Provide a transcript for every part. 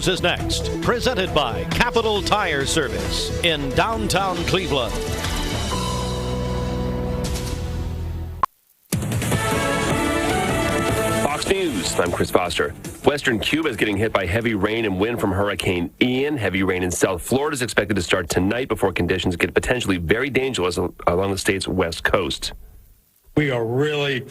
News is next, presented by Capital Tire Service in downtown Cleveland. Fox News, I'm Chris Foster. Western Cuba is getting hit by heavy rain and wind from Hurricane Ian. Heavy rain in South Florida is expected to start tonight before conditions get potentially very dangerous along the state's west coast. We are really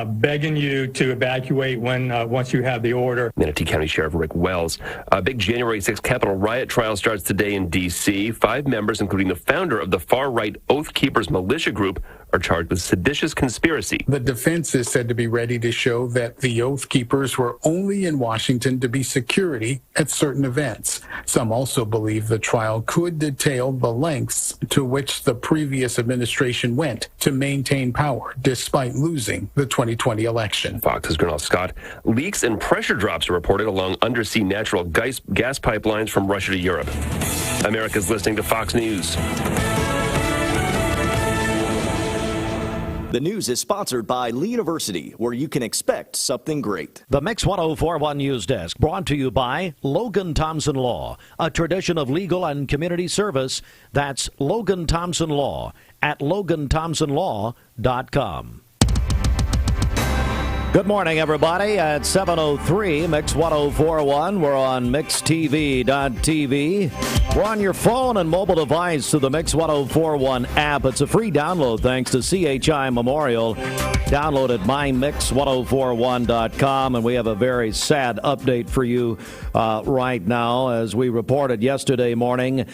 begging you to evacuate once you have the order. Manatee County Sheriff Rick Wells. A big January 6th Capitol riot trial starts today in D.C. 5 members, including the founder of the far-right Oath Keepers militia group, are charged with seditious conspiracy. The defense is said to be ready to show that the Oath Keepers were only in Washington to be security at certain events. Some also believe the trial could detail the lengths to which the previous administration went to maintain power, despite losing the 2020 election. Fox's Gernal Scott. Leaks and pressure drops are reported along undersea natural gas pipelines from Russia to Europe. America's listening to Fox News. The news is sponsored by Lee University, where you can expect something great. The Mix 1041 News Desk brought to you by Logan Thompson Law, a tradition of legal and community service. That's Logan Thompson Law at LoganThompsonLaw.com. Good morning, everybody. At 7:03, Mix 1041. We're on MixTV.tv. We're on your phone and mobile device through the Mix 1041 app. It's a free download thanks to CHI Memorial. Download at mymix1041.com. And we have a very sad update for you right now. As we reported yesterday morning,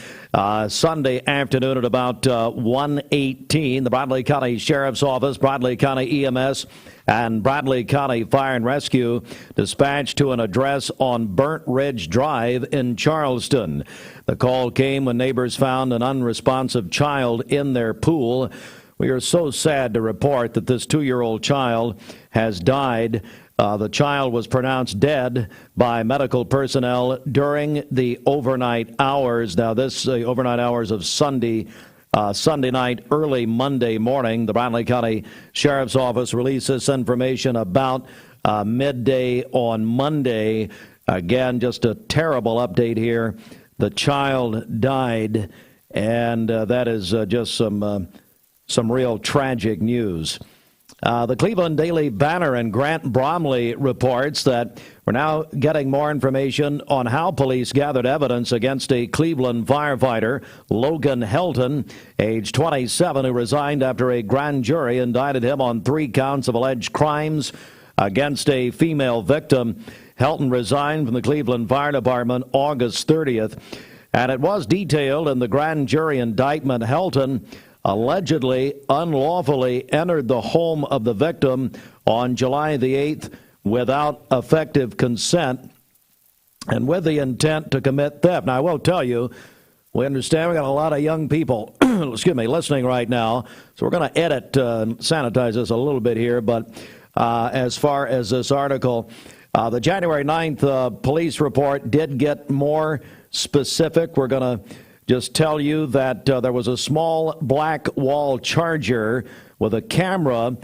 Sunday afternoon at about 1:18, the Bradley County Sheriff's Office, Bradley County EMS, and Bradley County Fire and Rescue dispatched to an address on Burnt Ridge Drive in Charleston. The call came when neighbors found an unresponsive child in their pool. We are so sad to report that this 2-year-old child has died. The child was pronounced dead by medical personnel during the overnight hours. Now, this overnight hours of Sunday night, early Monday morning. The Bradley County Sheriff's Office released this information about midday on Monday. Again, just a terrible update here. The child died, and that is just some real tragic news. The Cleveland Daily Banner and Grant Bromley reports that we're now getting more information on how police gathered evidence against a Cleveland firefighter, Logan Helton, age 27, who resigned after a grand jury indicted him on 3 counts of alleged crimes against a female victim. Helton resigned from the Cleveland Fire Department August 30th, and it was detailed in the grand jury indictment. Helton allegedly unlawfully entered the home of the victim on July the 8th without effective consent and with the intent to commit theft. Now, I will tell you, we understand we got a lot of young people listening right now, so we're going to edit and sanitize this a little bit here. But as far as this article, the January 9th police report did get more specific. We're going to just tell you that there was a small black wall charger with a camera,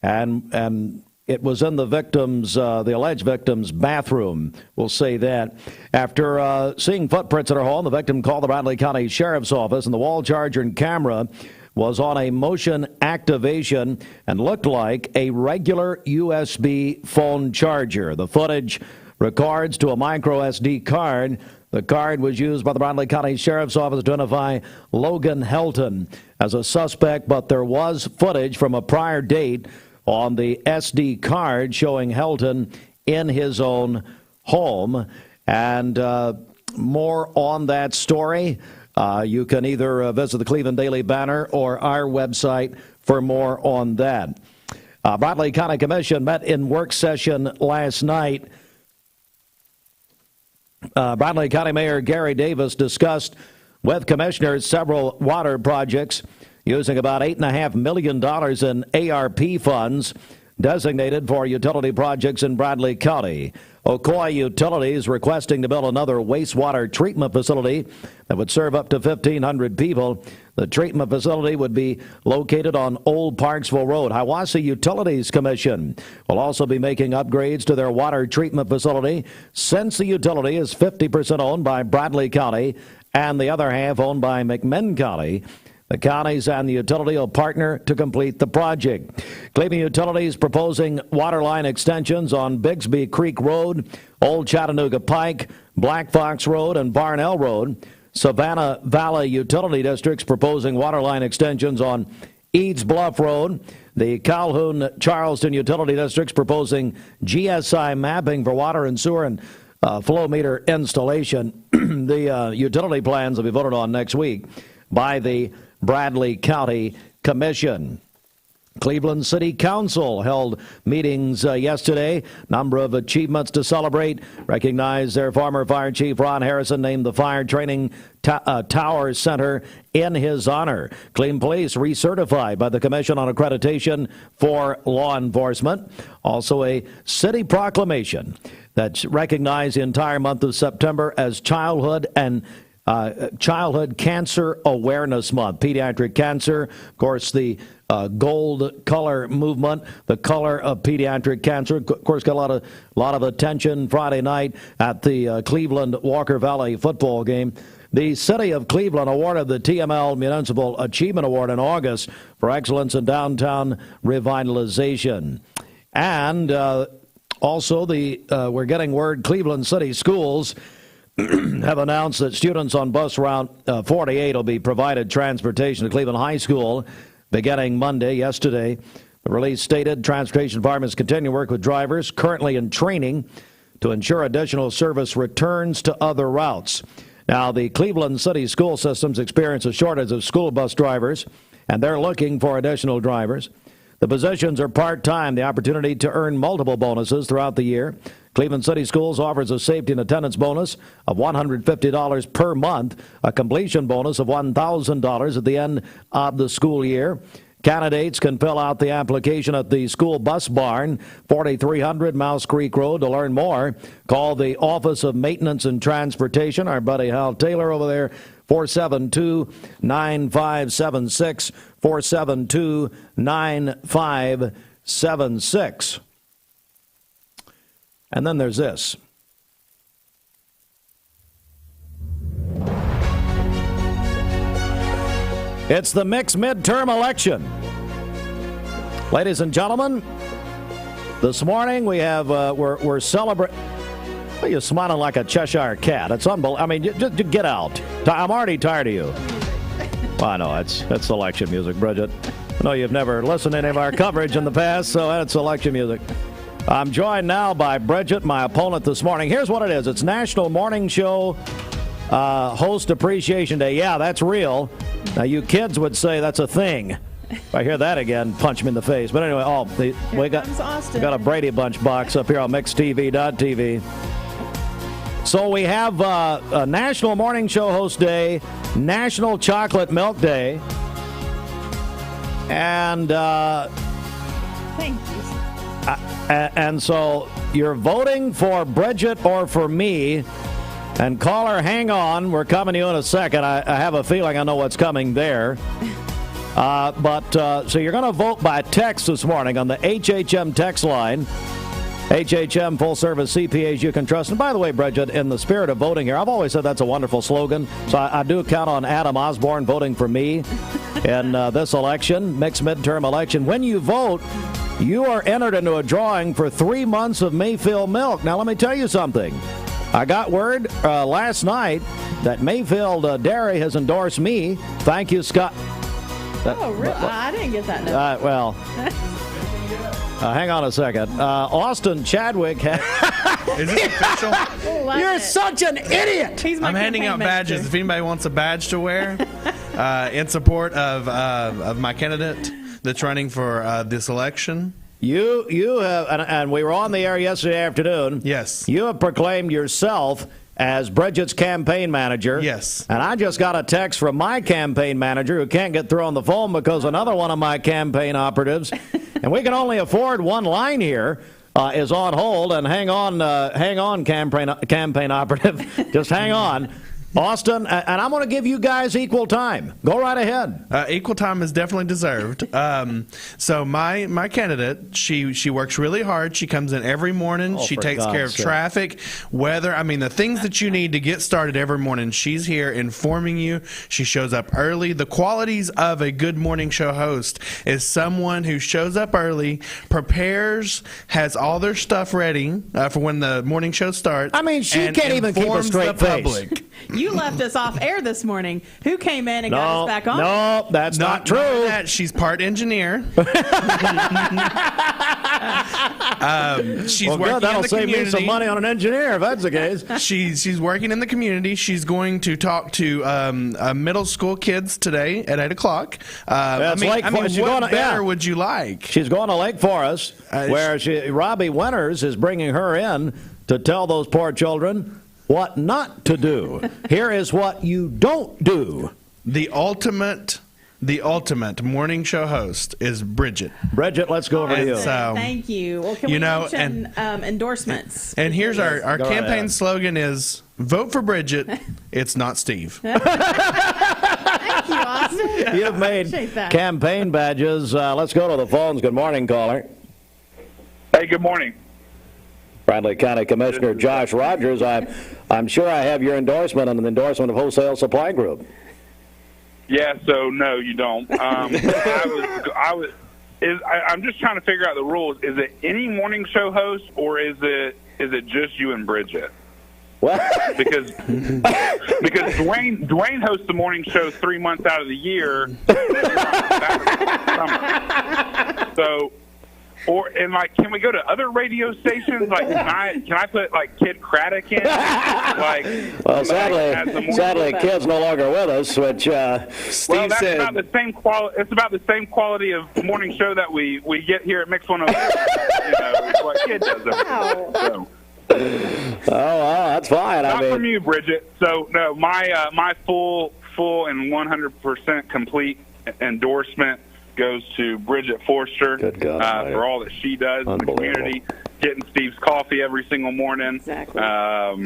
and it was in the victim's, the alleged victim's bathroom. We'll say that. After seeing footprints at her home, the victim called the Bradley County Sheriff's Office, and the wall charger and camera was on a motion activation and looked like a regular USB phone charger. The footage records to a micro SD card. The card was used by the Bradley County Sheriff's Office to identify Logan Helton as a suspect, but there was footage from a prior date on the SD card showing Helton in his own home. And more on that story. You can either visit the Cleveland Daily Banner or our website for more on that. Bradley County Commission met in work session last night. Bradley County Mayor Gary Davis discussed with commissioners several water projects using about $8.5 million in ARP funds designated for utility projects in Bradley County. Ocoee Utilities requesting to build another wastewater treatment facility that would serve up to 1,500 people. The treatment facility would be located on Old Parksville Road. Hiwassee Utilities Commission will also be making upgrades to their water treatment facility, since the utility is 50% owned by Bradley County and the other half owned by McMinn County. The counties and the utility will partner to complete the project. Cleveland Utilities proposing water line extensions on Bixby Creek Road, Old Chattanooga Pike, Black Fox Road, and Barnell Road. Savannah Valley Utility Districts proposing water line extensions on Eads Bluff Road. The Calhoun Charleston Utility Districts proposing GSI mapping for water and sewer and flow meter installation. The utility plans will be voted on next week by the Bradley County Commission. Cleveland City Council held meetings yesterday. Number of achievements to celebrate. Recognize their former fire chief, Ron Harrison, named the Fire Training Tower Center in his honor. Cleveland Police recertified by the Commission on Accreditation for Law Enforcement. Also a city proclamation that recognized the entire month of September as Childhood Cancer Awareness Month. Pediatric cancer, of course, the gold color movement, the color of pediatric cancer, of course, got a lot of attention Friday night at the Cleveland Walker Valley football game. The City of Cleveland awarded the TML Municipal Achievement Award in August for excellence in downtown revitalization. And also, we're getting word Cleveland City Schools have announced that students on bus route 48 will be provided transportation to Cleveland High School beginning Monday. Yesterday, the release stated transportation departments continue to work with drivers currently in training to ensure additional service returns to other routes. Now, the Cleveland City school systems experience a shortage of school bus drivers, and they're looking for additional drivers. The positions are part-time, the opportunity to earn multiple bonuses throughout the year. Cleveland City Schools offers a safety and attendance bonus of $150 per month, a completion bonus of $1,000 at the end of the school year. Candidates can fill out the application at the school bus barn, 4300 Mouse Creek Road. To learn more, call the Office of Maintenance and Transportation, our buddy Hal Taylor over there, 472-9576, 472-9576. And then there's this. It's the mixed midterm election. Ladies and gentlemen, this morning we have, we're celebrating. Well, you're smiling like a Cheshire cat. It's unbelievable. I mean, just get out. I'm already tired of you. Well, I know, it's election music, Bridget. I know you've never listened to any of our coverage in the past, so that's election music. I'm joined now by Bridget, my opponent this morning. Here's what it is. It's National Morning Show Host Appreciation Day. Yeah, that's real. Now, you kids would say that's a thing. If I hear that again, punch me in the face. But anyway, we got a Brady Bunch box up here on MixedTV.tv. So we have a National Morning Show Host Day, National Chocolate Milk Day, and thank you. And so you're voting for Bridget or for me. And caller, hang on. We're coming to you in a second. I have a feeling I know what's coming there. So you're going to vote by text this morning on the HHM text line. HHM, full service CPAs you can trust. And by the way, Bridget, in the spirit of voting here, I've always said that's a wonderful slogan. So I do count on Adam Osborne voting for me in this election, mixed midterm election. When you vote, you are entered into a drawing for 3 months of Mayfield milk. Now, let me tell you something. I got word last night that Mayfield Dairy has endorsed me. Thank you, Scott. Oh, really? I didn't get that note. Well, hang on a second. Austin Chadwick. Is this official? You're such an idiot. I'm handing out badges. If anybody wants a badge to wear in support of my candidate that's running for this election. You have, and we were on the air yesterday afternoon. Yes. You have proclaimed yourself as Bridget's campaign manager. Yes. And I just got a text from my campaign manager who can't get through on the phone because another one of my campaign operatives, and we can only afford one line here, is on hold. And hang on, campaign operative. Just hang on. Austin, and I'm going to give you guys equal time. Go right ahead. Equal time is definitely deserved. So my candidate, she works really hard. She comes in every morning. She takes care of traffic, weather. I mean, the things that you need to get started every morning. She's here informing you. She shows up early. The qualities of a good morning show host is someone who shows up early, prepares, has all their stuff ready for when the morning show starts. I mean, she can't even keep a straight face. You left us off air this morning. Who came in and got us back on? No, that's not true. That. She's part engineer. She's working that'll in the save community. me some money on an engineer if that's the case. She's working in the community. She's going to talk to middle school kids today at 8 o'clock. What better would you like? She's going to Lake Forest, where Robbie Winters is bringing her in to tell those poor children what not to do. Here is what you don't do. The ultimate morning show host is Bridget. Bridget, let's go over to you. So, thank you. Well, can we mention endorsements? And here's our campaign slogan is, vote for Bridget, it's not Steve. Thank you, Austin. You've made campaign badges. Let's go to the phones. Good morning, caller. Hey, good morning. Bradley County Commissioner Josh Rogers, I'm sure I have your endorsement and an endorsement of Wholesale Supply Group. Yeah, so no, you don't. I'm just trying to figure out the rules. Is it any morning show host, or is it just you and Bridget? What? Because Dwayne hosts the morning show 3 months out of the year. So. Can we go to other radio stations? Like, can I put Kid Craddock in? Well, sadly, Kid's no longer with us. Which Steve that's said. About the same it's about the same quality of morning show that we get here at Mix 106. What Kid does. So. Oh, well, that's fine. Not from you, Bridget. So no, my full and 100% complete endorsement goes to Bridget Forster for all that she does in the community, getting Steve's coffee every single morning. Exactly.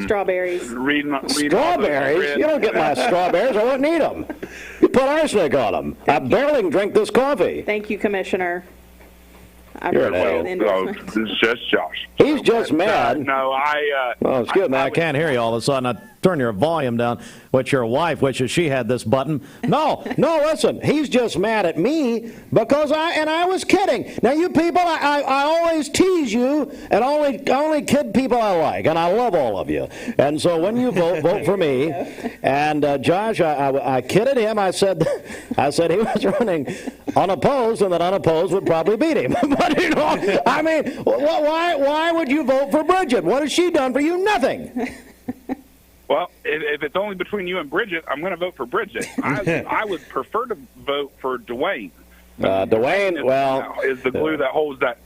Strawberries. Strawberries? You don't get my strawberries. I wouldn't eat them. You put arsenic on them. I barely drink this coffee. Thank you, Commissioner. It's just Josh. He's just mad. Oh, excuse me. I can't hear you all of a sudden. Turn your volume down, which your wife wishes she had this button. No, listen. He's just mad at me because I was kidding. Now, you people, I always tease you and only kid people I like, and I love all of you. And so when you vote for me. And Josh, I kidded him. I said he was running unopposed, and that unopposed would probably beat him. But I mean, why would you vote for Bridget? What has she done for you? Nothing. Well, if it's only between you and Bridget, I'm going to vote for Bridget. I would prefer to vote for Dwayne. Dwayne, well, is the glue that holds that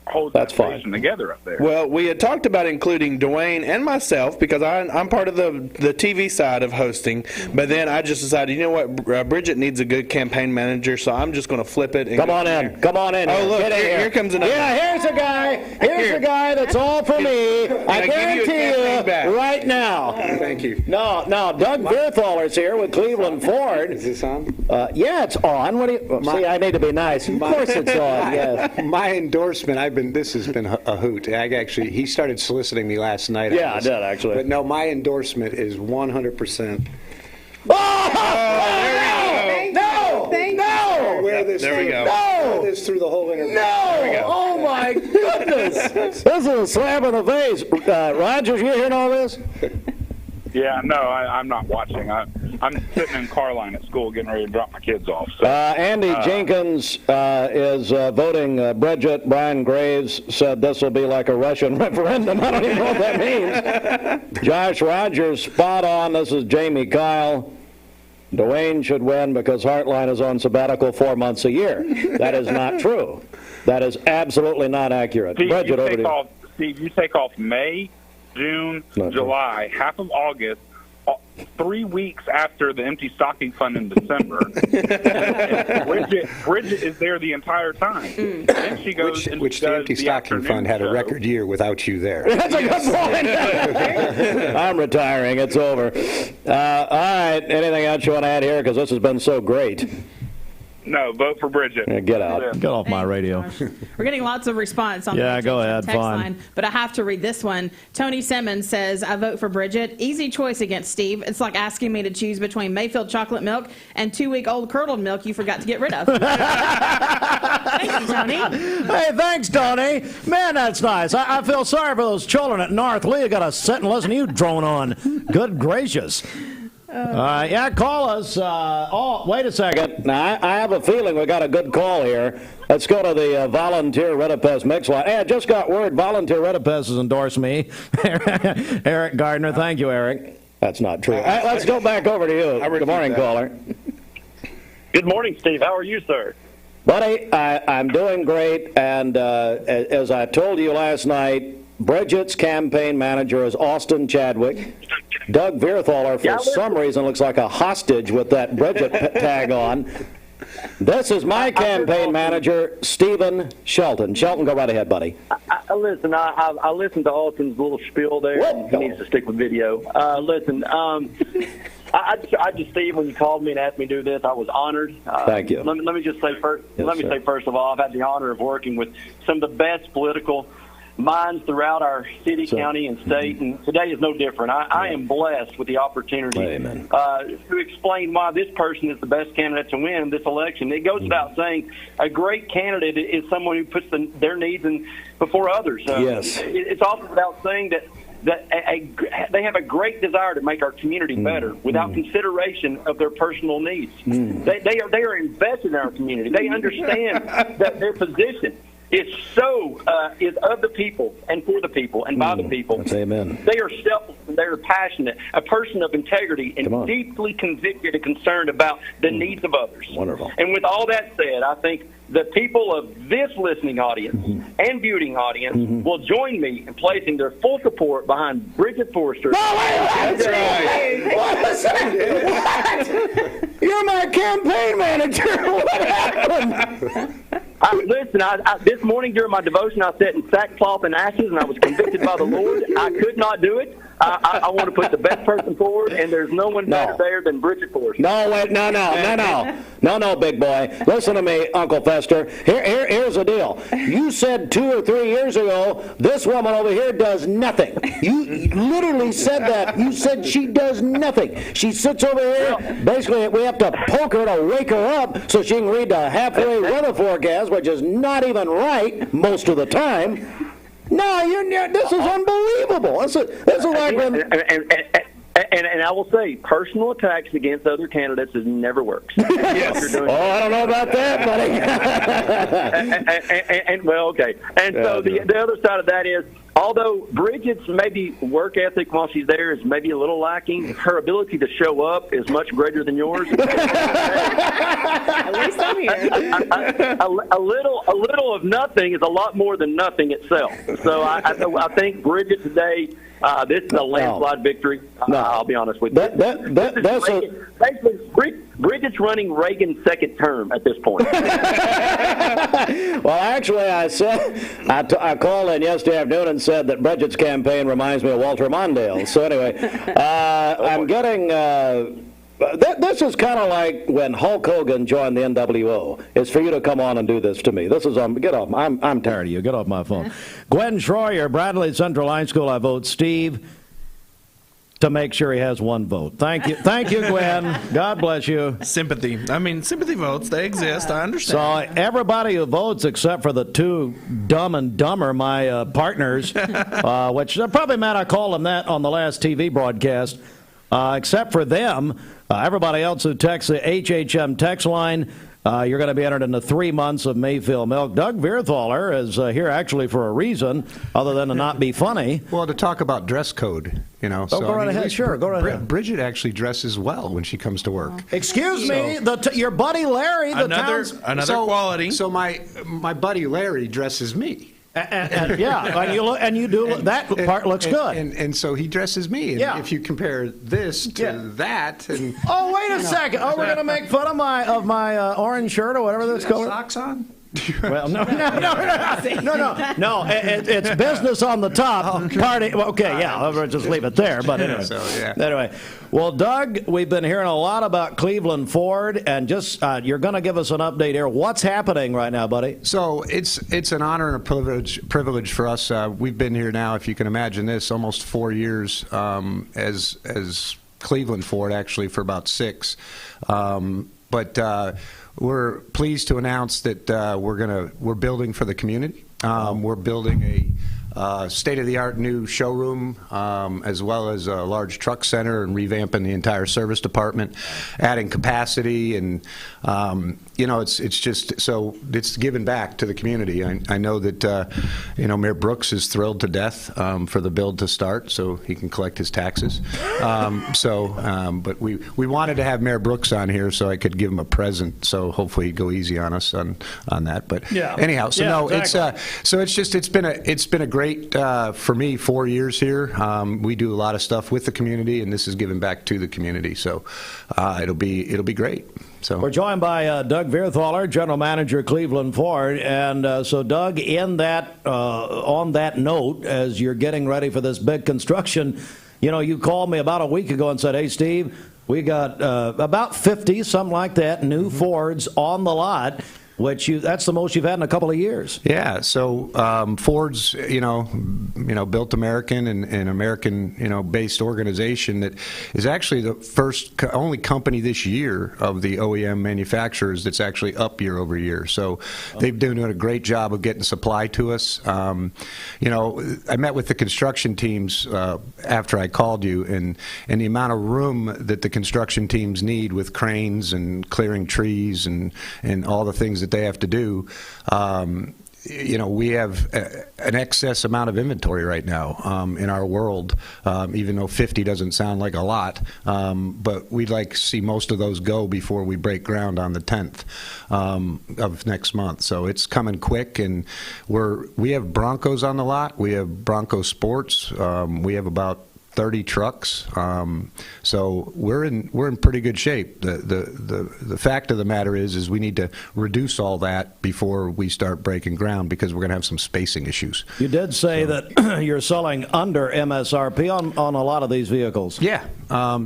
station together up there. Well, we had talked about including Dwayne and myself because I'm part of the TV side of hosting. But then I just decided, you know what, Bridget needs a good campaign manager, so I'm just going to flip it. And Come on in. Oh, look, here comes another. Yeah, here's a guy. Here's a guy that's all for me. I guarantee you right now. Thank you. No, Doug Vierthaler's here with Cleveland Ford. Is this on? Yeah, it's on. What do you see? I need to be nice. Of course it's on. Yes. My endorsement. This has been a hoot. He started soliciting me last night. Yeah, I did actually. But no, my endorsement is 100%. No! There we go. No! Wear this through the whole interview. No! Oh my goodness! This is a slap in the face. Rogers, you hearing all this? Yeah, no, I'm not watching. I'm sitting in car line at school getting ready to drop my kids off. So, Andy Jenkins is voting Bridget. Brian Graves said this will be like a Russian referendum. I don't even know what that means. Josh Rogers, spot on. This is Jamie Kyle. Dwayne should win because Heartline is on sabbatical 4 months a year. That is not true. That is absolutely not accurate. Steve, Bridget, over to you. Steve, you take off May, June, July, half of August, 3 weeks after the empty stocking fund in December. Bridget is there the entire time. Then she goes which the empty stocking fund had a record year without you there. That's a good point. I'm retiring. It's over. All right. Anything else you want to add here? Because this has been so great. No, vote for Bridget. Yeah, get out. Get off my radio. We're getting lots of response on the go ahead. text Fine. line, but I have to read this one. Tony Simmons says, I vote for Bridget. Easy choice against Steve. It's like asking me to choose between Mayfield chocolate milk and 2-week-old curdled milk you forgot to get rid of. Thank you, Tony. Hey, thanks, Tony. Man, that's nice. I feel sorry for those children at North Lee who got to sit and listen to you drone on. Good gracious. Call us. Wait a second. Now, I have a feeling we got a good call here. Let's go to the Volunteer Redipest mix line. Hey, I just got word Volunteer Redipest has endorsed me. Eric Gardner. Thank you, Eric. That's not true. Let's go back over to you. Good morning, caller. Good morning, Steve. How are you, sir? Buddy, I'm doing great. And as I told you last night, Bridget's campaign manager is Austin Chadwick. Doug Vierthaler, for some reason, looks like a hostage with that Bridget tag on. This is my campaign manager, Stephen Shelton. Shelton, go right ahead, buddy. I listened to Alton's little spiel there. And he needs to stick with video. I just, Steve, when you called me and asked me to do this, I was honored. Thank you. Let me just say first. Yes, let me say first of all, I've had the honor of working with some of the best political minds throughout our city, county, and state, and today is no different. I am blessed with the opportunity to explain why this person is the best candidate to win this election. It goes without saying, a great candidate is someone who puts their needs before others. Yes. It's also without saying that they have a great desire to make our community better without consideration of their personal needs. They are invested in our community. They understand that their position is of the people and for the people and by the people. That's amen. They are selfless and they are passionate, a person of integrity and deeply convicted and concerned about the needs of others. Wonderful. And with all that said, I think the people of this listening audience and viewing audience will join me in placing their full support behind Bridget Forster. That's right. What? You're my campaign manager. What happened? This morning during my devotion, I sat in sackcloth and ashes, and I was convicted by the Lord. I could not do it. I want to put the best person forward, and there's no one better there than Bridget Forster. No, big boy. Listen to me, Uncle Fester. Here's the deal. You said 2 or 3 years ago, this woman over here does nothing. You literally said that. You said she does nothing. She sits over here. Basically, we have to poke her to wake her up so she can read the halfway weather forecast, which is not even right most of the time. No, this is unbelievable. This is like when... And I will say, personal attacks against other candidates never works. Yes. I don't know about that, buddy. So the other side of that is, although Bridget's maybe work ethic while she's there is maybe a little lacking, her ability to show up is much greater than yours. At least I'm here. A little of nothing is a lot more than nothing itself. So I think Bridget today, this is a landslide victory. I'll be honest with you. Basically, Bridget's running Reagan's second term at this point. Well, actually, I called in yesterday afternoon and said that Bridget's campaign reminds me of Walter Mondale. So anyway, I'm getting... this is kind of like when Hulk Hogan joined the NWO. It's for you to come on and do this to me. This is get off. I'm tired of you. Get off my phone. Gwen Schroyer, Bradley Central High School. I vote Steve to make sure he has one vote. Thank you, Gwen. God bless you. Sympathy. I mean, sympathy votes, they exist. I understand. So everybody who votes except for the two Dumb and Dumber, my partners, which probably meant I called them that on the last TV broadcast. Except for them, everybody else who texts the HHM text line, you're going to be entered into 3 months of Mayfield milk. Doug Vierthaler is here actually for a reason other than to not be funny. Well, to talk about dress code, you know. Go right ahead. Sure, go right ahead. Bridget actually dresses well when she comes to work. Excuse me, your buddy Larry, another quality. So my buddy Larry dresses me. And you do that part looks good. And so he dresses me. And if you compare this to that, and wait a second. Oh, we're gonna make fun of my orange shirt or whatever this color. Socks on. Well, no. It's business on the top. Party. Okay, I'll just leave it there. But anyway, anyway. Well, Doug, we've been hearing a lot about Cleveland Ford, and just you're going to give us an update here. What's happening right now, buddy? So it's an honor and a privilege for us. We've been here now, if you can imagine this, almost 4 years as Cleveland Ford, actually for about 6. But we're pleased to announce that we're building for the community. We're building a state-of-the-art new showroom, as well as a large truck center, and revamping the entire service department, adding capacity, and it's just so it's giving back to the community. I know that Mayor Brooks is thrilled to death for the build to start, so he can collect his taxes. But we wanted to have Mayor Brooks on here so I could give him a present. So hopefully he'd go easy on us on that. But anyhow, it's been a great for me 4 years here. We do a lot of stuff with the community, and this is giving back to the community. So it'll be great. So we're joined by Doug Vierthaler, General Manager, Cleveland Ford. And so, Doug, on that note, as you're getting ready for this big construction, you called me about a week ago and said, "Hey, Steve, we got about 50, something like that, new Fords on the lot." That's the most you've had in a couple of years. Yeah. So Ford's, built American and American, based organization that is actually the only company this year of the OEM manufacturers that's actually up year over year. So they've been doing a great job of getting supply to us. I met with the construction teams after I called you, and the amount of room that the construction teams need with cranes and clearing trees and all the things that they have to do. We have an excess amount of inventory right now in our world, even though 50 doesn't sound like a lot. But we'd like to see most of those go before we break ground on the 10th of next month. So it's coming quick, and we have Broncos on the lot. We have Bronco Sports. We have about 30 trucks, so we're in pretty good shape. The fact of the matter is we need to reduce all that before we start breaking ground, because we're going to have some spacing issues. You did say that you're selling under MSRP on a lot of these vehicles. Yeah,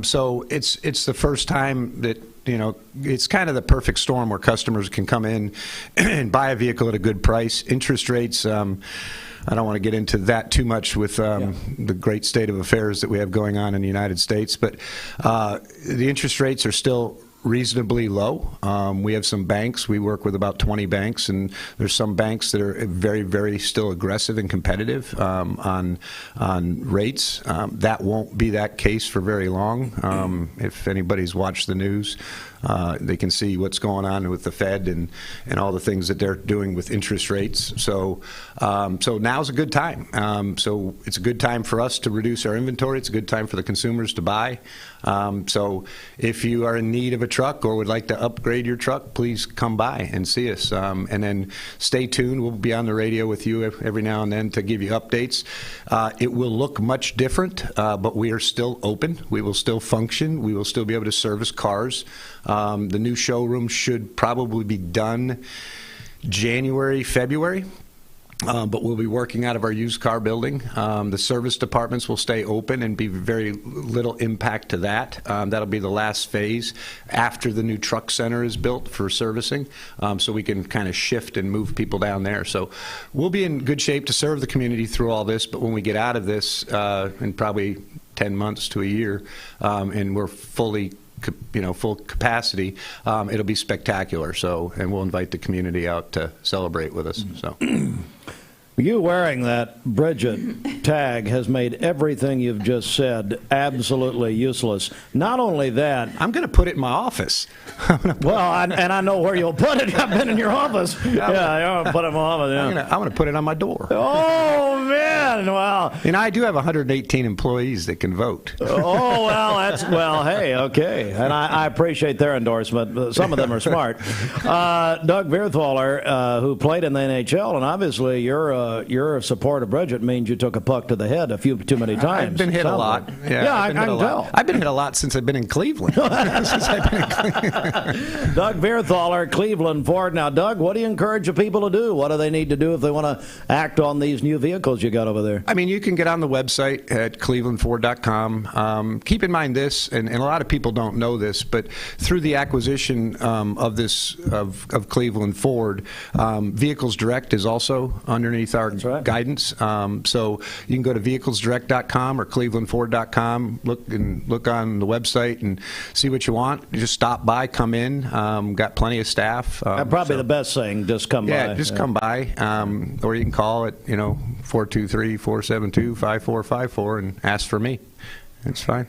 so it's the first time that it's kind of the perfect storm where customers can come in and buy a vehicle at a good price. Interest rates. I don't want to get into that too much with the great state of affairs that we have going on in the United States, but the interest rates are still reasonably low. We have some banks. We work with about 20 banks, and there's some banks that are very, very still aggressive and competitive on rates. That won't be that case for very long. If anybody's watched the news, they can see what's going on with the Fed and all the things that they're doing with interest rates. So now's a good time. So it's a good time for us to reduce our inventory. It's a good time for the consumers to buy. So if you are in need of a truck or would like to upgrade your truck, please come by and see us. And then stay tuned. We'll be on the radio with you every now and then to give you updates. It will look much different, but we are still open. We will still function. We will still be able to service cars. The new showroom should probably be done January, February. But we'll be working out of our used car building. The service departments will stay open and be very little impact to that. That'll be the last phase after the new truck center is built for servicing, so we can kind of shift and move people down there. So we'll be in good shape to serve the community through all this, but when we get out of this in probably 10 months to a year, and we're full capacity, it'll be spectacular. So, and we'll invite the community out to celebrate with us. So. You wearing that Bridget tag has made everything you've just said absolutely useless. Not only that, I'm going to put it in my office. And I know where you'll put it. I've been in your office. I'm going to put it in my office. Yeah. I'm going to put it on my door. Oh Oh, man. Wow. You know, I do have 118 employees that can vote. Oh, well, hey, okay. And I appreciate their endorsement. Some of them are smart. Doug Vierthaler, who played in the NHL, and obviously your support of Bridget means you took a puck to the head a few too many times. I've been hit a lot. Yeah, I can tell. I've been hit a lot since I've been in Cleveland. Doug Vierthaler, Cleveland Ford. Now, Doug, what do you encourage the people to do? What do they need to do if they want to act on these new vehicles you got over there? I mean, you can get on the website at clevelandford.com. Keep in mind this, and a lot of people don't know this, but through the acquisition of Cleveland Ford, Vehicles Direct is also underneath our guidance. So you can go to vehiclesdirect.com or clevelandford.com, look on the website and see what you want. You just stop by, come in. Got plenty of staff. Probably the best thing, just come by. Yeah, just come by. Or you can call it, 423-472-5454 and ask for me. It's fine.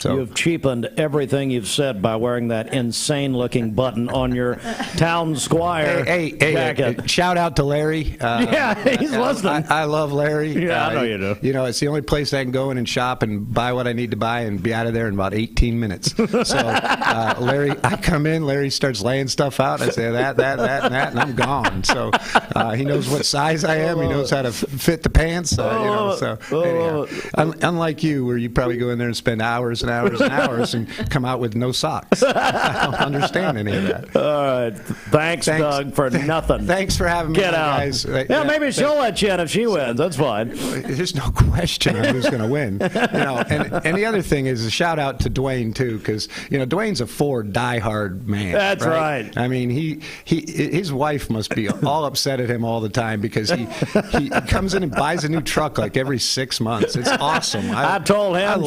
So. You've cheapened everything you've said by wearing that insane-looking button on your town squire jacket. Shout out to Larry. Yeah, he's listening. I love Larry. Yeah, I know you do. It's the only place I can go in and shop and buy what I need to buy and be out of there in about 18 minutes. So, Larry, I come in, Larry starts laying stuff out. I say that, and that, and I'm gone. So he knows what size I am. He knows how to fit the pants. Unlike you, where you probably go in there and spend hours and hours and hours and come out with no socks. I don't understand any of that. All right. Thanks, Doug, for nothing. Thanks for having me. Get out. Guys. Maybe she'll let you in if she wins. That's fine. There's no question on who's going to win. And the other thing is a shout out to Dwayne, too, because, Dwayne's a Ford diehard man. That's right. I mean, his wife must be all upset at him all the time because he comes in and buys a new truck like every 6 months. It's awesome. I told him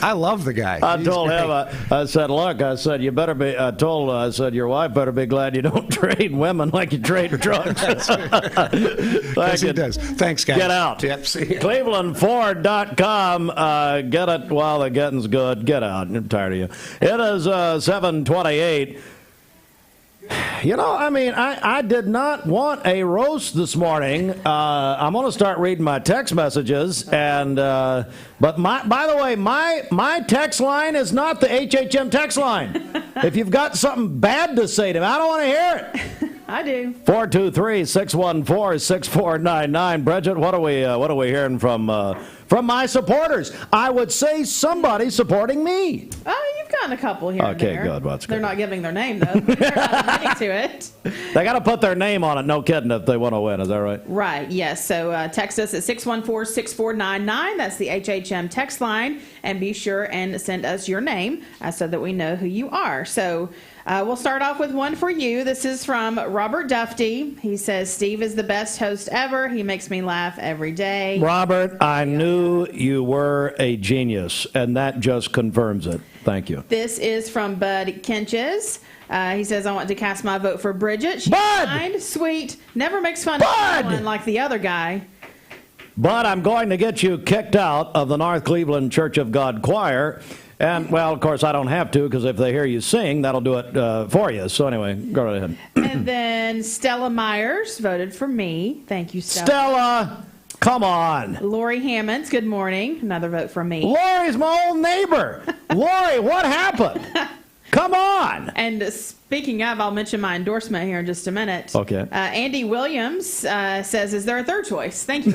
I love the guy. I told him, I said, look, you better be, I said, your wife better be glad you don't trade women like you trade trucks. Yes, he does. Thanks, guys. Get out. Yep, see ya. ClevelandFord.com. Get it while the getting's good. Get out. I'm tired of you. It is 7:28. I did not want a roast this morning. I'm going to start reading my text messages, and but by the way, my text line is not the HHM text line. If you've got something bad to say to me, I don't want to hear it. I do. 423-614-6499. Bridget, what are we hearing from my supporters? I would say somebody supporting me. Oh, you've gotten a couple here and there. Okay, good. What's good? They're not giving their name, though. They're not admitting to it. They got to put their name on it, no kidding, if they want to win. Is that right? Right, yes. So text us at 614-6499. That's the HHM text line. And be sure and send us your name so that we know who you are. So we'll start off with one for you. This is from Robert Dufty. He says, Steve is the best host ever. He makes me laugh every day. Robert, I knew you were a genius, and that just confirms it. Thank you. This is from Bud Kenches. He says, I want to cast my vote for Bridget. She's kind, sweet, never makes fun of anyone like the other guy. But I'm going to get you kicked out of the North Cleveland Church of God choir. And, well, of course, I don't have to, because if they hear you sing, that'll do it for you. So, anyway, go right ahead. And then Stella Myers voted for me. Thank you, Stella. Stella, come on. Lori Hammonds, good morning. Another vote for me. Lori's my old neighbor. Lori, what happened? Come on. And speaking of, I'll mention my endorsement here in just a minute. Okay. Andy Williams says, is there a third choice? Thank you.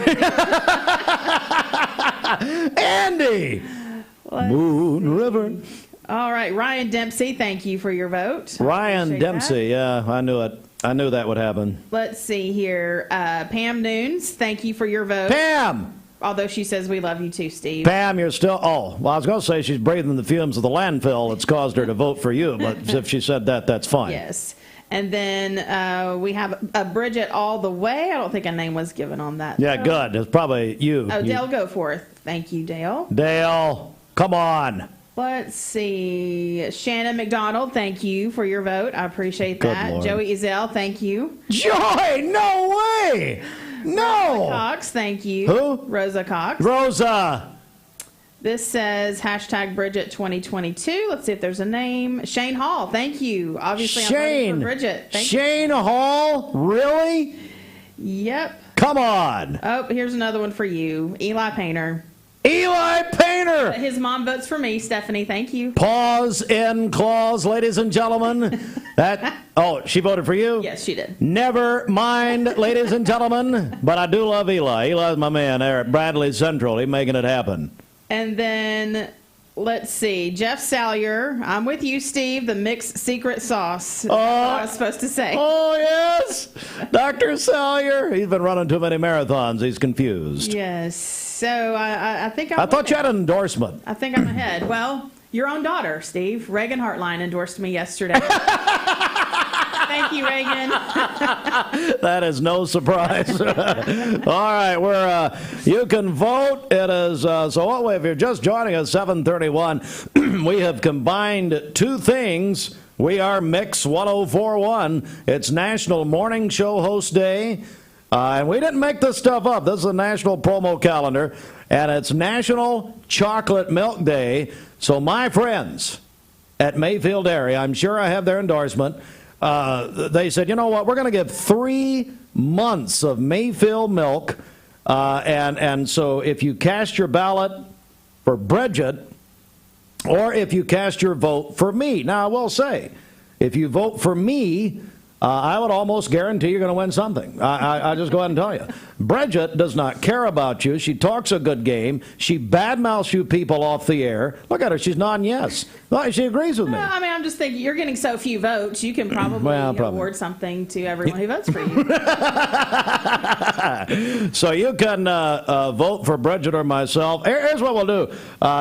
Andy. Moon River. All right, Ryan Dempsey, thank you for your vote. Ryan Dempsey, yeah, I knew it. I knew that would happen. Let's see here. Pam Noons, thank you for your vote. Pam! Although she says we love you too, Steve. Pam, you're still... Oh, well, I was going to say she's breathing the fumes of the landfill that's caused her to vote for you, but if she said that, that's fine. Yes. And then we have Bridget all the way. I don't think a name was given on that. Yeah, good. It's probably you. Oh, Dale Goforth. Thank you, Dale. Dale, come on. Let's see. Shannon McDonald, thank you for your vote. I appreciate that. Lord. Joey Ezell, thank you. Joy, no way. No. Rosa Cox, thank you. Who? Rosa Cox. Rosa. This says hashtag Bridget 2022. Let's see if there's a name. Shane Hall, thank you. Obviously, I'm voting for Bridget. Thank Shane Hall, really? Yep. Come on. Oh, here's another one for you. Eli Painter. Eli Painter. His mom votes for me, Stephanie. Thank you. Pause in clause, ladies and gentlemen. She voted for you? Yes, she did. Never mind, ladies and gentlemen. But I do love Eli. Eli's my man there at Bradley Central. He's making it happen. And then, let's see. Jeff Salyer. I'm with you, Steve. The mixed secret sauce. That's what I was supposed to say. Oh, yes. Dr. Salyer. He's been running too many marathons. He's confused. Yes. So I think I thought you had an endorsement. I think I'm ahead. Well, your own daughter, Steve. Reagan Hartline endorsed me yesterday. Thank you, Reagan. That is no surprise. All right, you can vote. It is if you're just joining us, 7:31. We have combined two things. We are Mix 1041. It's National Morning Show Host Day. And we didn't make this stuff up. This is a national promo calendar, and it's National Chocolate Milk Day. So my friends at Mayfield Dairy, I'm sure I have their endorsement. They said, you know what, we're going to give 3 months of Mayfield milk. And so if you cast your ballot for Bridget, or if you cast your vote for me. Now, I will say, if you vote for me, I would almost guarantee you're going to win something. I just go ahead and tell you. Bridget does not care about you. She talks a good game. She badmouths you people off the air. Look at her. She's nodding yes. She agrees with me. I mean, I'm just thinking, you're getting so few votes, you can probably award something to everyone who votes for you. So you can vote for Bridget or myself. Here's what we'll do.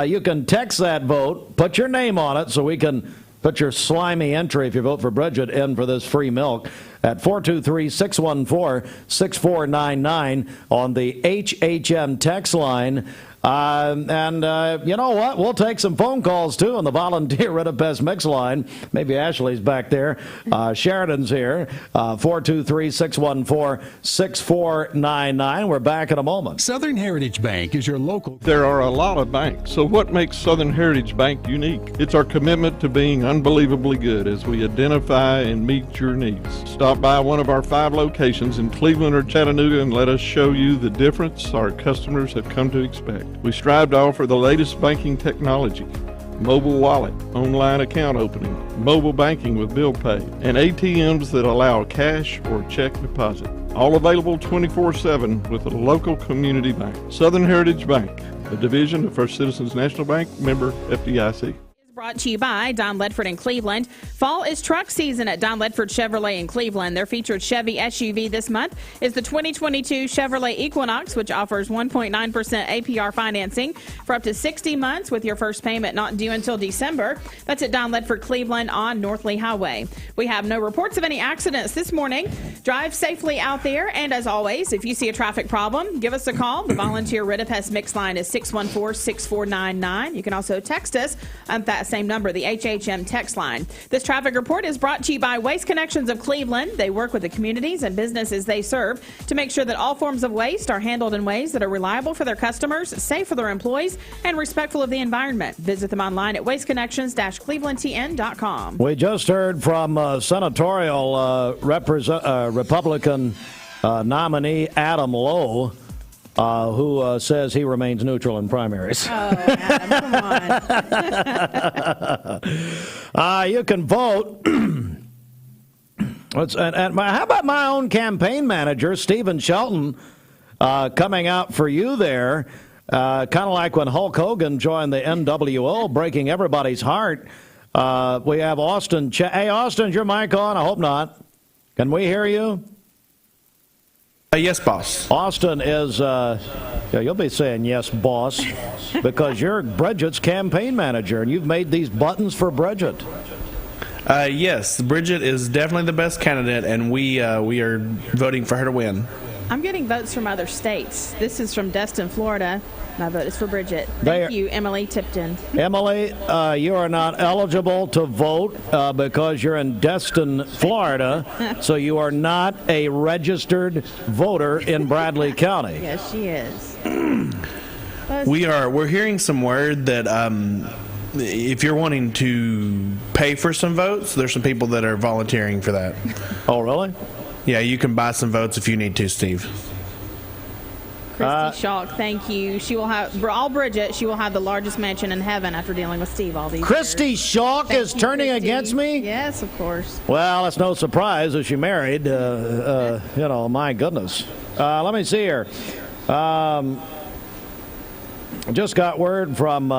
You can text that vote, put your name on it so we can put your slimy entry, if you vote for Bridget, in for this free milk at 423-614-6499 on the HHM text line. You know what? We'll take some phone calls, too, on the volunteer Ritapest mix line. Maybe Ashley's back there. Sheridan's here. 423-614-6499. We're back in a moment. Southern Heritage Bank is your local. There are a lot of banks, so what makes Southern Heritage Bank unique? It's our commitment to being unbelievably good as we identify and meet your needs. Stop by one of our 5 locations in Cleveland or Chattanooga and let us show you the difference our customers have come to expect. We strive to offer the latest banking technology, mobile wallet, online account opening, mobile banking with bill pay, and ATMs that allow cash or check deposit. All available 24/7 with a local community bank. Southern Heritage Bank, a division of First Citizens National Bank, member FDIC. Brought to you by Don Ledford in Cleveland. Fall is truck season at Don Ledford Chevrolet in Cleveland. Their featured Chevy SUV this month is the 2022 Chevrolet Equinox, which offers 1.9% APR financing for up to 60 months with your first payment not due until December. That's at Don Ledford Cleveland on North Lee Highway. We have no reports of any accidents this morning. Drive safely out there, and as always, if you see a traffic problem, give us a call. The volunteer Ritapest mix line is 614-6499. You can also text us at that same number, the HHM text line. This traffic report is brought to you by Waste Connections of Cleveland. They work with the communities and businesses they serve to make sure that all forms of waste are handled in ways that are reliable for their customers, safe for their employees, and respectful of the environment. Visit them online at wasteconnections-clevelandtn.com. We just heard from senatorial Republican nominee Adam Lowe, who says he remains neutral in primaries. Oh, Adam, come on. You can vote. And how about my own campaign manager, Stephen Shelton, coming out for you there? Kind of like when Hulk Hogan joined the NWO, breaking everybody's heart. We have Austin. Hey, Austin, is your mic on? I hope not. Can we hear you? Yes, boss. Austin is, you'll be saying yes, boss, because you're Bridget's campaign manager, and you've made these buttons for Bridget. Yes, Bridget is definitely the best candidate, and we are voting for her to win. I'm getting votes from other states. This is from Destin, Florida. My vote is for Bridget. Thank you, Emily Tipton. Emily, you are not eligible to vote because you're in Destin, Florida, so you are not a registered voter in Bradley County. Yes, she is. We're hearing some word that if you're wanting to pay for some votes, there's some people that are volunteering for that. Oh, really? Yeah, you can buy some votes if you need to, Steve. Christy Schalk, thank you. She will have, all Bridget, she will have the largest mansion in heaven after dealing with Steve all these Christy years. Schalk is turning Christy. against me? Yes, of course. Well, it's no surprise as she married. My goodness. Let me see here. Just got word from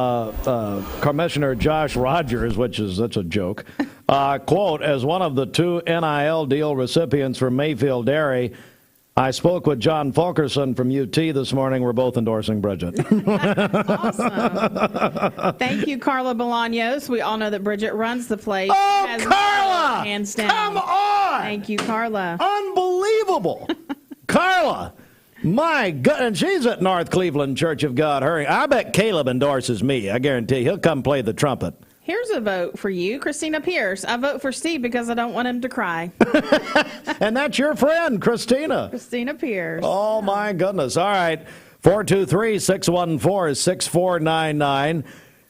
Commissioner Josh Rogers, that's a joke. Quote, as one of the 2 NIL deal recipients from Mayfield Dairy, I spoke with John Fulkerson from UT this morning. We're both endorsing Bridget. Awesome. Thank you, Carla Bolaños. We all know that Bridget runs the place. Oh, Carla! Hands down. Come on! Thank you, Carla. Unbelievable. Carla. My God. And she's at North Cleveland Church of God. I bet Caleb endorses me. I guarantee he'll come play the trumpet. Here's a vote for you, Christina Pierce. I vote for Steve because I don't want him to cry. And that's your friend, Christina. Christina Pierce. Oh, my goodness. All right. 423-614-6499.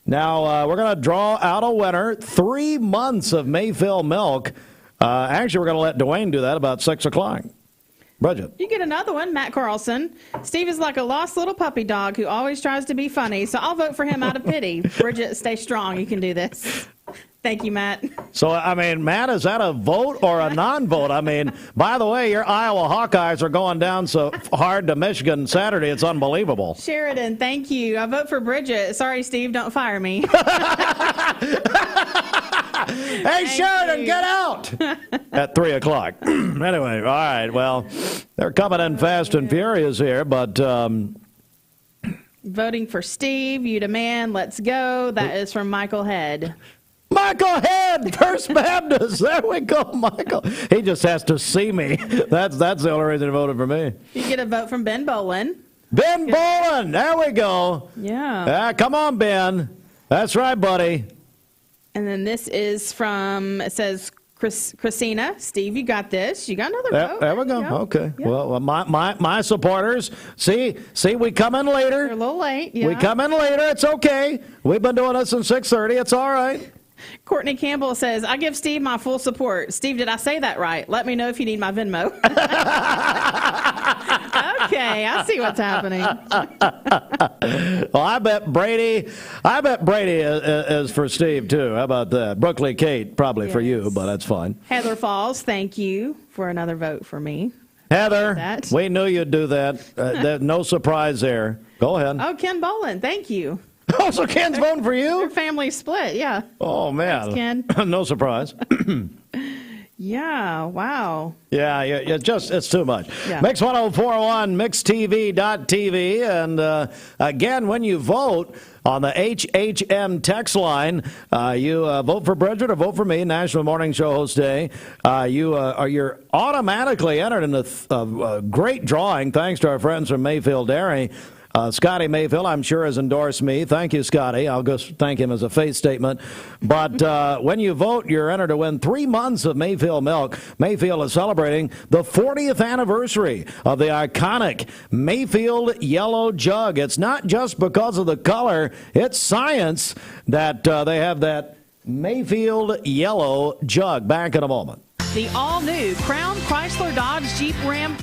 Now, we're going to draw out a winner. 3 months of Mayfield milk. Actually, we're going to let Dwayne do that about 6 o'clock. Bridget. You get another one, Matt Carlson. Steve is like a lost little puppy dog who always tries to be funny, so I'll vote for him out of pity. Bridget, stay strong. You can do this. Thank you, Matt. So, Matt, is that a vote or a non-vote? By the way, your Iowa Hawkeyes are going down so hard to Michigan Saturday. It's unbelievable. Sheridan, thank you. I vote for Bridget. Sorry, Steve, don't fire me. Hey, Sheridan, get out! At 3 o'clock. Anyway, all right, well, they're coming in fast and furious here, but... Voting for Steve, you demand, let's go. That is from Michael Head. Michael Head, First Baptist. There we go, Michael. He just has to see me. That's the only reason he voted for me. You get a vote from Ben Bolin. Ben Bolin, there we go. Yeah. Come on, Ben. That's right, buddy. And then this is from, it says, Christina. Steve, you got this. You got another vote. There we go. Okay. Yeah. Well, my supporters, see, we come in later. You're a little late. Yeah. We come in later. It's okay. We've been doing this since 6:30. It's all right. Courtney Campbell says, I give Steve my full support. Steve, did I say that right? Let me know if you need my Venmo. Okay, I see what's happening. Well, I bet Brady is for Steve, too. How about that? Brooklyn Kate, probably for you, but that's fine. Heather Falls, thank you for another vote for me. Heather, we knew you'd do that. No surprise there. Go ahead. Oh, Ken Bolin, thank you. Oh, so Ken's voting for you? Your family split, yeah. Oh, man. Thanks, Ken. No surprise. Yeah, wow. Yeah, it's too much. Yeah. Mix 1041, mixtv.tv. And again, when you vote on the HHM text line, you vote for Bridget or vote for me, National Morning Show Host Day. You're automatically entered in a great drawing, thanks to our friends from Mayfield Dairy. Scotty Mayfield, I'm sure, has endorsed me. Thank you, Scotty. I'll just thank him as a faith statement. But when you vote, you're entered to win 3 months of Mayfield milk. Mayfield is celebrating the 40th anniversary of the iconic Mayfield yellow jug. It's not just because of the color. It's science that they have that Mayfield yellow jug. Back in a moment. The all-new Crown Chrysler Dodge Jeep Ram.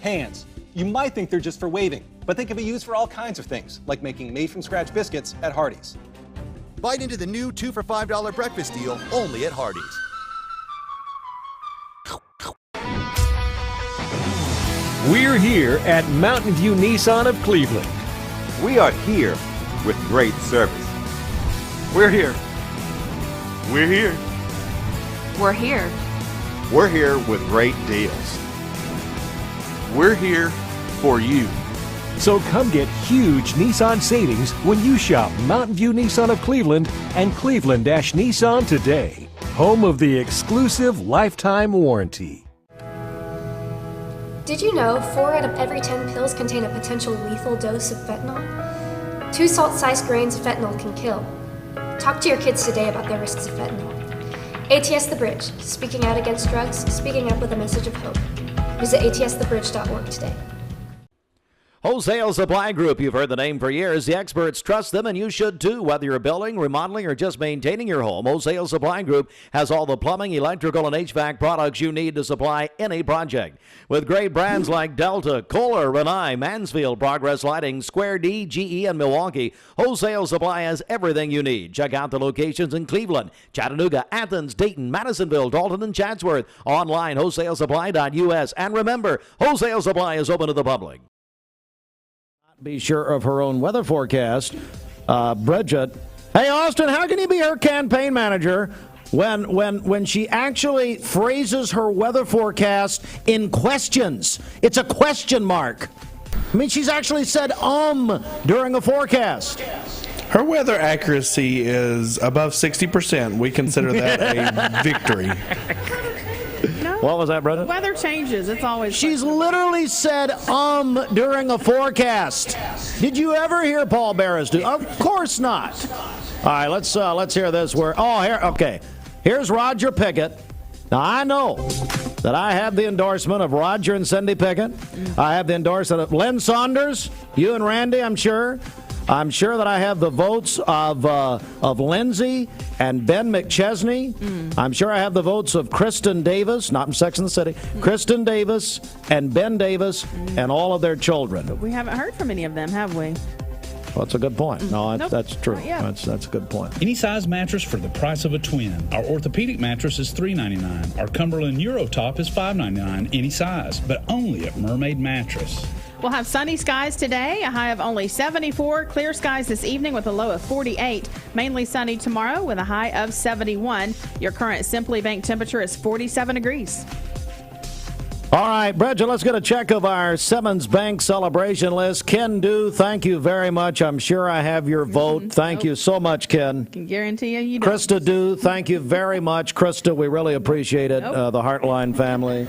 Hands. You might think they're just for waving, but they can be used for all kinds of things, like making made-from-scratch biscuits at Hardee's. Bite into the new 2 for $5 breakfast deal only at Hardee's. We're here at Mountain View Nissan of Cleveland. We are here with great service. We're here. We're here. We're here. We're here with great deals. We're here for you. So come get huge Nissan savings when you shop Mountain View Nissan of Cleveland and Cleveland-Nissan today. Home of the exclusive lifetime warranty. Did you know 4 out of every 10 pills contain a potential lethal dose of fentanyl? 2 salt-sized grains of fentanyl can kill. Talk to your kids today about the risks of fentanyl. ATS The Bridge, speaking out against drugs, speaking up with a message of hope. Visit atsthebridge.org today. Wholesale Supply Group, you've heard the name for years. The experts trust them, and you should too. Whether you're building, remodeling, or just maintaining your home, Wholesale Supply Group has all the plumbing, electrical, and HVAC products you need to supply any project. With great brands like Delta, Kohler, Rinnai, Mansfield, Progress Lighting, Square D, GE, and Milwaukee, Wholesale Supply has everything you need. Check out the locations in Cleveland, Chattanooga, Athens, Dayton, Madisonville, Dalton, and Chatsworth. Online, wholesalesupply.us. And remember, Wholesale Supply is open to the public. Be sure of her own weather forecast. Bridget, hey Austin, how can you be her campaign manager when she actually phrases her weather forecast in questions? It's a question mark. I mean, she's actually said during a forecast. Her weather accuracy is above 60%. We consider that a victory. No. What was that, brother? Weather changes. It's always. She's literally said during a forecast. Did you ever hear Paul Barris do? Of course not. All right, let's hear this. Here's Roger Pickett. Now I know that I have the endorsement of Roger and Cindy Pickett. I have the endorsement of Lynn Saunders. You and Randy, I'm sure. I'm sure that I have the votes of Lindsay and Ben McChesney. I'm sure I have the votes of Kristen Davis, not from Sex and the City, Kristen Davis and Ben Davis and all of their children. But we haven't heard from any of them, have we? Well, that's a good point. No, that's true. That's a good point. Any size mattress for the price of a twin. Our orthopedic mattress is $3.99. Our Cumberland Eurotop is $5.99 any size, but only at Mermaid Mattress. We'll have sunny skies today, a high of only 74. Clear skies this evening with a low of 48. Mainly sunny tomorrow with a high of 71. Your current Simply Bank temperature is 47 degrees. All right, Bridget, let's get a check of our Simmons Bank celebration list. Ken Dew, thank you very much. I'm sure I have your vote. Thank you so much, Ken. I can guarantee you don't. Krista Dew, thank you very much. Krista, we really appreciate it, the Heartline family.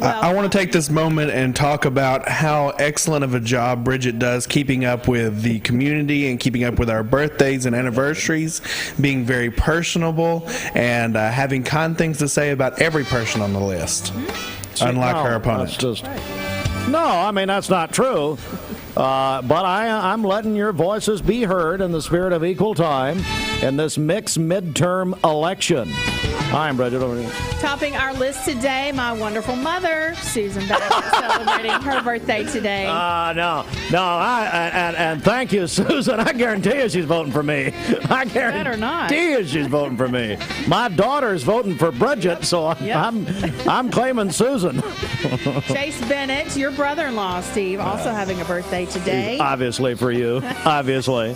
I want to take this moment and talk about how excellent of a job Bridget does keeping up with the community and keeping up with our birthdays and anniversaries, being very personable and having kind things to say about every person on the list. Unlike her opponent. No, I mean, that's not true. But I'm letting your voices be heard in the spirit of equal time in this mixed midterm election. I'm Bridget over here. Topping our list today, my wonderful mother, Susan Bassett, celebrating her birthday today. No, and thank you, Susan. I guarantee you she's voting for me. I guarantee you she's voting for me. My daughter's voting for Bridget, so I'm claiming Susan. Chase Bennett, your brother-in-law, Steve, also having a birthday today. Obviously for you. Obviously.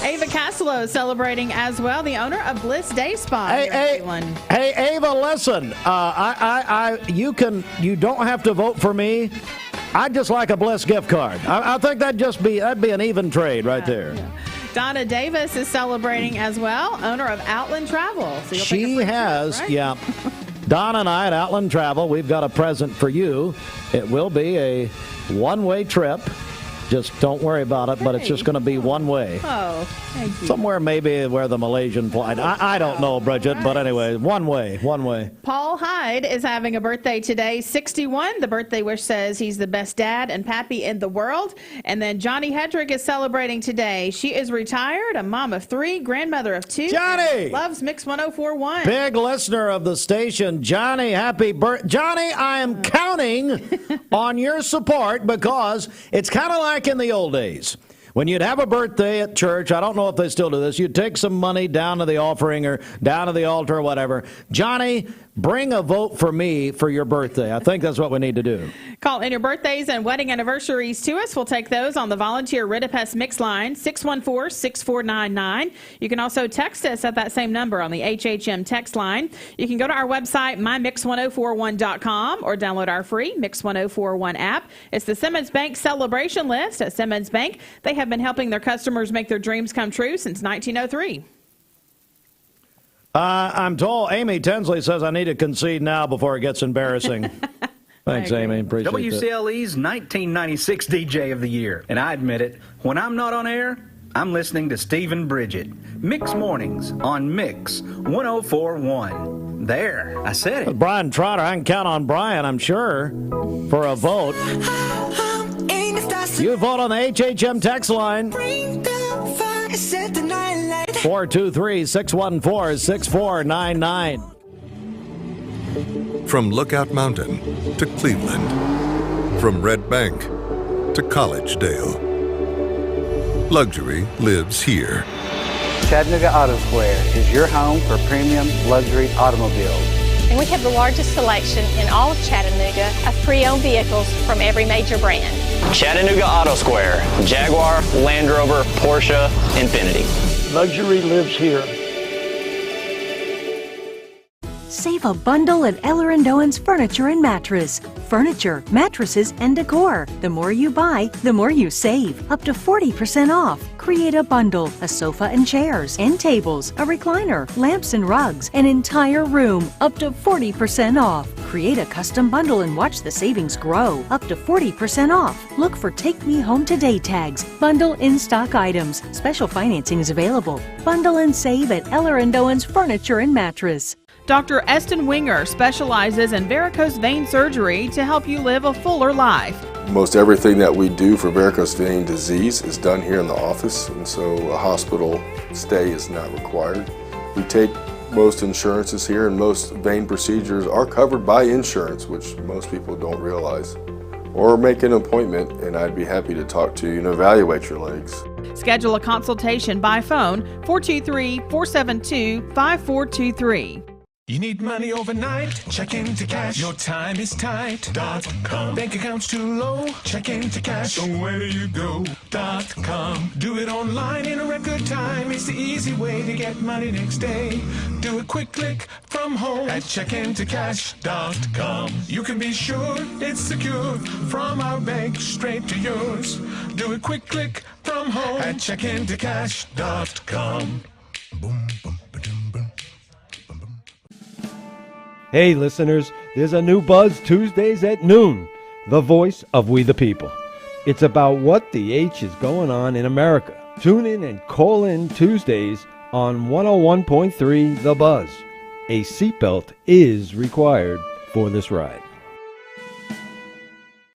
Ava Castello celebrating as well, the owner of Bliss Day Spa. Hey, Ava, listen. You don't have to vote for me. I'd just like a Bliss gift card. I think that'd be an even trade right there. Yeah. Donna Davis is celebrating as well, owner of Outland Travel. So she has, trip, right? Yeah. Donna and I at Outland Travel, we've got a present for you. It will be a one-way trip. Just don't worry about it, but it's just going to be one way. Oh, thank you. Somewhere maybe where the Malaysian flight. I don't know, Bridget, but anyway, one way. Paul Hyde is having a birthday today, 61. The birthday wish says he's the best dad and pappy in the world. And then Johnny Hedrick is celebrating today. She is retired, a mom of 3, grandmother of 2. Johnny! Loves Mix 104.1. Big listener of the station. Johnny, happy birthday. Johnny, I am counting on your support because it's kind of like in the old days. When you'd have a birthday at church, I don't know if they still do this, you'd take some money down to the offering or down to the altar or whatever. Johnny, bring a vote for me for your birthday. I think that's what we need to do. Call in your birthdays and wedding anniversaries to us. We'll take those on the volunteer Ridipest Mix line, 614-6499. You can also text us at that same number on the HHM text line. You can go to our website, mymix1041.com, or download our free Mix 1041 app. It's the Simmons Bank celebration list at Simmons Bank. They have been helping their customers make their dreams come true since 1903. I'm told Amy Tinsley says I need to concede now before it gets embarrassing. Thanks, Amy. Appreciate it. WCLE's 1996 DJ of the Year. And I admit it, when I'm not on air, I'm listening to Steve and Bridget. Mix Mornings on Mix 104.1. There, I said it. Brian Trotter, I can count on Brian, I'm sure, for a vote. You vote on the HHM text line. 423-614-6499. From Lookout Mountain to Cleveland, from Red Bank to Collegedale, luxury lives here. Chattanooga Auto Square is your home for premium luxury automobiles. And we have the largest selection in all of Chattanooga of pre-owned vehicles from every major brand. Chattanooga Auto Square, Jaguar, Land Rover, Porsche, Infiniti. Luxury lives here. Save a bundle at Eller & Owen's Furniture and Mattress. Furniture, mattresses, and decor. The more you buy, the more you save. Up to 40% off. Create a bundle, a sofa and chairs, and tables, a recliner, lamps and rugs, an entire room. Up to 40% off. Create a custom bundle and watch the savings grow. Up to 40% off. Look for Take Me Home Today tags. Bundle in-stock items. Special financing is available. Bundle and save at Eller & Owen's Furniture and Mattress. Dr. Eston Winger specializes in varicose vein surgery to help you live a fuller life. Most everything that we do for varicose vein disease is done here in the office, and so a hospital stay is not required. We take most insurances here, and most vein procedures are covered by insurance, which most people don't realize. Or make an appointment, and I'd be happy to talk to you and evaluate your legs. Schedule a consultation by phone, 423-472-5423. You need money overnight? Check into cash. Your time is tight.com. Bank accounts too low? Check into cash. So where do you go.com. Do it online in a record time. It's the easy way to get money next day. Do a quick click from home at checkintocash.com. You can be sure it's secure from our bank straight to yours. Do a quick click from home at checkintocash.com. Boom, boom. Hey listeners, there's a new buzz Tuesdays at noon, the voice of We the People. It's about what the H is going on in America. Tune in and call in Tuesdays on 101.3 The Buzz. A seatbelt is required for this ride.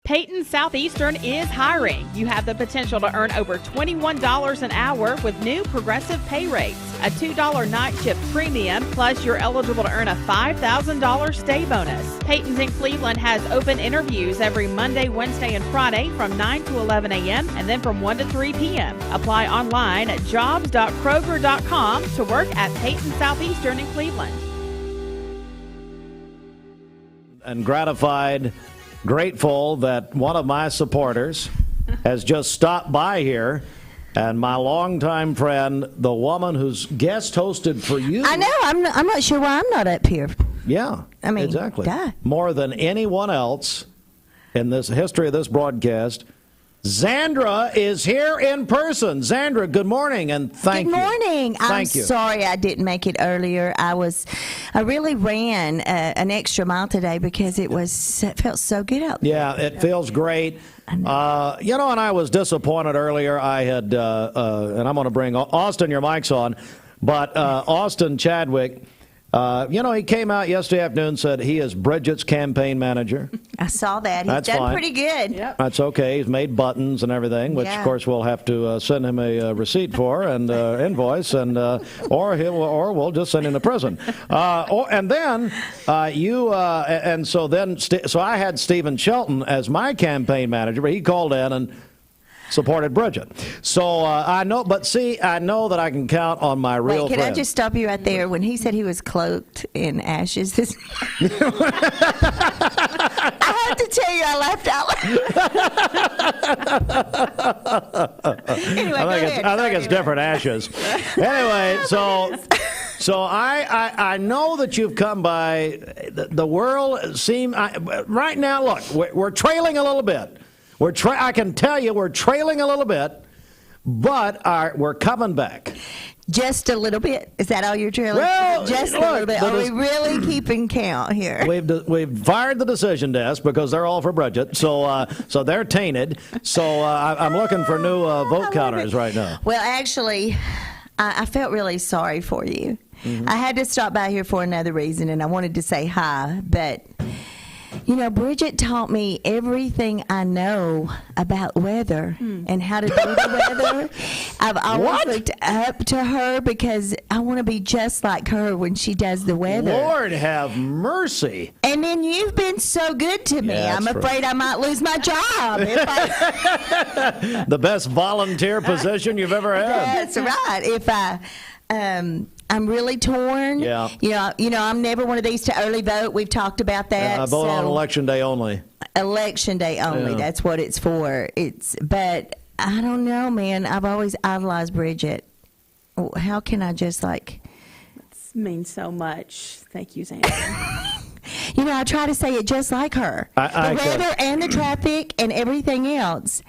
Peyton Southeastern is hiring. You have the potential to earn over $21 an hour with new progressive pay rates. A $2 night shift premium, plus you're eligible to earn a $5,000 stay bonus. Peyton's in Cleveland has open interviews every Monday, Wednesday, and Friday from 9 to 11 a.m. and then from 1 to 3 p.m. Apply online at jobs.kroger.com to work at Peyton Southeastern in Cleveland. And gratified, grateful that one of my supporters has just stopped by here, and my longtime friend, the woman who's guest hosted for you. I know. I'm not sure why I'm not up here. Yeah, I mean, exactly. Duh. More than anyone else in this history of this broadcast, Zandra is here in person. Zandra, good morning, and thank you. Good morning. Thank you. Sorry I didn't make it earlier. I really ran an extra mile today because it felt so good out there. Yeah, it feels great. And I was disappointed earlier. I had, and I'm going to bring Austin your mics on, but Austin Chadwick, he came out yesterday afternoon, said he is Bridget's campaign manager. I saw that. He's That's done fine. pretty good. Yep. That's okay. He's made buttons and everything, which of course we'll have to send him a receipt for and invoice, and or we'll just send him to prison. So I had Stephen Shelton as my campaign manager, but he called in and supported Bridget. So I know that I can count on my real friend. Can I just stop you right there? When he said he was cloaked in ashes, I have to tell you, I laughed out loud. Anyway, I think it's different ashes. Anyway, so I know that you've come by. The world right now. Look, we're trailing a little bit. I can tell you we're trailing a little bit, but we're coming back. Just a little bit. Is that all you're trailing? Well, just a little bit. Are we really keeping count here? We've fired the decision desk because they're all for Bridget, so they're tainted. So I'm looking for new vote counters right now. Well, actually, I felt really sorry for you. Mm-hmm. I had to stop by here for another reason, and I wanted to say hi, but You know, Bridget taught me everything I know about weather and how to do the weather. I've always looked up to her because I want to be just like her when she does the weather. Lord have mercy. And then you've been so good to me. Yeah, I'm afraid I might lose my job. The best volunteer position you've ever had. That's right. If I'm really torn. Yeah. You know, I'm never one of these to early vote. We've talked about that. I vote on Election Day only. Election Day only. Yeah. That's what it's for. But I don't know, man. I've always idolized Bridget. How can I just This means so much. Thank you, Sandra. You know, I try to say it just like her. The weather and the traffic and everything else.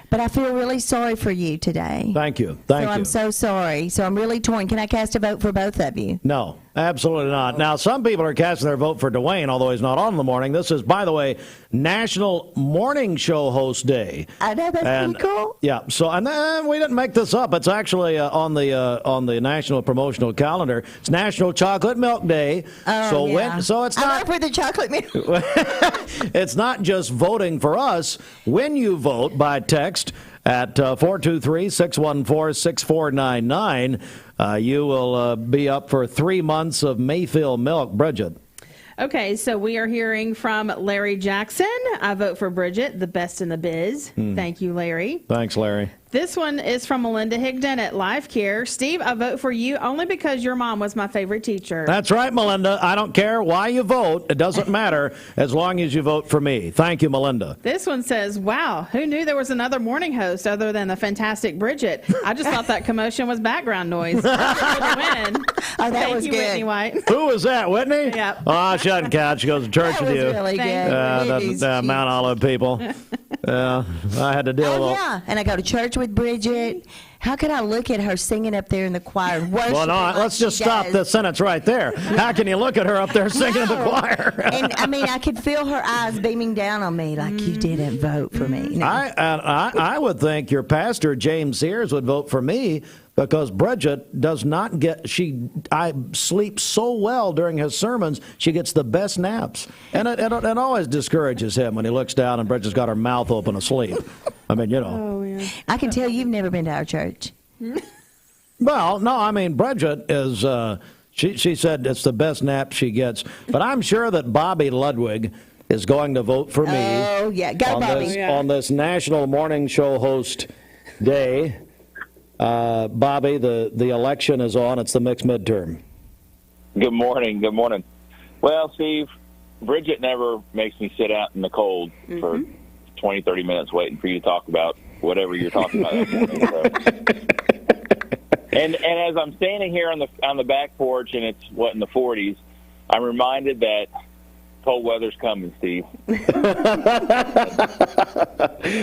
But I feel really sorry for you today. Thank you. Thank you. I'm so sorry. So I'm really torn. Can I cast a vote for both of you? No, absolutely not. Now, some people are casting their vote for Dwayne, although he's not on in the morning. This is, by the way, National Morning Show Host Day. I know, that's pretty cool. Yeah, so and we didn't make this up. It's actually on the national promotional calendar. It's National Chocolate Milk Day. Oh, yeah. So it's I not vote for the chocolate milk. it's not just voting for us. When you vote by text at 423-614-6499, you will be up for 3 months of Mayfield milk. Bridget. Okay, so we are hearing from Larry Jackson. I vote for Bridget, the best in the biz. Thank you, Larry. Thanks, Larry. This one is from Melinda Higdon at Life Care. Steve, I vote for you only because your mom was my favorite teacher. That's right, Melinda. I don't care why you vote. It doesn't matter as long as you vote for me. Thank you, Melinda. This one says, wow, who knew there was another morning host other than the fantastic Bridget? I just thought that commotion was background noise. That was you, good. Whitney White. Who was that, Whitney? Yep. Oh, she doesn't count. She goes to church with you. Really good. The Mount Olive people. I had to deal with all. Yeah, and I go to church with Bridget. How could I look at her singing up there in the choir? Well, no, let's just stop the sentence right there. How can you look at her up there singing in the choir? And I mean, I could feel her eyes beaming down on me like you didn't vote for me. No. I would think your pastor, James Sears, would vote for me because Bridget does not get, I sleep so well during his sermons, she gets the best naps. And it always discourages him when he looks down and Bridget's got her mouth open asleep. I mean, you know. Oh, yeah. I can tell you've never been to our church. Well, no, I mean, Bridget is, she said it's the best nap she gets. But I'm sure that Bobby Ludwig is going to vote for me. Oh, yeah. Go, Bobby. On this National Morning Show Host Day. Bobby, the election is on. It's the mixed midterm. Good morning. Good morning. Well, Steve, Bridget never makes me sit out in the cold for 20, 30 minutes waiting for you to talk about whatever you're talking about that morning. So. And as I'm standing here on the back porch and it's in the 40s, I'm reminded that cold weather's coming, Steve.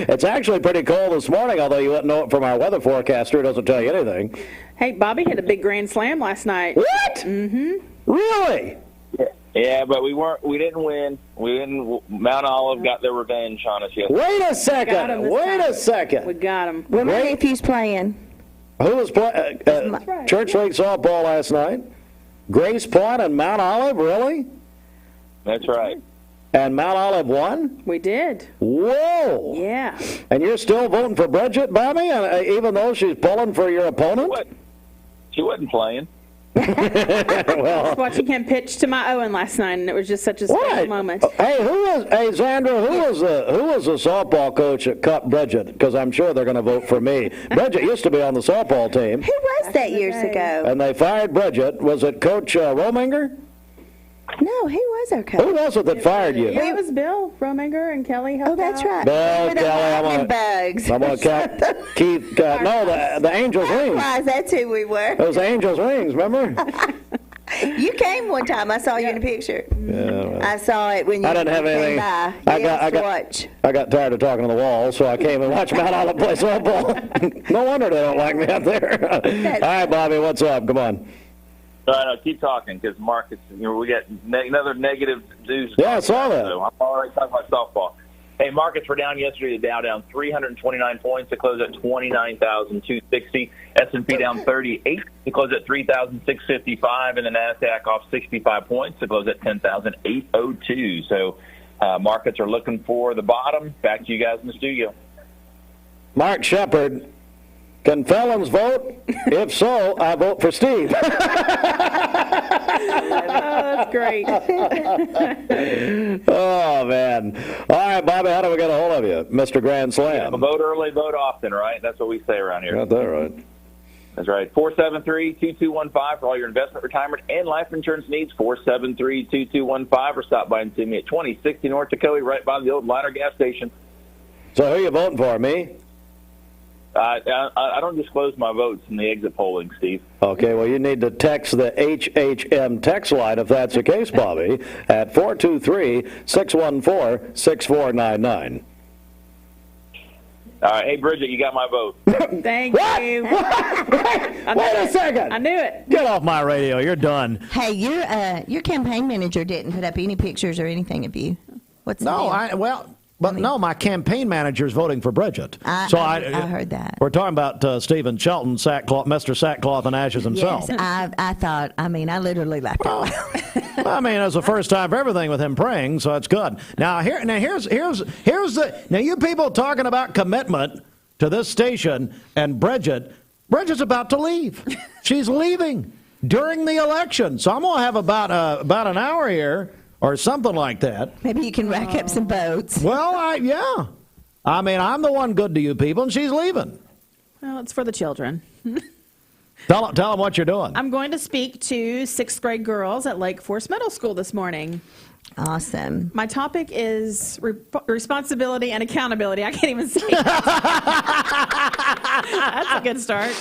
It's actually pretty cold this morning, although you wouldn't know it from our weather forecaster. It doesn't tell you anything. Hey, Bobby hit a big grand slam last night. What? Mm-hmm. Really? Yeah, but we didn't win. Mount Olive got their revenge on us yesterday. Wait a second. We got him. Where my nephew's playing? Who was playing? Church League softball last night. Grace Point and Mount Olive, really? That's right. And Mount Olive won? We did. Whoa. Yeah. And you're still voting for Bridget, Bobby, even though she's pulling for your opponent? She wasn't playing. I was watching him pitch to my Owen last night, and it was just such a special moment. Hey, Sandra, who was the softball coach that cut Bridget? Because I'm sure they're going to vote for me. Bridget used to be on the softball team. Who was that years ago? And they fired Bridget. Was it Coach Rominger? No, he was our coach. Who was it that fired you? Yeah, it was Bill Rominger and Kelly. Oh, that's right. Bill, Kelly, bugs. I'm going to keep. No, the Angels Wings. That's who we were. Those Angels Wings, remember? You came one time. I saw you in a picture. Yeah, I saw it when you I didn't have anything. I got tired of talking to the wall, so I came and watched Mount Olive play softball. No wonder they don't like me up there. All right, Bobby, what's up? Come on. No, keep talking because Marcus, we got another negative news. Yeah, I saw that. So I'm already talking about softball. Hey, markets were down yesterday. The Dow down 329 points to close at 29,260. S&P down 38 to close at 3,655, and the Nasdaq off 65 points to close at 10,802. So Markets are looking for the bottom. Back to you guys in the studio. Mark Shepard, can felons vote? If so, I vote for Steve. That's great. Oh, man. All right, Bobby, how do we get a hold of you, Mr. Grand Slam? Vote early, vote often, right? That's what we say around here. Got that right. That's right. 473-2215 for all your investment, retirement, and life insurance needs. 473-2215, or stop by and see me at 2060 North Tacoma, right by the old Liner gas station. So who are you voting for, me? I don't disclose my votes in the exit polling, Steve. Okay, well, you need to text the HHM text line, if that's the case, Bobby, at 423-614-6499. All right. Hey, Bridget, you got my vote. Thank you. Wait a second. I knew it. Get off my radio. You're done. Hey, your campaign manager didn't put up any pictures or anything of you. What's the deal? No, my campaign manager's voting for Bridget. I heard that. We're talking about Stephen Shelton, Mr. Sackcloth and Ashes himself. Yes, I literally laughed out loud. I mean, it's the first time for everything with him praying, so it's good. Now here's you people talking about commitment to this station, and Bridget's about to leave. She's leaving during the election, so I'm gonna have about an hour here or something like that. Maybe you can rack up some votes. Well, yeah. I mean, I'm the one good to you people, and she's leaving. Well, it's for the children. Tell them what you're doing. I'm going to speak to 6th grade girls at Lake Forest Middle School this morning. Awesome. My topic is responsibility and accountability. I can't even say it. That's a good start.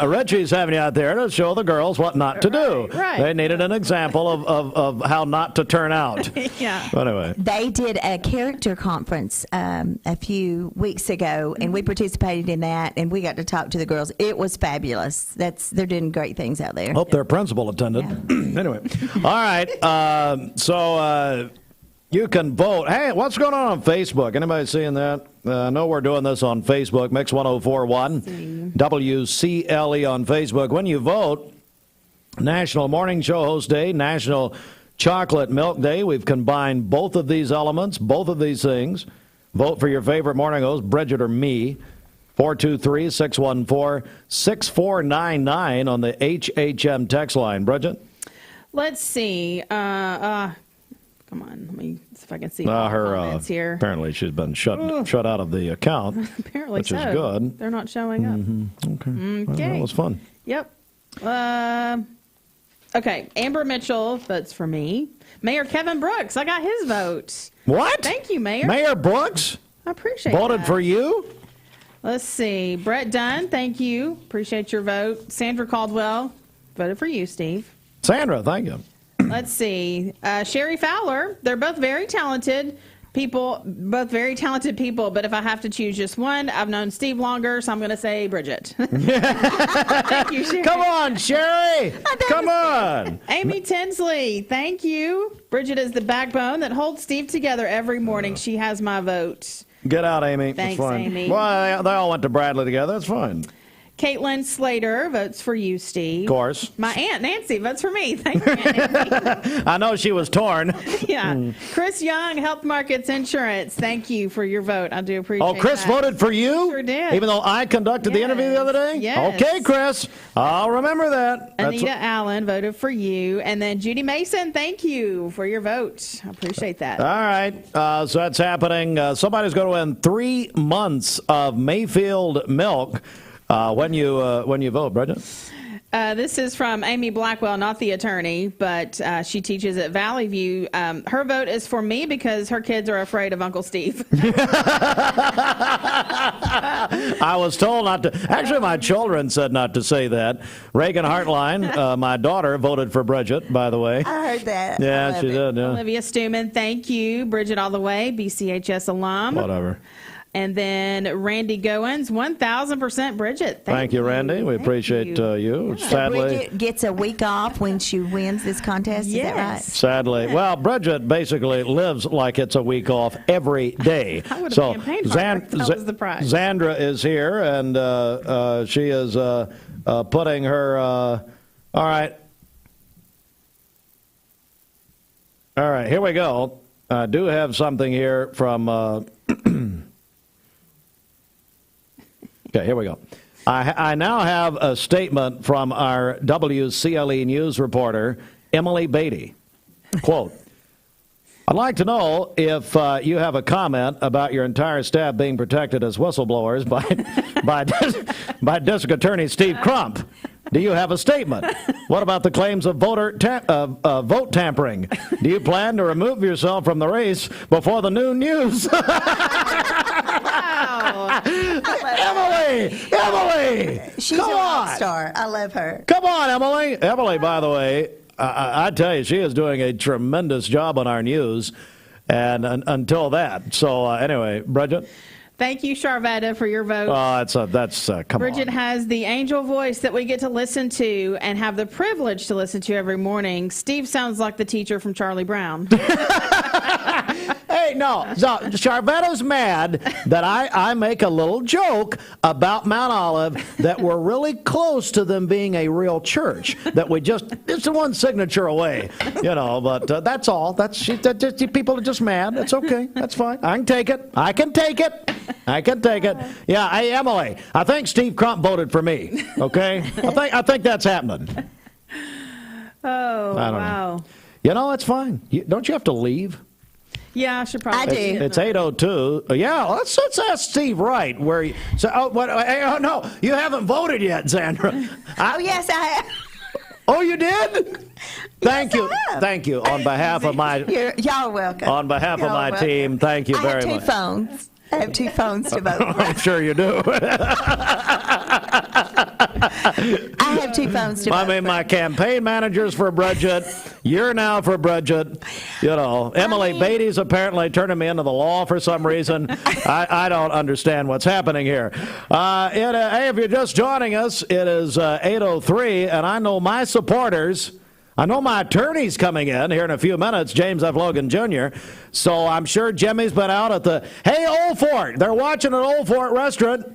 Reggie's having you out there to show the girls what not to do. Right. They needed an example of how not to turn out. Yeah. Anyway. They did a character conference a few weeks ago, and we participated in that, and we got to talk to the girls. It was fabulous. They're doing great things out there. Hope their principal attended. Yeah. Anyway. All right. So you can vote. Hey, what's going on Facebook? Anybody seeing that? I know we're doing this on Facebook, Mix 1041, WCLE on Facebook. When you vote, National Morning Show Host Day, National Chocolate Milk Day. We've combined both of these elements, both of these things. Vote for your favorite morning host, Bridget or me. 423-614-6499 on the HHM text line. Bridget? Let's see. Come on, let me see if I can see her comments here. Apparently, she's been shut out of the account. Apparently, which is good. They're not showing up. Mm-hmm. Okay. Well, that was fun. Yep. Okay. Amber Mitchell votes for me. Mayor Kevin Brooks, I got his vote. What? Thank you, Mayor. Mayor Brooks? I appreciate voted that. for you? Let's see. Brett Dunn, thank you. Appreciate your vote. Sandra Caldwell voted for you, Steve. Sandra, thank you. Let's see. Sherry Fowler. They're both very talented people, but if I have to choose just one, I've known Steve longer, so I'm going to say Bridget. Thank you, Sherry. Come on, Sherry. Come on. Amy Tinsley, thank you. Bridget is the backbone that holds Steve together every morning. She has my vote. Get out, Amy. Thanks, That's fine. Amy. Well, they all went to Bradley together. That's fine. Caitlin Slater votes for you, Steve. Of course. My Aunt Nancy votes for me. Thank you, Aunt Nancy. I know she was torn. Yeah. Chris Young, Health Markets Insurance. Thank you for your vote. I do appreciate it. Oh, Chris voted for you? Sure did. Even though I conducted the interview the other day? Yes. Okay, Chris. I'll remember that. Anita Allen voted for you. And then Judy Mason, thank you for your vote. I appreciate that. All right. So that's happening. Somebody's going to win 3 months of Mayfield milk when you vote, Bridget. This is from Amy Blackwell, not the attorney, but she teaches at Valley View. Her vote is for me because her kids are afraid of Uncle Steve. I was told not to. Actually, my children said not to say that. Reagan Hartline, my daughter, voted for Bridget, by the way. I heard that. Yeah, she did. Yeah. Olivia Stuman, thank you. Bridget all the way, BCHS alum. Whatever. And then Randy Goins, 1,000% Bridget. Thank you, Randy. We appreciate you. So Sadly, Bridget gets a week off when she wins this contest. Is that right? Sadly. Well, Bridget basically lives like it's a week off every day. I would have campaigned for her if that was the prize. Xandra is here, and she is putting her... all right. All right, here we go. I do have something here from. Okay, here we go. I now have a statement from our WCLE news reporter, Emily Beatty. Quote, I'd like to know if you have a comment about your entire staff being protected as whistleblowers by District Attorney Steve Crump. Do you have a statement? What about the claims of vote tampering? Do you plan to remove yourself from the race before the noon news? Emily! She's come a rock on. star. I love her. Come on, Emily. Emily, by the way, I tell you, she is doing a tremendous job on our news, and until that. So anyway, Bridget. Thank you, Charvetta, for your vote. That's come Bridget on. has the angel voice that we get to listen to and have the privilege to listen to every morning. Steve sounds like the teacher from Charlie Brown. Hey, no, Charvetta's mad that I make a little joke about Mount Olive that we're really close to them being a real church. That it's one signature away, but that's all. People are just mad. It's okay. That's fine. I can take it. Yeah, hey, Emily, I think Steve Crump voted for me, okay? I think that's happening. Oh, I don't know. It's fine. Don't you have to leave? Yeah, I should probably. I do. It's 8:02. Yeah, let's ask Steve Wright where. No, you haven't voted yet, Sandra. Oh yes, I have. Oh, you did? Thank you. Thank you on behalf of my. Y'all are welcome. On behalf of my team, thank you very much. I have two phones to vote for. I'm sure you do. I have two phones to vote for. My campaign manager's for Bridget. You're now for Bridget. Emily Beatty's apparently turning me into the law for some reason. I don't understand what's happening here. Hey, if you're just joining us, it is 8:03, and I know my supporters. I know my attorney's coming in here in a few minutes, James F. Logan Jr., so I'm sure Jimmy's been out at Old Fort. They're watching at Old Fort restaurant.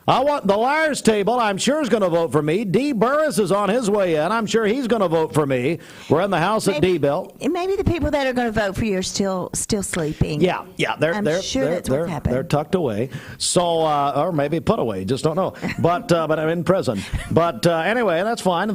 I want the Liars table. I'm sure is going to vote for me. Dee Burris is on his way in. I'm sure he's going to vote for me. We're in the house at Dee built. Maybe the people that are going to vote for you are still sleeping. Yeah, they're sure that's what happened. They're tucked away. So, or maybe put away. Just don't know. But I'm in prison. But anyway, that's fine.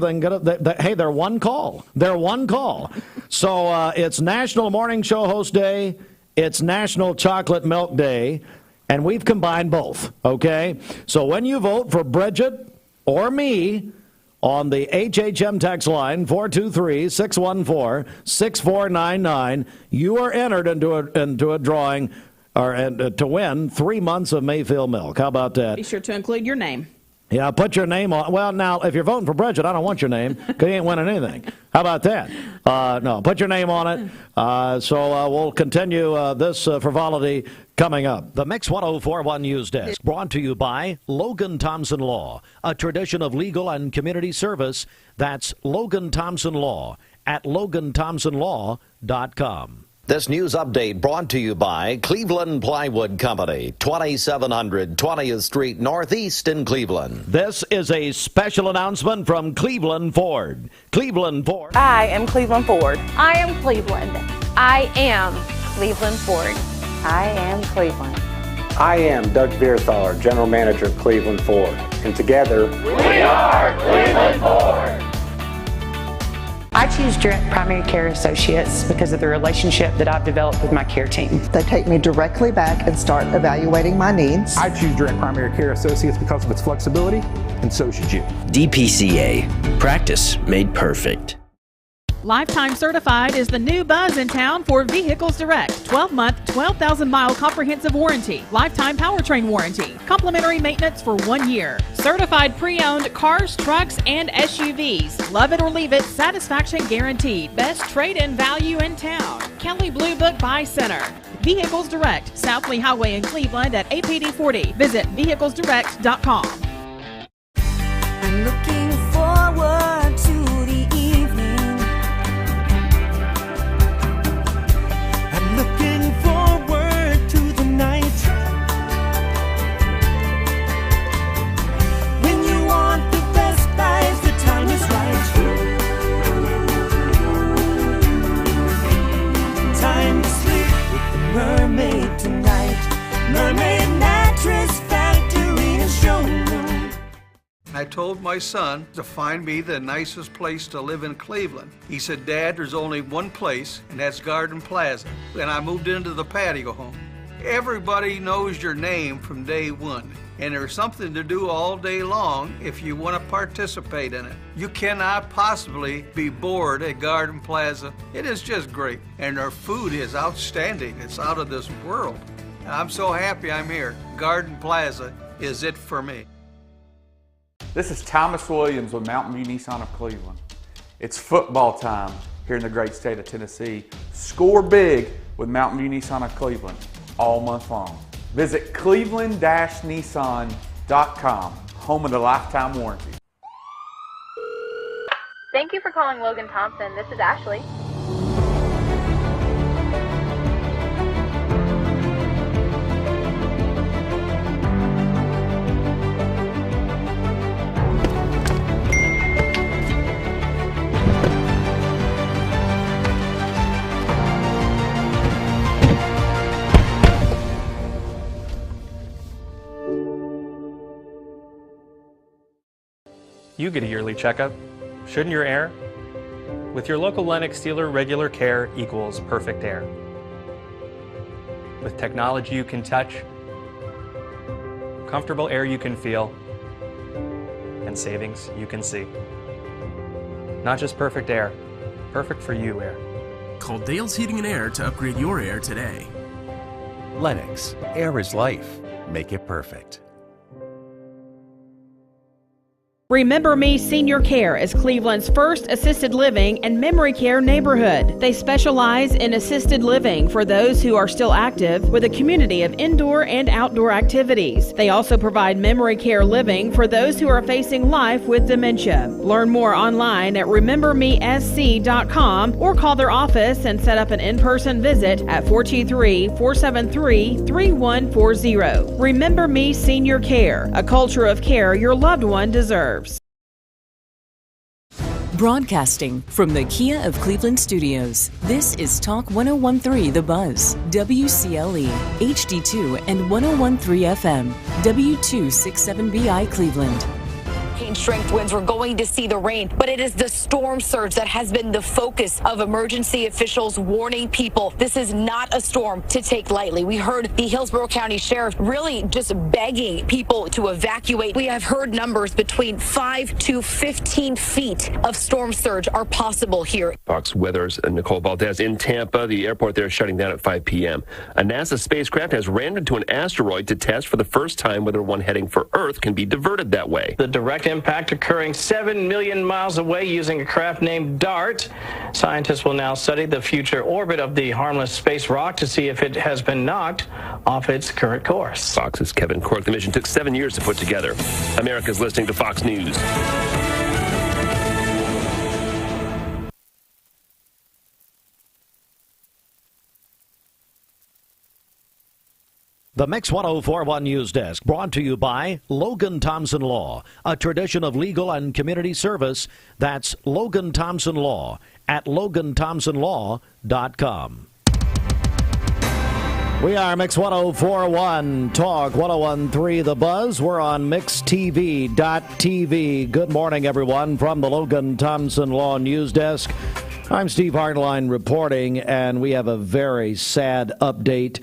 Hey, they're one call. They're one call. So it's National Morning Show Host Day. It's National Chocolate Milk Day. And we've combined both, okay? So when you vote for Bridget or me on the HHM text line, 423-614-6499, you are entered into a drawing to win 3 months of Mayfield milk. How about that? Be sure to include your name. Yeah, put your name on. Well, now, if you're voting for Bridget, I don't want your name because you ain't winning anything. How about that? No, put your name on it. So we'll continue this frivolity coming up. The Mix 1041 News Desk brought to you by Logan Thompson Law, a tradition of legal and community service. That's Logan Thompson Law at LoganThompsonLaw.com. This news update brought to you by Cleveland Plywood Company, 2700 20th Street Northeast in Cleveland. This is a special announcement from Cleveland Ford. Cleveland Ford. I am Cleveland Ford. I am Cleveland. I am Cleveland Ford. I am Cleveland. I am Doug Vierthaler, General Manager of Cleveland Ford. And together, we are Cleveland Ford. I choose Direct Primary Care Associates because of the relationship that I've developed with my care team. They take me directly back and start evaluating my needs. I choose Direct Primary Care Associates because of its flexibility, and so should you. DPCA. Practice made perfect. Lifetime Certified is the new buzz in town for Vehicles Direct. 12-month, 12,000-mile comprehensive warranty. Lifetime powertrain warranty. Complimentary maintenance for 1 year. Certified pre-owned cars, trucks, and SUVs. Love it or leave it, satisfaction guaranteed. Best trade-in value in town. Kelly Blue Book Buy Center. Vehicles Direct, South Lee Highway in Cleveland at APD 40. Visit vehiclesdirect.com. I'm looking forward to the evening. I'm looking forward to the night when you want the best life, the time is right. Time to sleep. I told my son to find me the nicest place to live in Cleveland. He said, Dad, there's only one place, and that's Garden Plaza. And I moved into the patio home. Everybody knows your name from day one, and there's something to do all day long if you want to participate in it. You cannot possibly be bored at Garden Plaza. It is just great, and their food is outstanding. It's out of this world. And I'm so happy I'm here. Garden Plaza is it for me. This is Thomas Williams with Mountain View Nissan of Cleveland. It's football time here in the great state of Tennessee. Score big with Mountain View Nissan of Cleveland all month long. Visit cleveland-nissan.com, home of the lifetime warranty. Thank you for calling Logan Thompson. This is Ashley. You get a yearly checkup. Shouldn't your air? With your local Lennox dealer, regular care equals perfect air. With technology you can touch, comfortable air you can feel, and savings you can see. Not just perfect air, perfect for you air. Call Dale's Heating and Air to upgrade your air today. Lennox, air is life. Make it perfect. Remember Me Senior Care is Cleveland's first assisted living and memory care neighborhood. They specialize in assisted living for those who are still active with a community of indoor and outdoor activities. They also provide memory care living for those who are facing life with dementia. Learn more online at remembermesc.com or call their office and set up an in-person visit at 423-473-3140. Remember Me Senior Care, a culture of care your loved one deserves. Broadcasting from the Kia of Cleveland studios, this is Talk 1013 The Buzz, WCLE, HD2 and 1013 FM, W267BI Cleveland. Strength winds. We're going to see the rain, but it is the storm surge that has been the focus of emergency officials warning people this is not a storm to take lightly. We heard the Hillsborough County Sheriff really just begging people to evacuate. We have heard numbers between 5 to 15 feet of storm surge are possible here. Fox Weather's Nicole Valdez in Tampa. The airport there is shutting down at 5 p.m. A NASA spacecraft has rammed into an asteroid to test for the first time whether one heading for Earth can be diverted that way. The direct impact occurring 7 million miles away using a craft named DART. Scientists will now study the future orbit of the harmless space rock to see if it has been knocked off its current course. Fox's Kevin Cork. The mission took 7 years to put together. America's listening to Fox News. The Mix 1041 News Desk brought to you by Logan Thompson Law, a tradition of legal and community service. That's Logan Thompson Law at LoganThompsonLaw.com. We are Mix 1041 Talk 1013 The Buzz. We're on MixTV.tv. Good morning, everyone, from the Logan Thompson Law News Desk. I'm Steve Hardline reporting, and we have a very sad update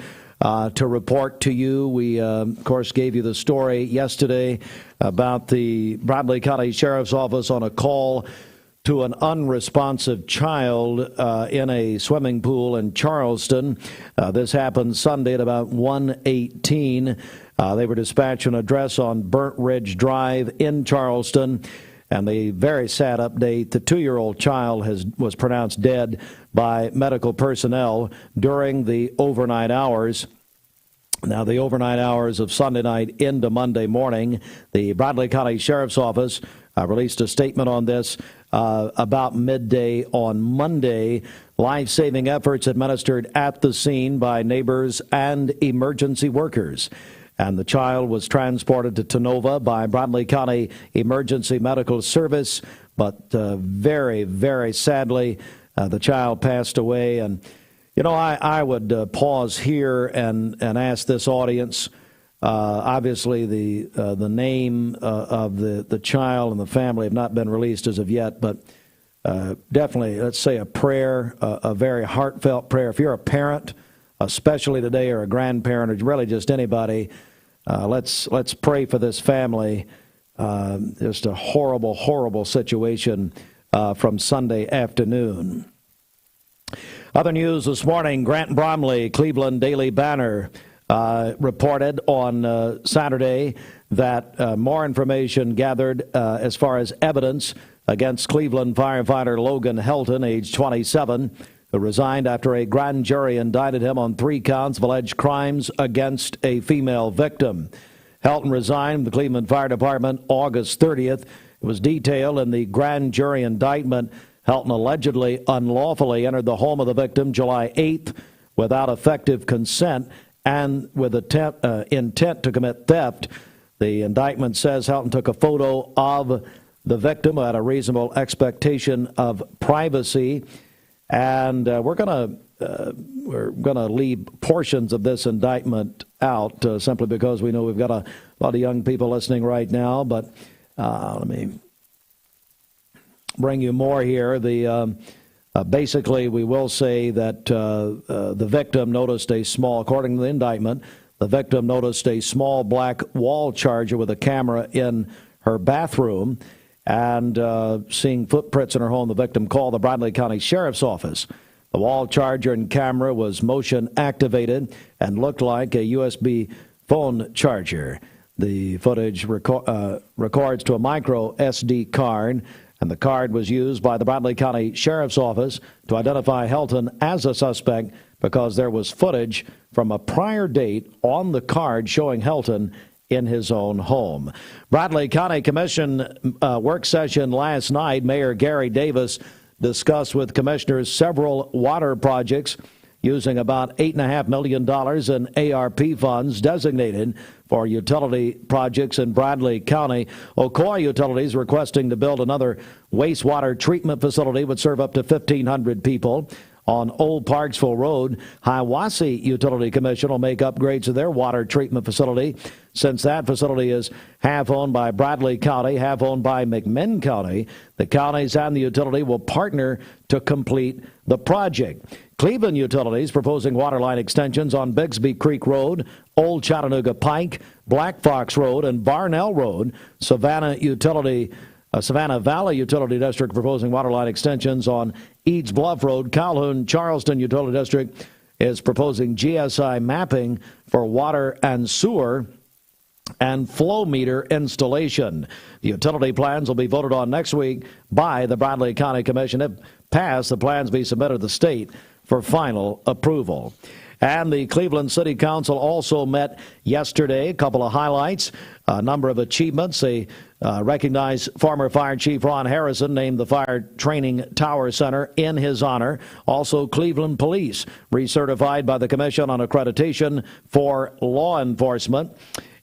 to report to you. We, of course, gave you the story yesterday about the Bradley County Sheriff's Office on a call to an unresponsive child in a swimming pool in Charleston. This happened Sunday at about 1:18. They were dispatched an address on Burnt Ridge Drive in Charleston. And the very sad update, the 2-year-old child was pronounced dead by medical personnel during the overnight hours. Now, the overnight hours of Sunday night into Monday morning, the Bradley County Sheriff's Office released a statement on this about midday on Monday. Life-saving efforts administered at the scene by neighbors and emergency workers. And the child was transported to Tenova by Bradley County Emergency Medical Service. But very, very sadly, the child passed away. And, you know, I would pause here and ask this audience, Obviously, the name of the child and the family have not been released as of yet, but definitely, let's say a prayer, a very heartfelt prayer. If you're a parent, especially today, or a grandparent, or really just anybody, let's pray for this family. Just a horrible, horrible situation from Sunday afternoon. Other news this morning, Grant Bromley, Cleveland Daily Banner, reported on Saturday that more information gathered as far as evidence against Cleveland firefighter Logan Helton, age 27, who resigned after a grand jury indicted him on 3 counts of alleged crimes against a female victim. Helton resigned from the Cleveland Fire Department August 30th. It was detailed in the grand jury indictment. Helton allegedly unlawfully entered the home of the victim July 8th without effective consent and with intent to commit theft. The indictment says Helton took a photo of the victim who had a reasonable expectation of privacy. And we're going to leave portions of this indictment out simply because we know we've got a lot of young people listening right now. But let me bring you more here. Basically, we will say that the victim noticed according to the indictment, the victim noticed a small black wall charger with a camera in her bathroom. And seeing footprints in her home, the victim called the Bradley County Sheriff's Office. The wall charger and camera was motion activated and looked like a USB phone charger. The footage records to a micro SD card, and the card was used by the Bradley County Sheriff's Office to identify Helton as a suspect because there was footage from a prior date on the card showing Helton in his own home. Bradley County Commission work session last night. Mayor Gary Davis discussed with commissioners several water projects using about $8.5 million in ARP funds designated for utility projects in Bradley County. Ocoee Utilities requesting to build another wastewater treatment facility would serve up to 1,500 people. On Old Parksville Road, Hiawassee Utility Commission will make upgrades to their water treatment facility. Since that facility is half owned by Bradley County, half owned by McMinn County, the counties and the utility will partner to complete the project. Cleveland Utilities proposing water line extensions on Bixby Creek Road, Old Chattanooga Pike, Black Fox Road, and Barnell Road. Savannah Valley Utility District proposing water line extensions on Eads Bluff Road. Calhoun Charleston Utility District is proposing GSI mapping for water and sewer and flow meter installation. The utility plans will be voted on next week by the Bradley County Commission. If passed, the plans be submitted to the state for final approval. And the Cleveland City Council also met yesterday. A couple of highlights, a number of achievements. They recognized former Fire Chief Ron Harrison, named the Fire Training Tower Center in his honor. Also, Cleveland Police, recertified by the Commission on Accreditation for Law Enforcement.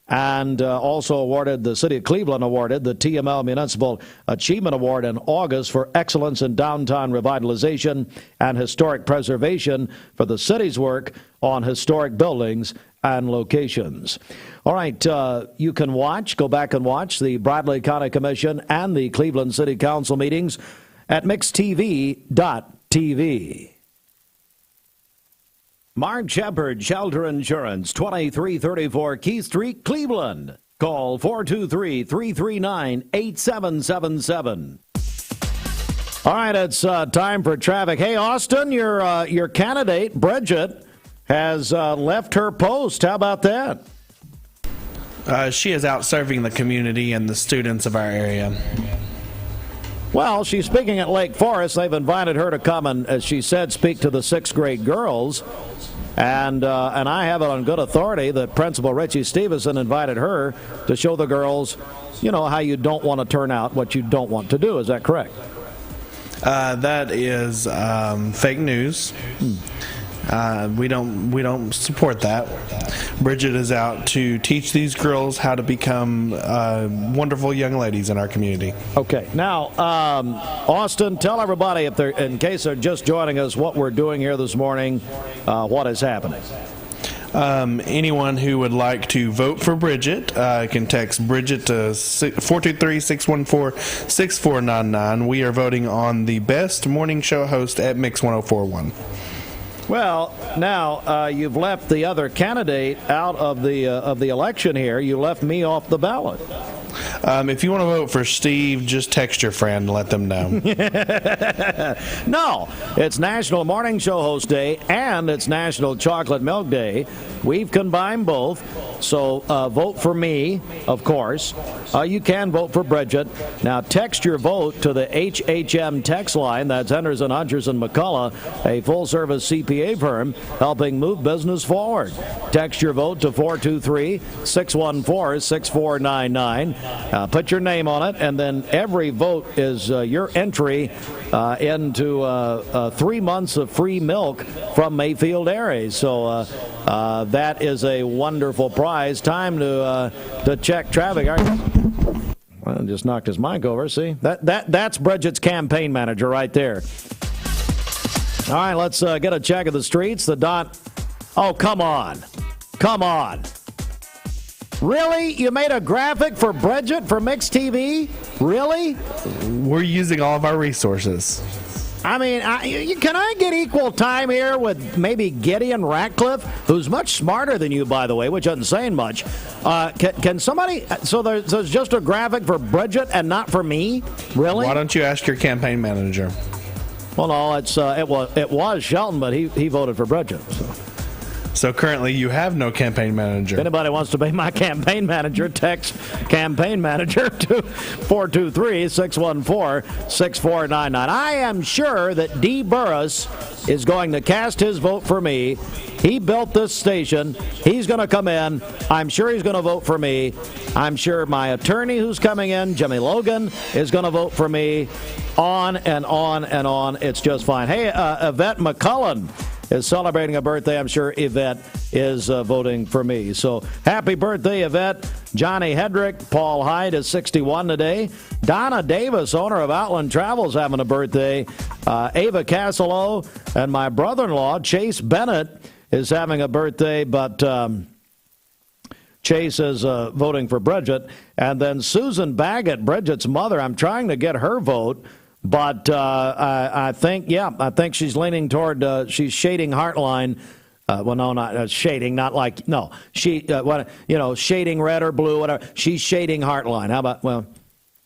And also awarded, the City of Cleveland awarded the TML Municipal Achievement Award in August for excellence in downtown revitalization and historic preservation for the city's work on historic buildings and locations. All right, you can go back and watch the Bradley County Commission and the Cleveland City Council meetings at mixtv.tv. Mark Shepard, Shelter Insurance, 2334 Keith Street, Cleveland. Call 423-339-8777. All right, it's time for traffic. Hey, Austin, your candidate, Bridget, has left her post. How about that? She is out serving the community and the students of our area. Well, she's speaking at Lake Forest. They've invited her to come and, as she said, speak to the 6th grade girls. And I have it on good authority that Principal Richie Stevenson invited her to show the girls, how you don't want to turn out what you don't want to do. Is that correct? That is fake news. We don't support that. Bridget is out to teach these girls how to become wonderful young ladies in our community. Okay. Now, Austin, tell everybody, in case they're just joining us, what we're doing here this morning, what is happening. Anyone who would like to vote for Bridget can text Bridget to 423-614-6499. We are voting on the best morning show host at Mix 1041. Well, now you've left the other candidate out of the election here. You left me off the ballot. If you want to vote for Steve, just text your friend and let them know. No, it's National Morning Show Host Day and it's National Chocolate Milk Day. We've combined both. So vote for me, of course. You can vote for Bridget. Now text your vote to the HHM text line. That's Henderson, Hutcherson, McCullough, a full-service CPA firm helping move business forward. Text your vote to 423-614-6499. Put your name on it, and then every vote is your entry into 3 months of free milk from Mayfield Dairies. So that is a wonderful prize. Time to check traffic. Well, just knocked his mic over. See, that's Bridget's campaign manager right there. All right, let's get a check of the streets. The dot. Oh, come on. Really? You made a graphic for Bridget for Mix TV? Really? We're using all of our resources. I mean, can I get equal time here with maybe Gideon Ratcliffe, who's much smarter than you, by the way, which isn't saying much? Can somebody? So there's just a graphic for Bridget and not for me? Really? Why don't you ask your campaign manager? Well, no, it was Shelton, but he voted for Bridget. So currently you have no campaign manager. If anybody wants to be my campaign manager, text campaign manager to 423-614-6499. I am sure that Dee Burris is going to cast his vote for me. He built this station. He's going to come in. I'm sure he's going to vote for me. I'm sure my attorney who's coming in, Jimmy Logan, is going to vote for me. On and on and on. It's just fine. Hey, Yvette McCullen is celebrating a birthday. I'm sure Yvette is voting for me. So happy birthday, Yvette. Johnny Hedrick, Paul Hyde is 61 today. Donna Davis, owner of Outland Travel, is having a birthday. Ava Cassello and my brother-in-law, Chase Bennett, is having a birthday, but Chase is voting for Bridget. And then Susan Baggett, Bridget's mother, I'm trying to get her vote. But I think she's leaning toward, she's shading Heartline. Well, no, not shading, not like, no. Shading red or blue, whatever. She's shading Heartline. How about, well,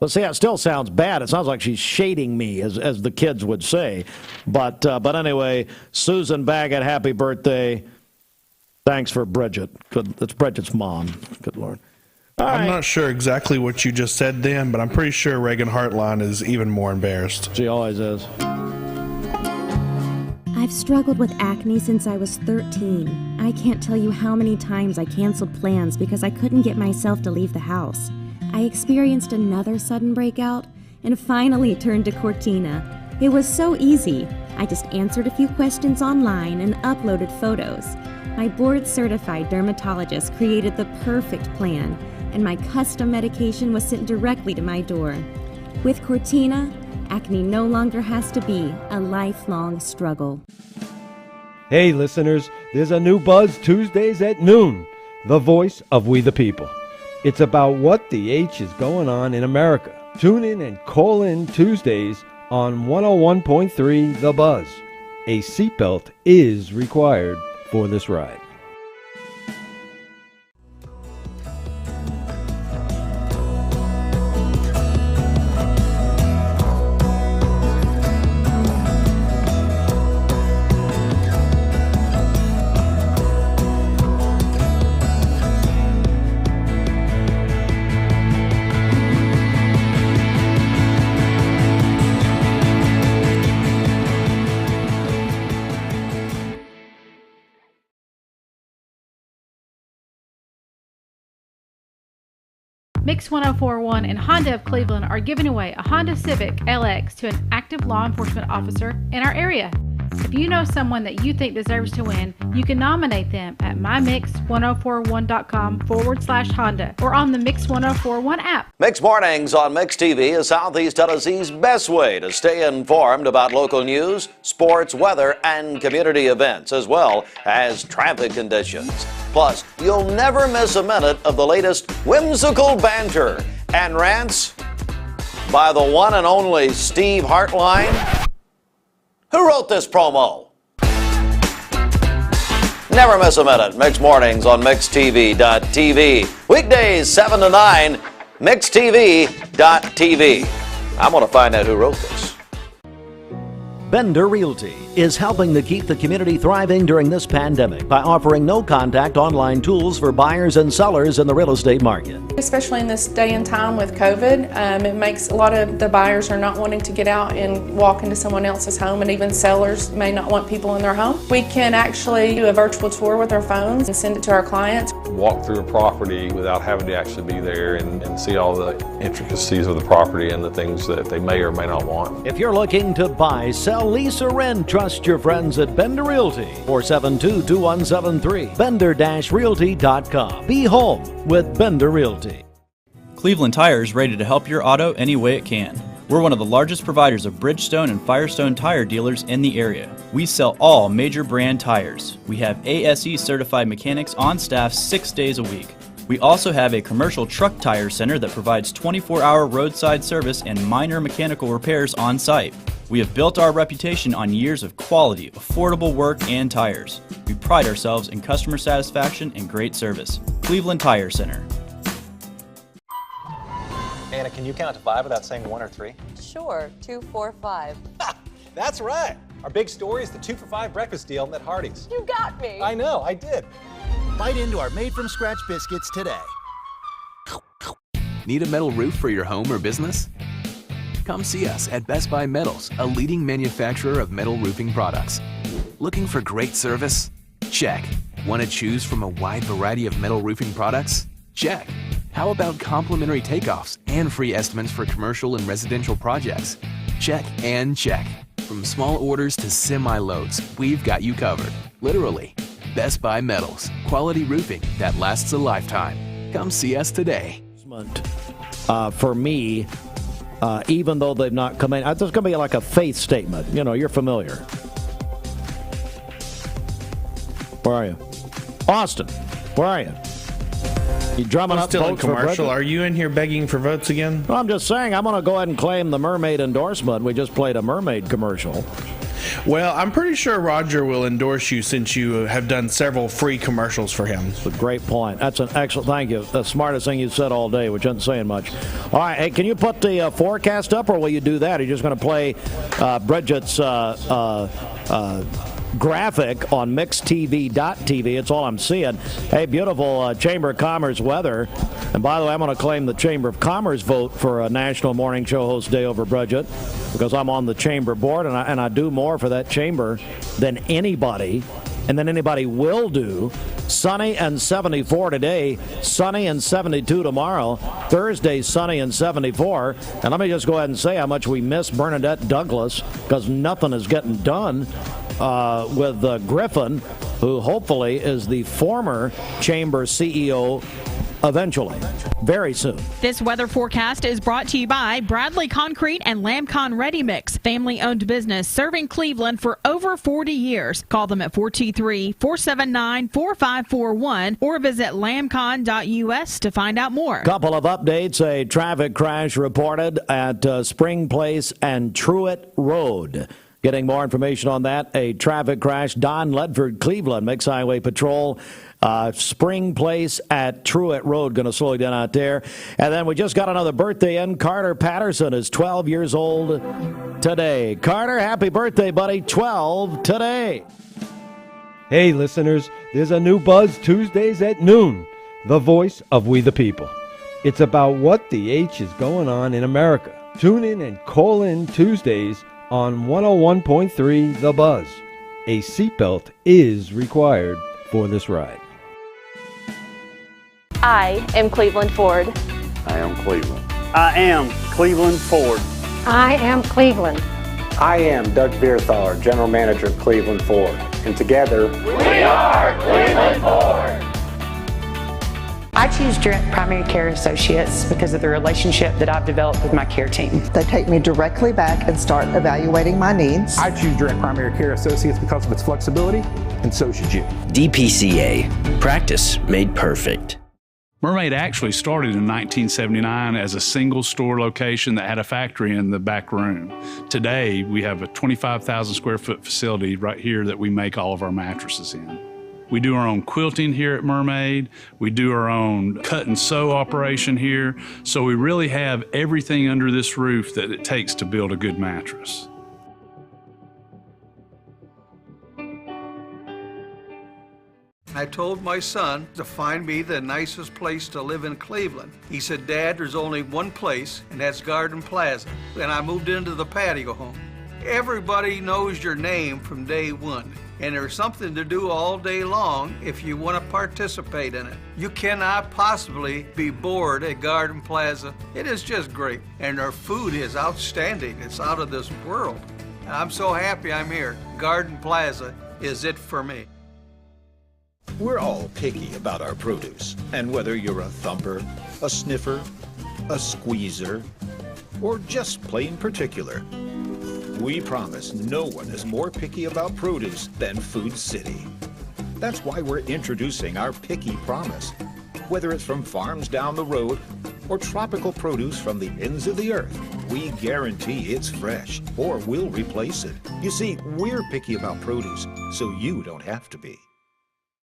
see, it still sounds bad. It sounds like she's shading me, as the kids would say. But anyway, Susan Baggett, happy birthday. Thanks for Bridget. It's Bridget's mom. Good Lord. I'm not sure exactly what you just said then, but I'm pretty sure Reagan Hartline is even more embarrassed. She always is. I've struggled with acne since I was 13. I can't tell you how many times I canceled plans because I couldn't get myself to leave the house. I experienced another sudden breakout and finally turned to Cortina. It was so easy. I just answered a few questions online and uploaded photos. My board-certified dermatologist created the perfect plan, and my custom medication was sent directly to my door. With Cortina, acne no longer has to be a lifelong struggle. Hey listeners, there's a new Buzz Tuesdays at noon, the voice of We the People. It's about what the H is going on in America. Tune in and call in Tuesdays on 101.3 The Buzz. A seatbelt is required for this ride. Mix 1041 and Honda of Cleveland are giving away a Honda Civic LX to an active law enforcement officer in our area. If you know someone that you think deserves to win, you can nominate them at mymix1041.com/Honda or on the Mix 1041 app. Mix Mornings on Mix TV is Southeast Tennessee's best way to stay informed about local news, sports, weather, and community events, as well as traffic conditions. Plus, you'll never miss a minute of the latest whimsical banter and rants by the one and only Steve Hartline. Who wrote this promo? Never miss a minute. Mixed Mornings on MixedTV.tv. Weekdays 7 to 9, MixedTV.tv. I'm going to find out who wrote this. Bender Realty is helping to keep the community thriving during this pandemic by offering no-contact online tools for buyers and sellers in the real estate market. Especially in this day and time with COVID, it makes a lot of the buyers are not wanting to get out and walk into someone else's home, and even sellers may not want people in their home. We can actually do a virtual tour with our phones and send it to our clients. Walk through a property without having to actually be there and see all the intricacies of the property and the things that they may or may not want. If you're looking to buy, sell, lease, or rent, trust your friends at Bender Realty. 472-2173. Bender-Realty.com. Be home with Bender Realty. Cleveland Tire is ready to help your auto any way it can. We're one of the largest providers of Bridgestone and Firestone tire dealers in the area. We sell all major brand tires. We have ASE certified mechanics on staff 6 days a week. We also have a commercial truck tire center that provides 24-hour roadside service and minor mechanical repairs on site. We have built our reputation on years of quality, affordable work and tires. We pride ourselves in customer satisfaction and great service. Cleveland Tire Center. Anna, can you count to 5 without saying 1 or 3? Sure, 2, 4, 5. That's right. Our big story is the 2 for $5 breakfast deal at Hardee's. You got me. I know, I did. Bite into our made-from-scratch biscuits today. Need a metal roof for your home or business? Come see us at Best Buy Metals, a leading manufacturer of metal roofing products. Looking for great service? Check. Want to choose from a wide variety of metal roofing products? Check. How about complimentary takeoffs and free estimates for commercial and residential projects? Check and check. From small orders to semi-loads, we've got you covered. Literally. Best Buy Metals. Quality roofing that lasts a lifetime. Come see us today. For me, even though they've not come in, it's going to be like a faith statement. You know, you're familiar. Where are you? Austin, where are you? You drumming I'm up still in votes for commercial. Bridget? Are you in here begging for votes again? Well, I'm just saying, I'm going to go ahead and claim the mermaid endorsement. We just played a mermaid commercial. Well, I'm pretty sure Roger will endorse you since you have done several free commercials for him. That's a great point. That's an excellent, thank you. The smartest thing you've said all day, which isn't saying much. All right, hey, can you put the forecast up, or will you do that? Are you just going to play Bridget's graphic on MixedTV.tv? It's all I'm seeing. Hey, beautiful Chamber of Commerce weather. And by the way, I'm going to claim the Chamber of Commerce vote for a National Morning Show Host Day over Bridget, because I'm on the Chamber board, and I do more for that Chamber than anybody, and then anybody will do. Sunny and 74 today, sunny and 72 tomorrow, Thursday sunny and 74. And let me just go ahead and say how much we miss Bernadette Douglas, because nothing is getting done with Griffin, who hopefully is the former Chamber CEO eventually, very soon. This weather forecast is brought to you by Bradley Concrete and Lamcon Ready Mix, family-owned business serving Cleveland for over 40 years. Call them at 423-479-4541 or visit lamcon.us to find out more. Couple of updates. A traffic crash reported at Spring Place and Truett Road. Getting more information on that, a traffic crash. Don Ledford, Cleveland, Mix Highway Patrol. Spring Place at Truett Road, going to slow you down out there. And then we just got another birthday in. Carter Patterson is 12 years old today. Carter, happy birthday, buddy. 12 today. Hey, listeners, there's a new Buzz Tuesdays at noon. The voice of We the People. It's about what the H is going on in America. Tune in and call in Tuesdays on 101.3 The Buzz. A seatbelt is required for this ride. I am Cleveland Ford. I am Cleveland. I am Cleveland Ford. I am Cleveland. I am Doug Vierthaler, General Manager of Cleveland Ford. And together, we are Cleveland Ford. I choose Direct Primary Care Associates because of the relationship that I've developed with my care team. They take me directly back and start evaluating my needs. I choose Direct Primary Care Associates because of its flexibility, and so should you. DPCA. Practice made perfect. Mermaid actually started in 1979 as a single store location that had a factory in the back room. Today, we have a 25,000 square foot facility right here that we make all of our mattresses in. We do our own quilting here at Mermaid. We do our own cut and sew operation here. So we really have everything under this roof that it takes to build a good mattress. I told my son to find me the nicest place to live in Cleveland. He said, Dad, there's only one place, and that's Garden Plaza. And I moved into the patio home. Everybody knows your name from day one, and there's something to do all day long if you want to participate in it. You cannot possibly be bored at Garden Plaza. It is just great, and their food is outstanding. It's out of this world. And I'm so happy I'm here. Garden Plaza is it for me. We're all picky about our produce, and whether you're a thumper, a sniffer, a squeezer, or just plain particular, we promise no one is more picky about produce than Food City. That's why we're introducing our Picky Promise. Whether it's from farms down the road or tropical produce from the ends of the earth, we guarantee it's fresh or we'll replace it. You see, we're picky about produce, so you don't have to be.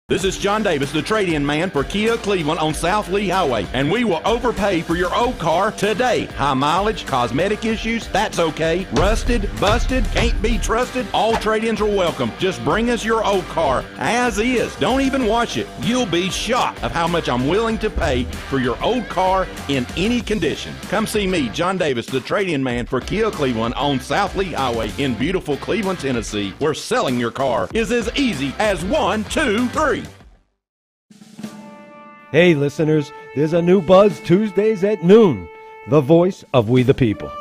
This is John Davis, the trade-in man for Kia Cleveland on South Lee Highway, and we will overpay for your old car today. High mileage, cosmetic issues, that's okay. Rusted, busted, can't be trusted, all trade-ins are welcome. Just bring us your old car as is. Don't even wash it. You'll be shocked of how much I'm willing to pay for your old car in any condition. Come see me, John Davis, the trade-in man for Kia Cleveland on South Lee Highway in beautiful Cleveland, Tennessee, where selling your car is as easy as 1, 2, 3. Hey, listeners, there's a new Buzz Tuesdays at noon, the voice of We the People.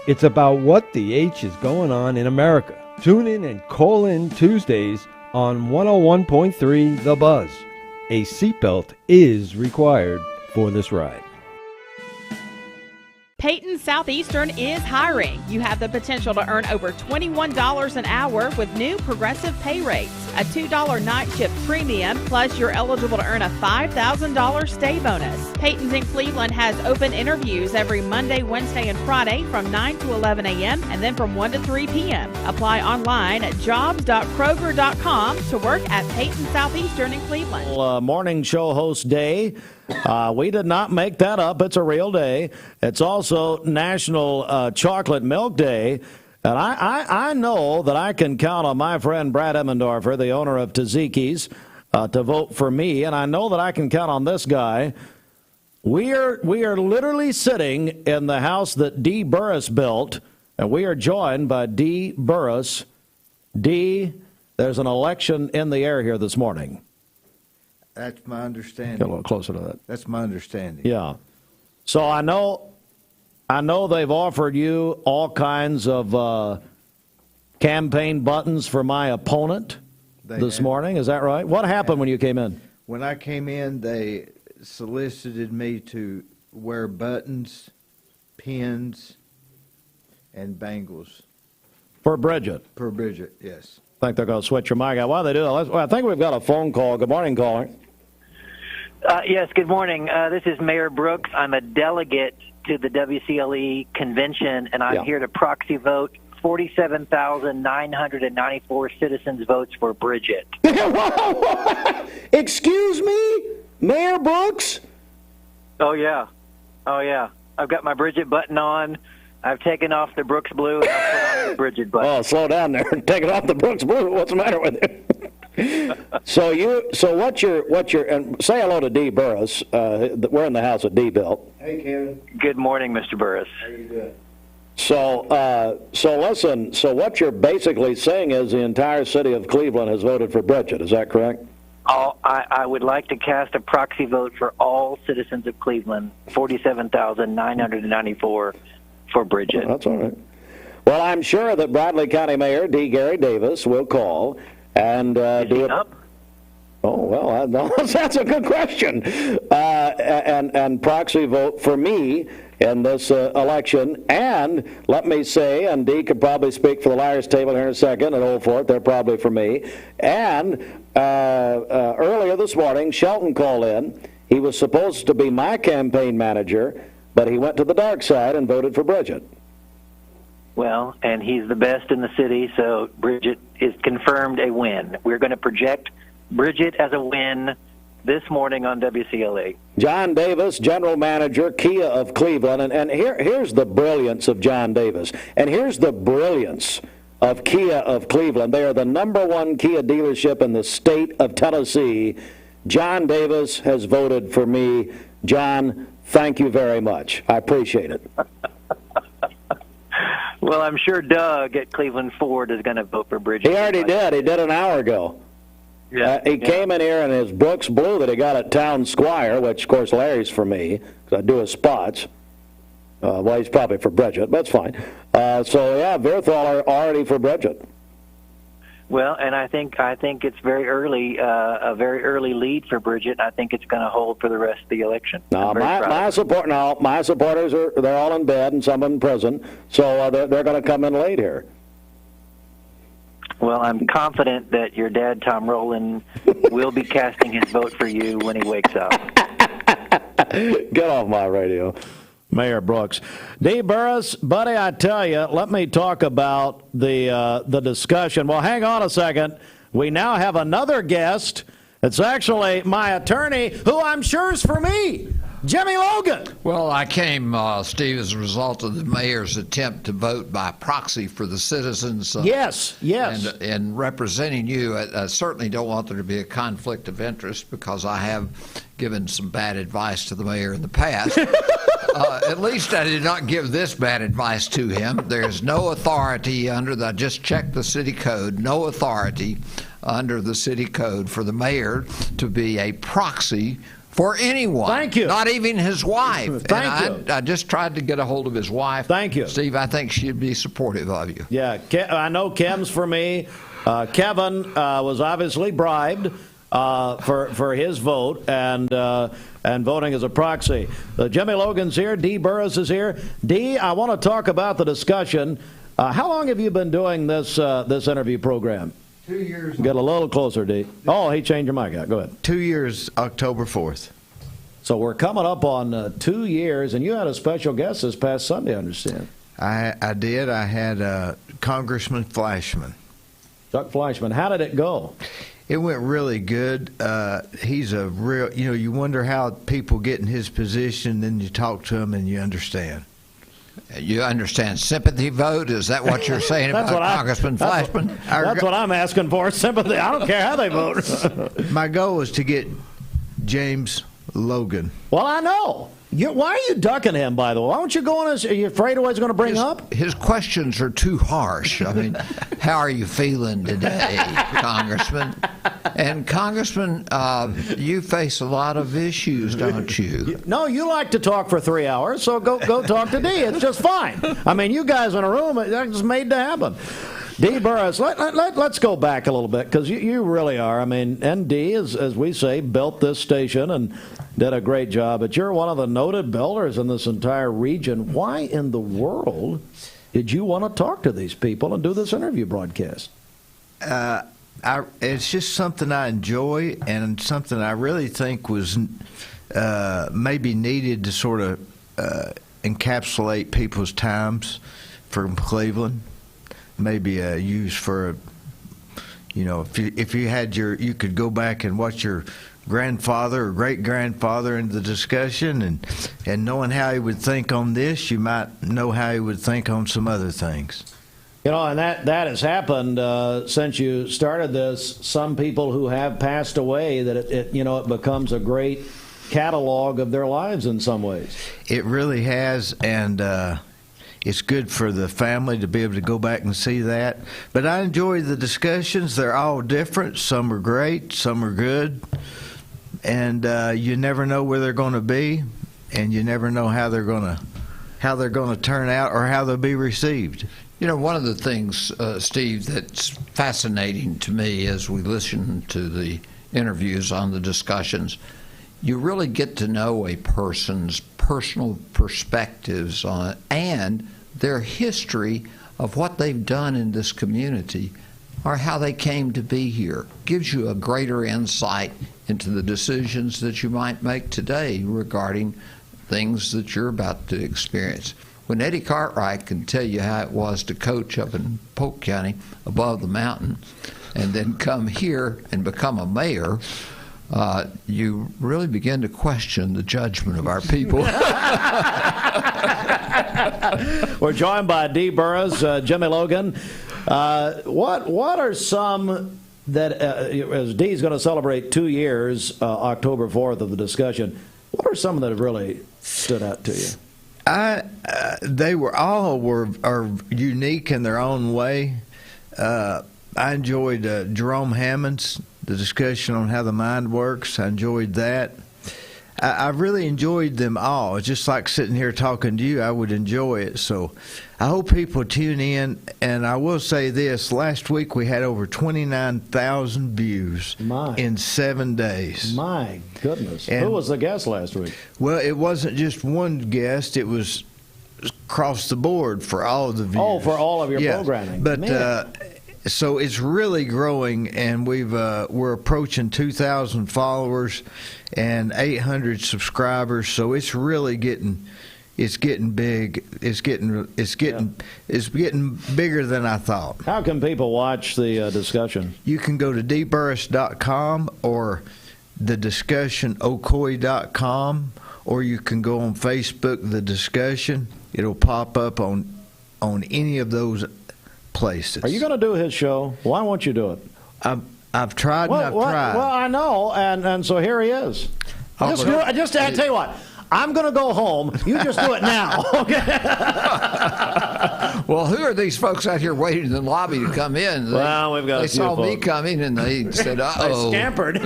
It's about what the H is going on in America. Tune in and call in Tuesdays on 101.3 The Buzz. A seatbelt is required for this ride. Peyton Southeastern is hiring. You have the potential to earn over $21 an hour with new progressive pay rates, a $2 night shift premium, plus you're eligible to earn a $5,000 stay bonus. Peyton's in Cleveland has open interviews every Monday, Wednesday, and Friday from 9 to 11 a.m. and then from 1 to 3 p.m. Apply online at jobs.kroger.com to work at Peyton Southeastern in Cleveland. Morning show host day. We did not make that up. It's a real day. It's also National Chocolate Milk Day. And I know that I can count on my friend Brad Emmendorfer, the owner of Tzatziki's, to vote for me. And I know that I can count on this guy. We are literally sitting in the house that Dee Burris built, and we are joined by Dee Burris. Dee, there's an election in the air here this morning. That's my understanding. Get a little closer to that. That's my understanding. Yeah. So I know they've offered you all kinds of campaign buttons for my opponent this morning. Is that right? What happened when you came in? When I came in, they solicited me to wear buttons, pins, and bangles. For Bridget? For Bridget, yes. I think they're going to switch your mic out. Why do they do that? I think we've got a phone call. Good morning, caller. Yes, good morning. This is Mayor Brooks. I'm a delegate to the WCLE convention, and I'm here to proxy vote 47,994 citizens' votes for Bridget. Excuse me? Mayor Brooks? Oh, yeah. I've got my Bridget button on. I've taken off the Brooks blue and I've put on the Bridget button. Oh, slow down there. Taking off the Brooks blue. What's the matter with you? So what's your and say hello to Dee Burris. We're in the house that Dee built. Hey, Kevin. Good morning, Mr. Burris. How you doing? So listen. So what you're basically saying is the entire city of Cleveland has voted for Bridget. Is that correct? I would like to cast a proxy vote for all citizens of Cleveland. 47,994 for Bridget. Oh, that's all right. Well, I'm sure that Bradley County Mayor D. Gary Davis will call and do it. Up? Oh, well, that's a good question. And proxy vote for me in this election. And let me say, and Dee could probably speak for the Liars Table here in a second at Old Fort. They're probably for me. And earlier this morning, Shelton called in. He was supposed to be my campaign manager, but he went to the dark side and voted for Bridget. Well, and he's the best in the city, so Bridget is confirmed a win. We're going to project Bridget as a win this morning on WCLE. John Davis, general manager, Kia of Cleveland. And here's the brilliance of John Davis. And here's the brilliance of Kia of Cleveland. They are the #1 Kia dealership in the state of Tennessee. John Davis has voted for me. John, thank you very much. I appreciate it. Well, I'm sure Doug at Cleveland Ford is going to vote for Bridget. He already did. He did an hour ago. Yeah, he came in here and his Brooks Blue that he got at Town Squire, which, of course, Larry's for me, because I do his spots. Well, he's probably for Bridget, but that's fine. So, yeah, Vierthaler already for Bridget. Well, and I think it's very early, a very early lead for Bridget. I think it's going to hold for the rest of the election. Now, my supporters they're all in bed and some in prison, so they're going to come in late here. Well, I'm confident that your dad, Tom Rowland, will be casting his vote for you when he wakes up. Get off my radio. Mayor Brooks. Dee Burris, buddy, I tell you, let me talk about the discussion. Well, hang on a second. We now have another guest. It's actually my attorney, who I'm sure is for me, Jimmy Logan. Well, I came, Steve, as a result of the mayor's attempt to vote by proxy for the citizens. Yes. And representing you, I certainly don't want there to be a conflict of interest because I have given some bad advice to the mayor in the past. At least I did not give this bad advice to him. There's no authority I just checked the city code, no authority under the city code for the mayor to be a proxy for anyone. Thank you. Not even his wife. Thank you. I just tried to get a hold of his wife. Thank you. Steve, I think she'd be supportive of you. Yeah, I know Kim's for me. Kevin was obviously bribed for his vote and voting as a proxy. Jimmy Logan's here. Dee Burris is here. Dee, I want to talk about the discussion. How long have you been doing this interview program? 2 years. Get a little closer, Dee. Oh, he changed your mic out. Go ahead. 2 years, October 4th. So we're coming up on 2 years, and you had a special guest this past Sunday, I understand. I did. I had Congressman Flashman. Chuck Flashman. How did it go? It went really good. He's a real, you wonder how people get in his position, then you talk to him and you understand. You understand sympathy vote? Is that what you're saying about Congressman Flashman? That's what I'm asking for, sympathy. I don't care how they vote. My goal was to get James Logan. Well, I know. Why are you ducking him, by the way? Why don't you go on? Are you afraid of what he's going to bring up? His questions are too harsh. I mean, how are you feeling today, Congressman? And, Congressman, you face a lot of issues, don't you? No, you like to talk for 3 hours, so go talk to Dee. It's just fine. I mean, you guys in a room, that's made to happen. Dee Burris, let's go back a little bit, because you really are. I mean, and Dee, as we say, built this station and did a great job. But you're one of the noted builders in this entire region. Why in the world did you want to talk to these people and do this interview broadcast? It's just something I enjoy and something I really think was maybe needed to sort of encapsulate people's times from Cleveland. Maybe used for, if you had you could go back and watch your grandfather or great-grandfather in the discussion and knowing how he would think on this, you might know how he would think on some other things. And that has happened since you started this. Some people who have passed away, that it becomes a great catalog of their lives in some ways. It really has, and it's good for the family to be able to go back and see that. But I enjoy the discussions. They're all different. Some are great, some are good, and you never know where they're going to be, and you never know how they're going to turn out or how they'll be received. One of the things, Steve, that's fascinating to me as we listen to the interviews, on the discussions, you really get to know a person's personal perspectives on and their history of what they've done in this community or how they came to be here. Gives you a greater insight into the decisions that you might make today regarding things that you're about to experience. When Eddie Cartwright can tell you how it was to coach up in Polk County above the mountain and then come here and become a mayor, you really begin to question the judgment of our people. We're joined by Dee Burris, Jimmy Logan. What are some that, as Dee's going to celebrate 2 years, October 4th, of the discussion, what are some that have really stood out to you? They are unique in their own way. I enjoyed Jerome Hammond's, the discussion on how the mind works. I enjoyed that. I really enjoyed them all. It's just like sitting here talking to you. I would enjoy it. So I hope people tune in. And I will say this. Last week we had over 29,000 views in 7 days. My goodness. And, who was the guest last week? Well, it wasn't just one guest. It was across the board for all of the views. Oh, for all of your programming. But so it's really growing, and we're approaching 2,000 followers and 800 subscribers. So it's really getting big. It's getting bigger than I thought. How can people watch the discussion? You can go to deeburris.com or thediscussionocoy.com, or you can go on Facebook, The Discussion. It'll pop up on any of those places. Are you going to do his show? Why won't you do it? I've tried and I've tried. Well, I know, and so here he is. I tell you what. I'm going to go home. You just do it now. Okay. Well, who are these folks out here waiting in the lobby to come in? We've got. They saw me coming and they said, "Uh-oh." They scampered.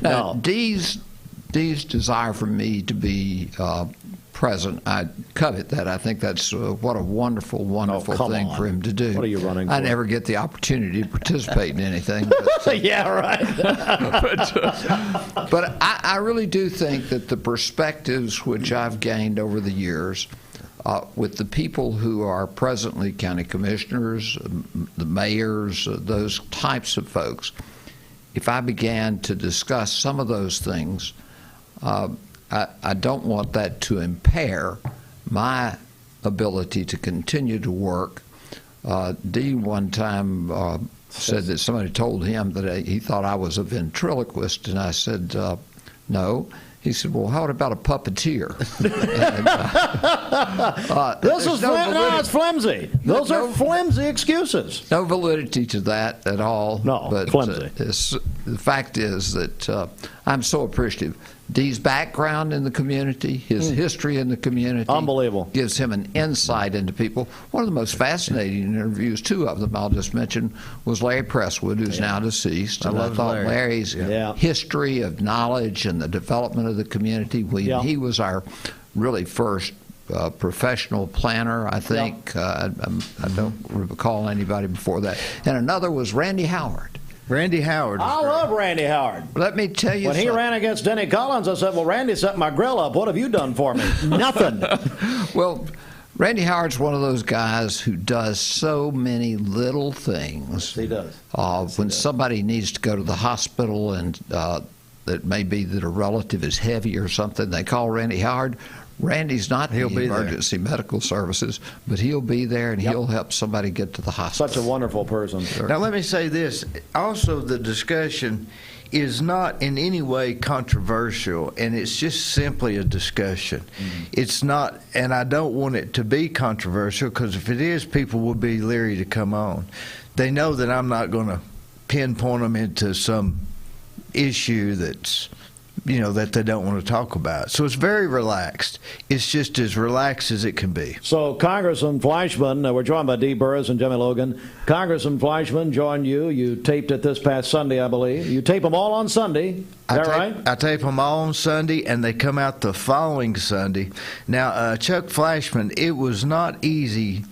No. Dee's desire for me to be present, I covet that. I think that's what a wonderful, wonderful thing for him to do. What are you running for? I never get the opportunity to participate in anything. But, yeah, right. but I really do think that the perspectives which I've gained over the years with the people who are presently county commissioners, the mayors, those types of folks, if I began to discuss some of those things, I don't want that to impair my ability to continue to work. Dee one time said that somebody told him that he thought I was a ventriloquist, and I said, no. He said, well, how about a puppeteer? It's flimsy. Those are flimsy excuses. No validity to that at all. No, but flimsy. The fact is that I'm so appreciative. Dee's background in the community, his history in the community, unbelievable, gives him an insight into people. One of the most fascinating interviews, two of them I'll just mention, was Larry Presswood, who's now deceased. And I thought Larry's history of knowledge and the development of the community. He was our really first professional planner, I think. I don't recall anybody before that. And another was Randy Howard. Randy Howard. I love Randy Howard. Let me tell you when he ran against Denny Collins, I said, well, Randy set my grill up. What have you done for me? Nothing. Well, Randy Howard's one of those guys who does so many little things. He does. When somebody needs to go to the hospital and that may be that a relative is heavy or something, they call Randy Howard. Randy's not the emergency medical services, but he'll be there and he'll help somebody get to the hospital. Such a wonderful person. Now, let me say this. Also, the discussion is not in any way controversial, and it's just simply a discussion. It's not, and I don't want it to be controversial, because if it is, people will be leery to come on. They know that I'm not going to pinpoint them into some issue that's that they don't want to talk about. So it's very relaxed. It's just as relaxed as it can be. So Congressman Fleischman, we're joined by Dee Burris and Jimmy Logan. Congressman Fleischman joined you. You taped it this past Sunday, I believe. You tape them all on Sunday. Is that right? I tape them all on Sunday, and they come out the following Sunday. Now, Chuck Fleischman, it was not easy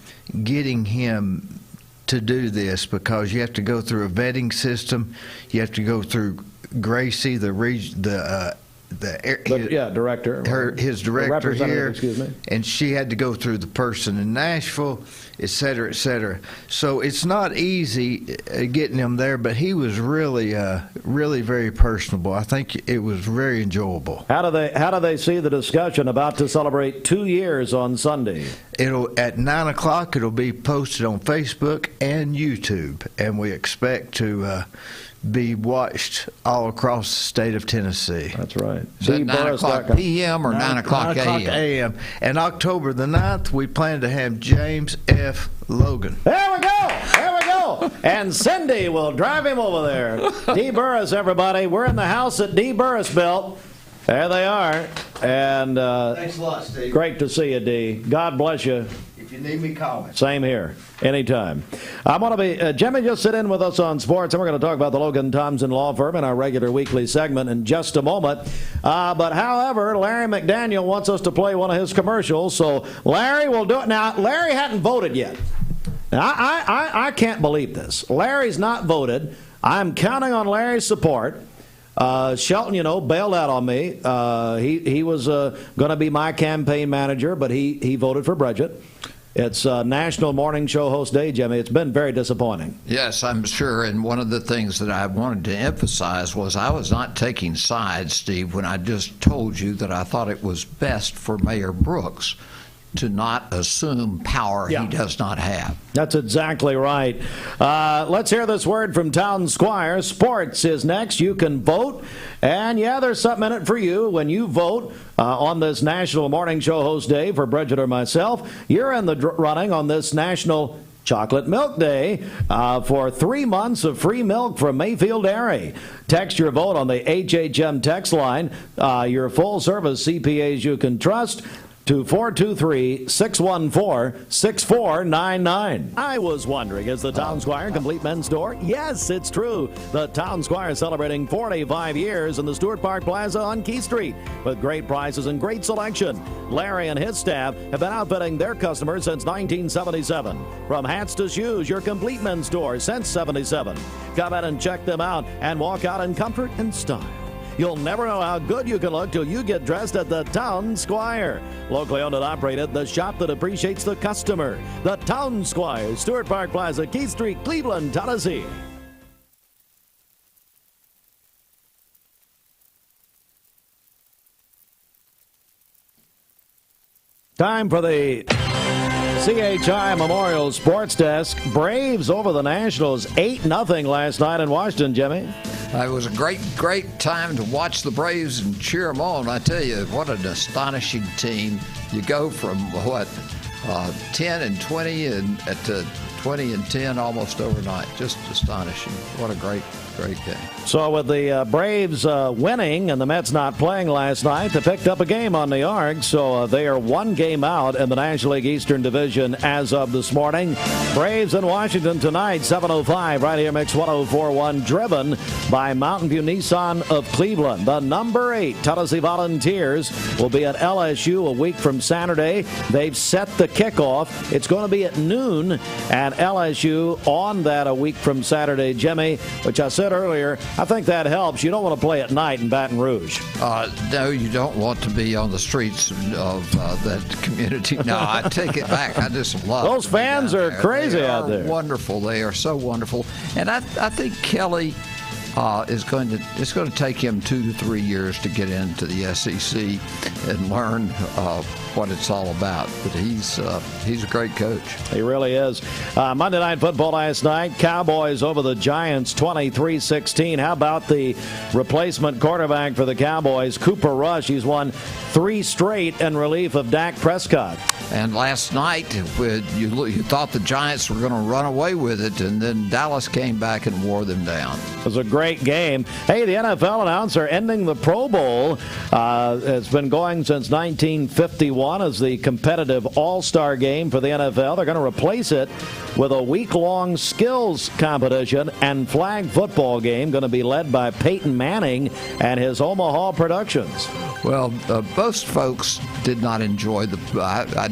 getting him to do this because you have to go through a vetting system. You have to go through Gracie, director. His director here, and she had to go through the person in Nashville, et cetera, et cetera. So it's not easy getting him there, but he was really very personable. I think it was very enjoyable. How do they see the discussion about to celebrate 2 years on Sunday? At 9 o'clock. It'll be posted on Facebook and YouTube, and we expect to be watched all across the state of Tennessee. That's right. Is that 9 o'clock p.m. or 9 o'clock a.m.? And October the 9th, we plan to have James F. Logan. There we go. And Cindy will drive him over there. Dee Burris, everybody. We're in the house that Dee Burris built. There they are. And thanks a lot, Steve. Great to see you, Dee. God bless you. If you need me, call me. Same here. Anytime. I'm going to be, Jimmy, just sit in with us on sports, and we're going to talk about the Logan Thompson Law Firm in our regular weekly segment in just a moment. But however, Larry McDaniel wants us to play one of his commercials, so Larry will do it. Now, Larry hadn't voted yet. Now, I can't believe this. Larry's not voted. I'm counting on Larry's support. Shelton, bailed out on me. He was going to be my campaign manager, but he voted for Bridget. It's National Morning Show Host Day, Jimmy. It's been very disappointing. Yes, I'm sure. And one of the things that I wanted to emphasize was I was not taking sides, Steve, when I just told you that I thought it was best for Mayor Brooks to not assume power he does not have. That's exactly right. Let's hear this word from Town Squire. Sports is next. You can vote. And, there's something in it for you. When you vote on this National Morning Show Host Day for Bridget or myself, you're in the running on this National Chocolate Milk Day for 3 months of free milk from Mayfield Dairy. Text your vote on the HHM text line. Your full-service CPAs you can trust to 423-614-6499. I was wondering, is the Town Squire complete men's store? Yes, it's true. The Town Squire is celebrating 45 years in the Stewart Park Plaza on Key Street with great prices and great selection. Larry and his staff have been outfitting their customers since 1977. From hats to shoes, your complete men's store since 77. Come in and check them out and walk out in comfort and style. You'll never know how good you can look till you get dressed at the Town Squire. Locally owned and operated, the shop that appreciates the customer. The Town Squire, Stewart Park Plaza, Keith Street, Cleveland, Tennessee. Time for the CHI Memorial Sports Desk. Braves over the Nationals 8-0 last night in Washington, Jimmy. It was a great time to watch the Braves and cheer them on. I tell you, what an astonishing team. You go from, 10-20 and to 20-10 almost overnight. Just astonishing. What a great game. So with the Braves winning and the Mets not playing last night, they picked up a game on the Arg, so they are one game out in the National League Eastern Division as of this morning. Braves in Washington tonight, 7:05, right here, Mix 104.1, driven by Mountain View Nissan of Cleveland. The number 8 Tennessee Volunteers will be at LSU a week from Saturday. They've set the kickoff. It's going to be at noon at LSU on that a week from Saturday, Jimmy, which I said earlier, I think that helps. You don't want to play at night in Baton Rouge. No, you don't want to be on the streets of that community. No, I take it back. I just love those fans are crazy out there. Wonderful. They are so wonderful. And I think Kelly it's going to take him 2 to 3 years to get into the SEC and learn what it's all about. But he's a great coach. He really is. Monday Night Football last night, Cowboys over the Giants 23-16. How about the replacement quarterback for the Cowboys, Cooper Rush? He's won 3 straight in relief of Dak Prescott. And last night, you thought the Giants were going to run away with it, and then Dallas came back and wore them down. It was a great game. Hey, the NFL announcer ending the Pro Bowl. It's been going since 1951 as the competitive all-star game for the NFL. They're going to replace it with a week-long skills competition and flag football game going to be led by Peyton Manning and his Omaha Productions. Well, most folks did not enjoy the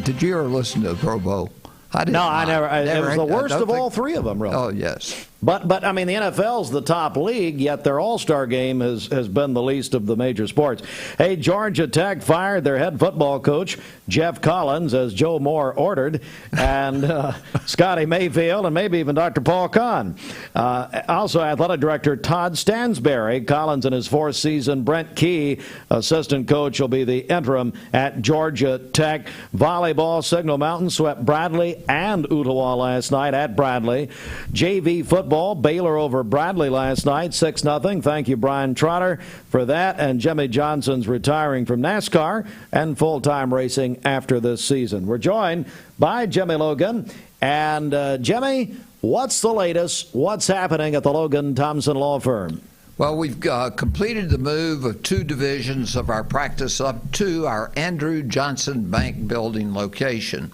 did you ever listen to the Pro Bowl? I didn't. No, I never. It was the worst of all three of them, really. Oh, yes. But I mean, the NFL's the top league, yet their All-Star game has been the least of the major sports. Hey, Georgia Tech fired their head football coach, Jeff Collins, as Joe Moore ordered, and Scotty Mayfield, and maybe even Dr. Paul Kahn. Also, athletic director Todd Stansberry. Collins in his fourth season. Brent Key, assistant coach, will be the interim at Georgia Tech. Volleyball, Signal Mountain swept Bradley and Ottawa last night at Bradley. JV football, Baylor over Bradley last night, 6-0. Thank you, Brian Trotter, for that. And Jimmy Johnson's retiring from NASCAR and full-time racing after this season. We're joined by Jimmy Logan. And, Jimmy, what's the latest? What's happening at the Logan Thompson Law Firm? Well, we've completed the move of 2 divisions of our practice up to our Andrew Johnson Bank Building location.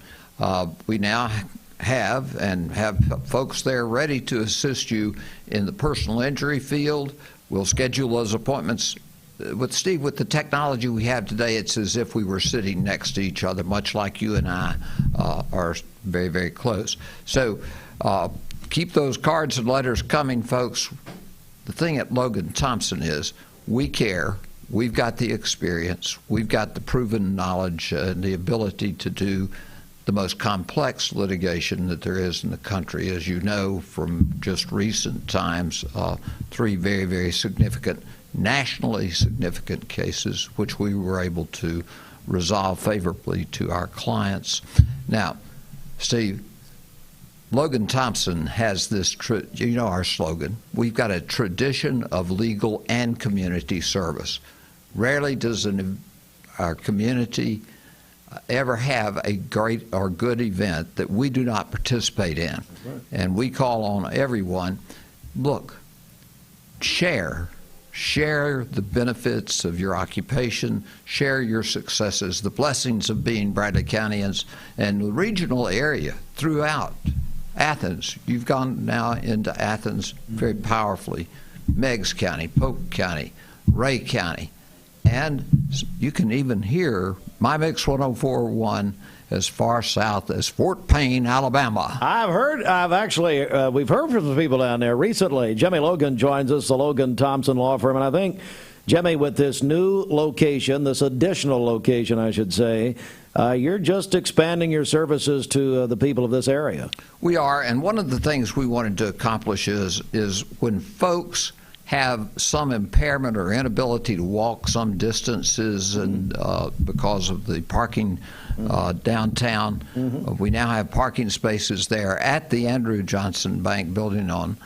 We now have folks there ready to assist you in the personal injury field. We'll schedule those appointments. With Steve, with the technology we have today, it's as if we were sitting next to each other, much like you and I are very, very close. So keep those cards and letters coming, folks. The thing at Logan Thompson is we care. We've got the experience. We've got the proven knowledge and the ability to do the most complex litigation that there is in the country. As you know from just recent times, 3 very, very significant, nationally significant cases, which we were able to resolve favorably to our clients. Now, Steve, Logan Thompson has this, you know our slogan, we've got a tradition of legal and community service. Rarely does our community ever have a great or good event that we do not participate in. Right. And we call on everyone, look, share the benefits of your occupation, share your successes, the blessings of being Bradley Countyans and the regional area throughout Athens. You've gone now into Athens very powerfully, Meigs County, Polk County, Ray County, and you can even hear My Mix 104.1 as far south as Fort Payne, Alabama. We've heard from the people down there recently. Jimmy Logan joins us, the Logan Thompson Law Firm, and I think, Jimmy, with this new location, this additional location, I should say, you're just expanding your services to the people of this area. We are, and one of the things we wanted to accomplish is when folks have some impairment or inability to walk some distances, and because of the parking downtown, we now have parking spaces there at the Andrew Johnson Bank Building on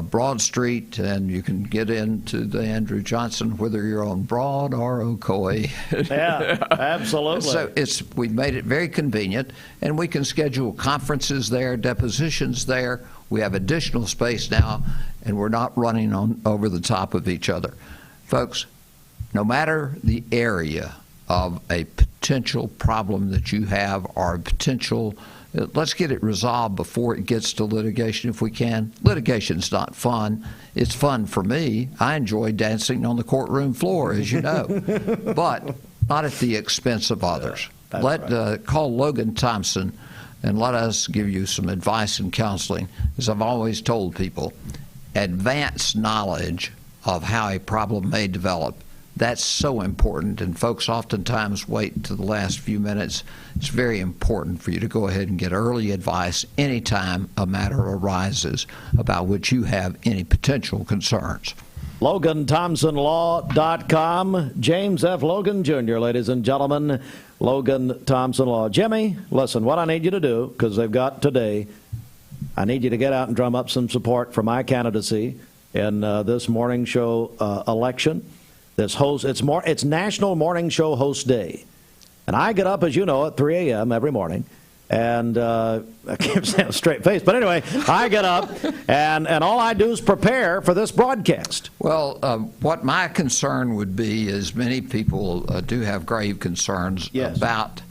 Broad Street, and you can get into the Andrew Johnson whether you're on Broad or Ocoee. Yeah, absolutely. So we've made it very convenient, and we can schedule conferences there, depositions there. We have additional space now, and we're not running over the top of each other. Folks, no matter the area of a potential problem that you have or a potential, let's get it resolved before it gets to litigation if we can. Litigation's not fun. It's fun for me. I enjoy dancing on the courtroom floor, as you know, but not at the expense of others. Call Logan Thompson and let us give you some advice and counseling. As I've always told people, advanced knowledge of how a problem may develop, that's so important, and folks oftentimes wait to the last few minutes. It's very important for you to go ahead and get early advice anytime a matter arises about which you have any potential concerns. LoganThompsonLaw.com. James F. Logan Jr., ladies and gentlemen, Logan Thompson Law. Jimmy, listen, what I need you to do, because they've got today, I need you to get out and drum up some support for my candidacy in this morning show election. It's National Morning Show Host Day. And I get up, as you know, at 3 a.m. every morning. And I can't say a straight face, but anyway, I get up, and all I do is prepare for this broadcast. Well, what my concern would be is many people do have grave concerns about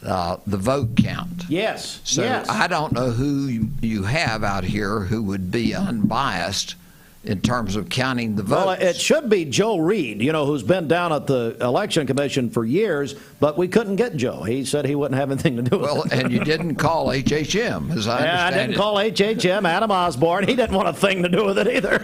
the vote count. Yes. So I don't know who you have out here who would be unbiased in terms of counting the votes. Well, it should be Joe Reed, who's been down at the Election Commission for years, but we couldn't get Joe. He said he wouldn't have anything to do with it. Well, and you didn't call HHM, as I understand I didn't call HHM. Adam Osborne, he didn't want a thing to do with it either.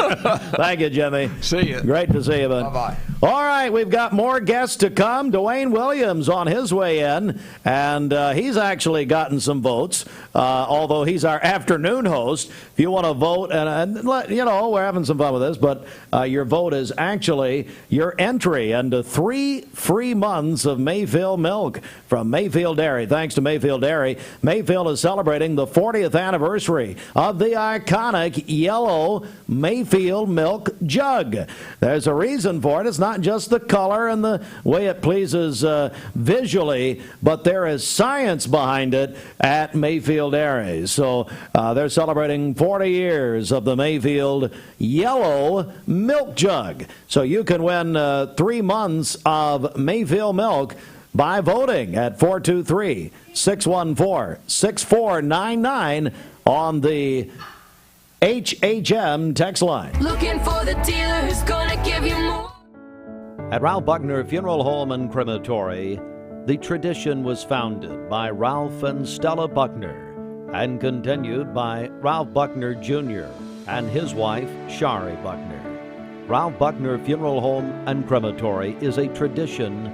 Thank you, Jimmy. See you. Great to see you, bud. Bye-bye. All right, we've got more guests to come. Dwayne Williams on his way in, and he's actually gotten some votes, although he's our afternoon host. If you want to vote, and we're having some fun with this, but your vote is actually your entry into 3 free months of Mayfield milk from Mayfield Dairy. Thanks to Mayfield Dairy, Mayfield is celebrating the 40th anniversary of the iconic yellow Mayfield milk jug. There's a reason for it. It's not just the color and the way it pleases visually, but there is science behind it at Mayfield Dairy. So they're celebrating 40 years of the Mayfield yellow milk jug. So you can win 3 months of Mayfield milk by voting at 423-614-6499 on the HHM text line. Looking for the dealer who's gonna give you more. At Ralph Buckner Funeral Home and Crematory, the tradition was founded by Ralph and Stella Buckner and continued by Ralph Buckner Jr. and his wife, Shari Buckner. Ralph Buckner Funeral Home and Crematory is a tradition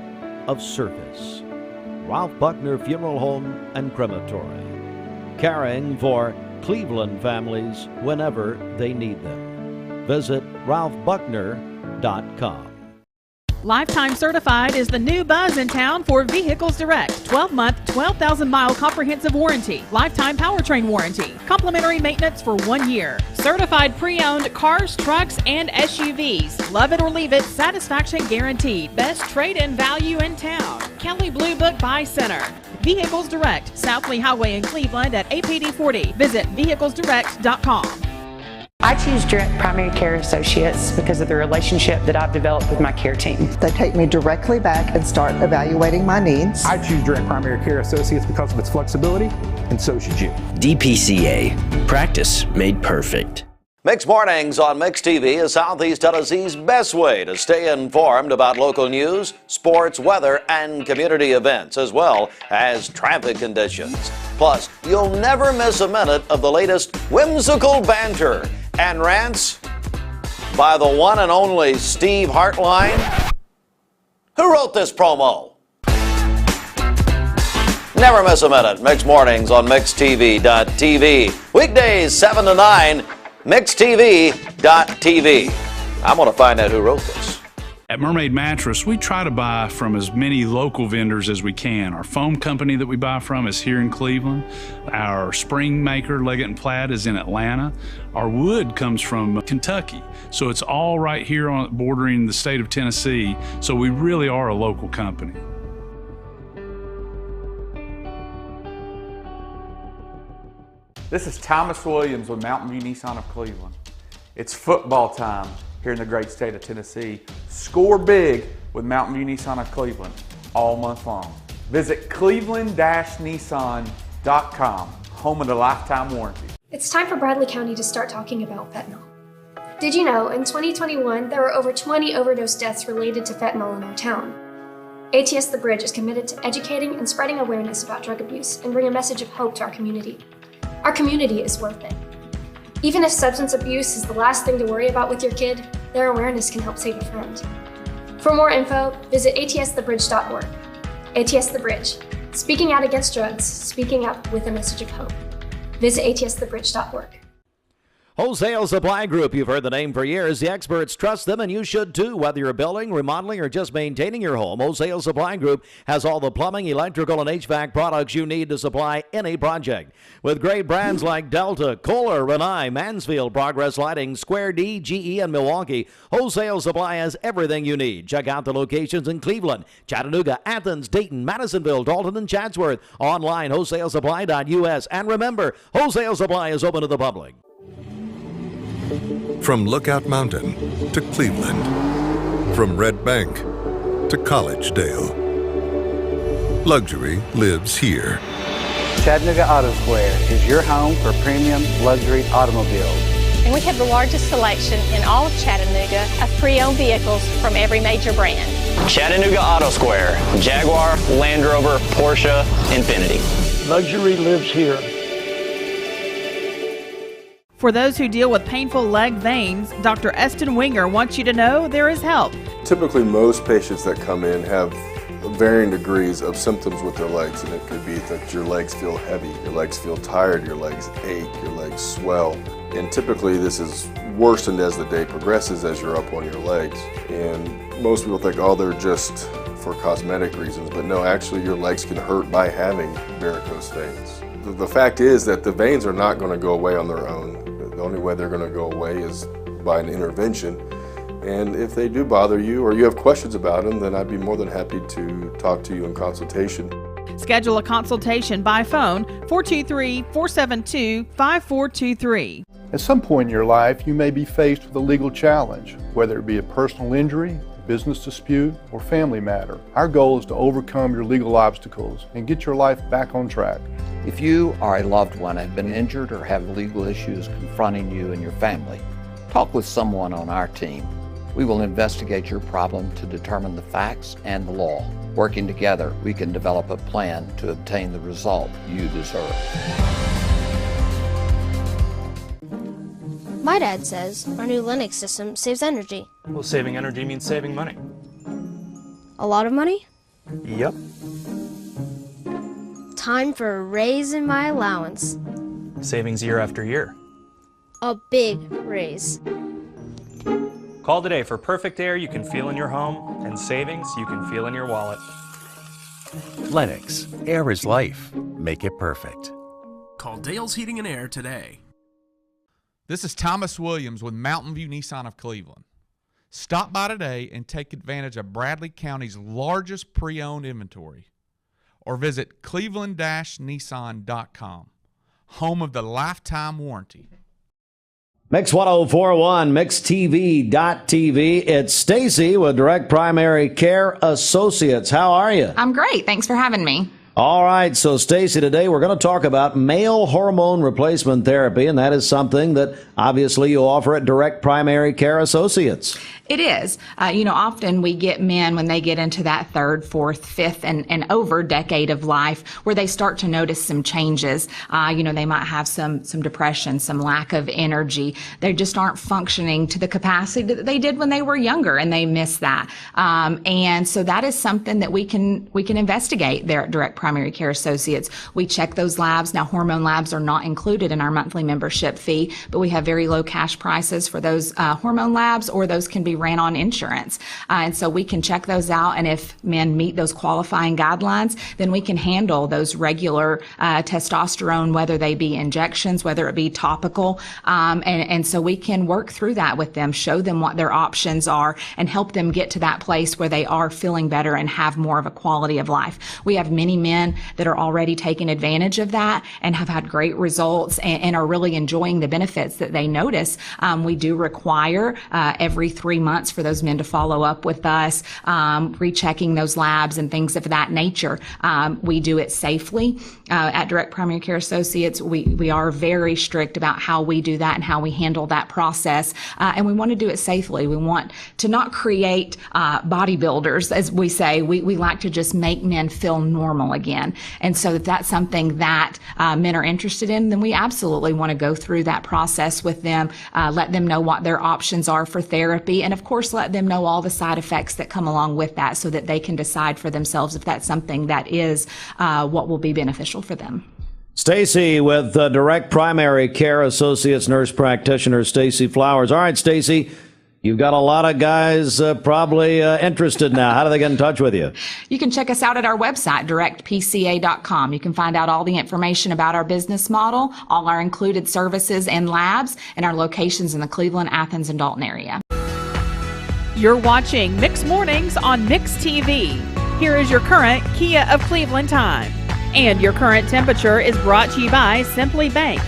of service. Ralph Buckner Funeral Home and Crematory, caring for Cleveland families whenever they need them. Visit ralphbuckner.com. Lifetime Certified is the new buzz in town for Vehicles Direct. 12-month, 12,000-mile comprehensive warranty. Lifetime powertrain warranty. Complimentary maintenance for 1 year. Certified pre-owned cars, trucks, and SUVs. Love it or leave it, satisfaction guaranteed. Best trade-in value in town. Kelly Blue Book Buy Center. Vehicles Direct, South Lee Highway in Cleveland at APD 40. Visit vehiclesdirect.com. I choose Direct Primary Care Associates because of the relationship that I've developed with my care team. They take me directly back and start evaluating my needs. I choose Direct Primary Care Associates because of its flexibility, and so should you. DPCA. Practice made perfect. Mixed Mornings on Mixed TV is Southeast Tennessee's best way to stay informed about local news, sports, weather, and community events, as well as traffic conditions. Plus, you'll never miss a minute of the latest whimsical banter and rants by the one and only Steve Hartline. Who wrote this promo? Never miss a minute. Mixed Mornings on MixedTV.tv. Weekdays 7 to 9, MixedTV.tv. I'm going to find out who wrote this. At Mermaid Mattress, we try to buy from as many local vendors as we can. Our foam company that we buy from is here in Cleveland. Our spring maker, Leggett & Platt, is in Atlanta. Our wood comes from Kentucky. So it's all right here on bordering the state of Tennessee. So we really are a local company. This is Thomas Williams with Mountain View Nissan of Cleveland. It's football time here in the great state of Tennessee. Score big with Mountain View Nissan of Cleveland all month long. Visit cleveland-nissan.com, home of the lifetime warranty. It's time for Bradley County to start talking about fentanyl. Did you know in 2021 there were over 20 overdose deaths related to fentanyl in our town? ATS The Bridge is committed to educating and spreading awareness about drug abuse and bring a message of hope to our community. Our community is worth it. Even if substance abuse is the last thing to worry about with your kid, their awareness can help save a friend. For more info, visit atsthebridge.org. ATS The Bridge, speaking out against drugs, speaking up with a message of hope. Visit atsthebridge.org. Wholesale Supply Group, you've heard the name for years. The experts trust them, and you should too. Whether you're building, remodeling, or just maintaining your home, Wholesale Supply Group has all the plumbing, electrical, and HVAC products you need to supply any project. With great brands like Delta, Kohler, Rinnai, Mansfield, Progress Lighting, Square D, GE, and Milwaukee, Wholesale Supply has everything you need. Check out the locations in Cleveland, Chattanooga, Athens, Dayton, Madisonville, Dalton, and Chatsworth. Online, wholesalesupply.us. And remember, Wholesale Supply is open to the public. From Lookout Mountain to Cleveland, from Red Bank to Collegedale, luxury lives here. Chattanooga Auto Square is your home for premium luxury automobiles. and we have the largest selection in all of Chattanooga of pre-owned vehicles from every major brand. Chattanooga Auto Square, Jaguar, Land Rover, Porsche, Infiniti. Luxury lives here. For those who deal with painful leg veins, Dr. Eston Winger wants you to know there is help. Typically, most patients that come in have varying degrees of symptoms with their legs, and it could be that your legs feel heavy, your legs feel tired, your legs ache, your legs swell. And typically this is worsened as the day progresses as you're up on your legs. And most people think, oh, they're just for cosmetic reasons, but no, actually your legs can hurt by having varicose veins. The fact is that the veins are not going to go away on their own. The only way they're going to go away is by an intervention. And if they do bother you or you have questions about them, then I'd be more than happy to talk to you in consultation. Schedule a consultation by phone 423-472-5423. At some point in your life, you may be faced with a legal challenge, whether it be a personal injury, business dispute, or family matter. Our goal is to overcome your legal obstacles and get your life back on track. If you or a loved one have been injured or have legal issues confronting you and your family, talk with someone on our team. We will investigate your problem to determine the facts and the law. Working together, we can develop a plan to obtain the result you deserve. My dad says our new Linux system saves energy. Well, saving energy means saving money. A lot of money? Yep. Time for a raise in my allowance. Savings year after year. A big raise. Call today for perfect air you can feel in your home and savings you can feel in your wallet. Lennox. Air is life. Make it perfect. Call Dale's Heating and Air today. This is Thomas Williams with Mountain View Nissan of Cleveland. Stop by today and take advantage of Bradley County's largest pre-owned inventory. Or visit cleveland-nissan.com, home of the lifetime warranty. Mix 1041, MixTV.tv. It's Stacy with Direct Primary Care Associates. How are you? I'm great. Thanks for having me. All right, so Stacy, today we're going to talk about male hormone replacement therapy, and that is something that obviously you offer at Direct Primary Care Associates. It is. Often we get men when they get into that third, fourth, fifth, and over decade of life where they start to notice some changes. They might have some depression, some lack of energy. They just aren't functioning to the capacity that they did when they were younger, and they miss that. And so that is something that we can investigate there at Direct Primary Care Associates. We check those labs. Now, hormone labs are not included in our monthly membership fee, but we have very low cash prices for those hormone labs, or those can be ran on insurance. And so we can check those out, and if men meet those qualifying guidelines, then we can handle those regular testosterone, whether they be injections, whether it be topical. And so we can work through that with them, show them what their options are, and help them get to that place where they are feeling better and have more of a quality of life. We have many men that are already taking advantage of that and have had great results and are really enjoying the benefits that they notice. We do require every 3 months for those men to follow up with us, rechecking those labs and things of that nature. We do it safely. At Direct Primary Care Associates, we are very strict about how we do that and how we handle that process. And we want to do it safely. We want to not create bodybuilders, as we say. We like to just make men feel normal again. And so if that's something that men are interested in, then we absolutely want to go through that process with them, let them know what their options are for therapy, and of course let them know all the side effects that come along with that, so that they can decide for themselves if that's something that is what will be beneficial for them. Stacy with Direct Primary Care Associates nurse practitioner Stacy Flowers. All right, Stacy, you've got a lot of guys probably interested now. How do they get in touch with you? You can check us out at our website, directpca.com. You can find out all the information about our business model, all our included services and labs, and our locations in the Cleveland, Athens, and Dalton area. You're watching Mix Mornings on Mix TV. Here is your current Kia of Cleveland time. And your current temperature is brought to you by Simply Bank.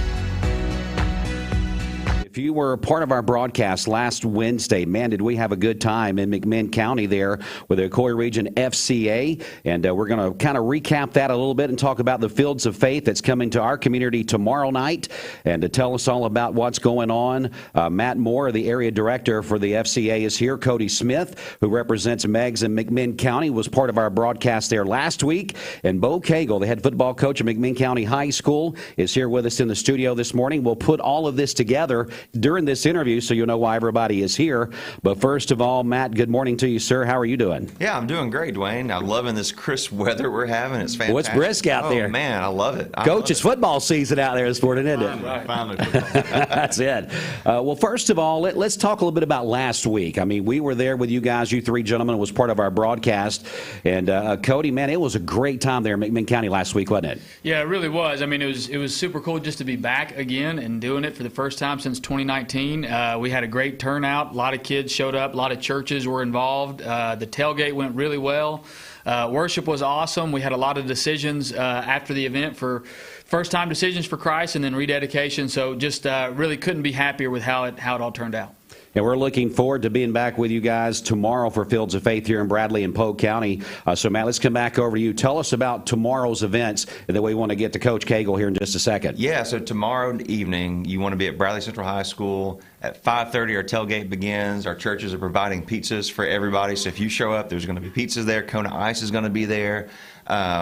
If you were part of our broadcast last Wednesday, man, did we have a good time in McMinn County there with the Coy Region FCA. And we're going to kind of recap that a little bit and talk about the Fields of Faith that's coming to our community tomorrow night. And to tell us all about what's going on, Matt Moore, the area director for the FCA, is here. Cody Smith, who represents Megs in McMinn County, was part of our broadcast there last week. And Bo Cagle, the head football coach of McMinn County High School, is here with us in the studio this morning. We'll put all of this together during this interview so you'll know why everybody is here. But first of all, Matt, good morning to you, sir. How are you doing? Yeah, I'm doing great, Dwayne. I'm loving this crisp weather we're having. It's fantastic. Well, it's brisk out there. Oh, man, I love it. Coach, it's football season out there this morning, isn't it? Finally. That's it. Well, first of all, let's talk a little bit about last week. I mean, we were there with you guys. You three gentlemen was part of our broadcast. And Cody, man, it was a great time there in McMinn County last week, wasn't it? Yeah, it really was. I mean, it was super cool just to be back again and doing it for the first time since 2019. We had a great turnout. A lot of kids showed up. A lot of churches were involved. The tailgate went really well. Worship was awesome. We had a lot of decisions after the event for first-time decisions for Christ and then rededication. So just really couldn't be happier with how it all turned out. And we're looking forward to being back with you guys tomorrow for Fields of Faith here in Bradley and Polk County. So, Matt, let's come back over to you. Tell us about tomorrow's events, and then we want to get to Coach Cagle here in just a second. Yeah, so tomorrow evening, you want to be at Bradley Central High School. At 5:30, our tailgate begins. Our churches are providing pizzas for everybody. So if you show up, there's going to be pizzas there. Kona Ice is going to be there.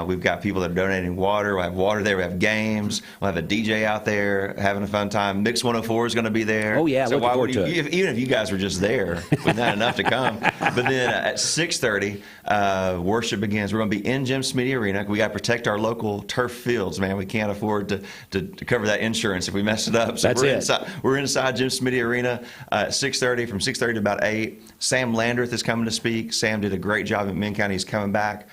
We've got people that are donating water. We'll have water there. We have games. We'll have a DJ out there having a fun time. Mix 104 is going to be there. Oh, yeah. So looking forward to it. Even if you guys were just there, with not enough to come. But then at 6:30, worship begins. We're going to be in Jim Smitty Arena. We got to protect our local turf fields, man. We can't afford to cover that insurance if we mess it up. So we're inside Jim Smitty Arena at 6:30, from 6:30 to about 8. Sam Landreth is coming to speak. Sam did a great job at McMinn County. He's coming back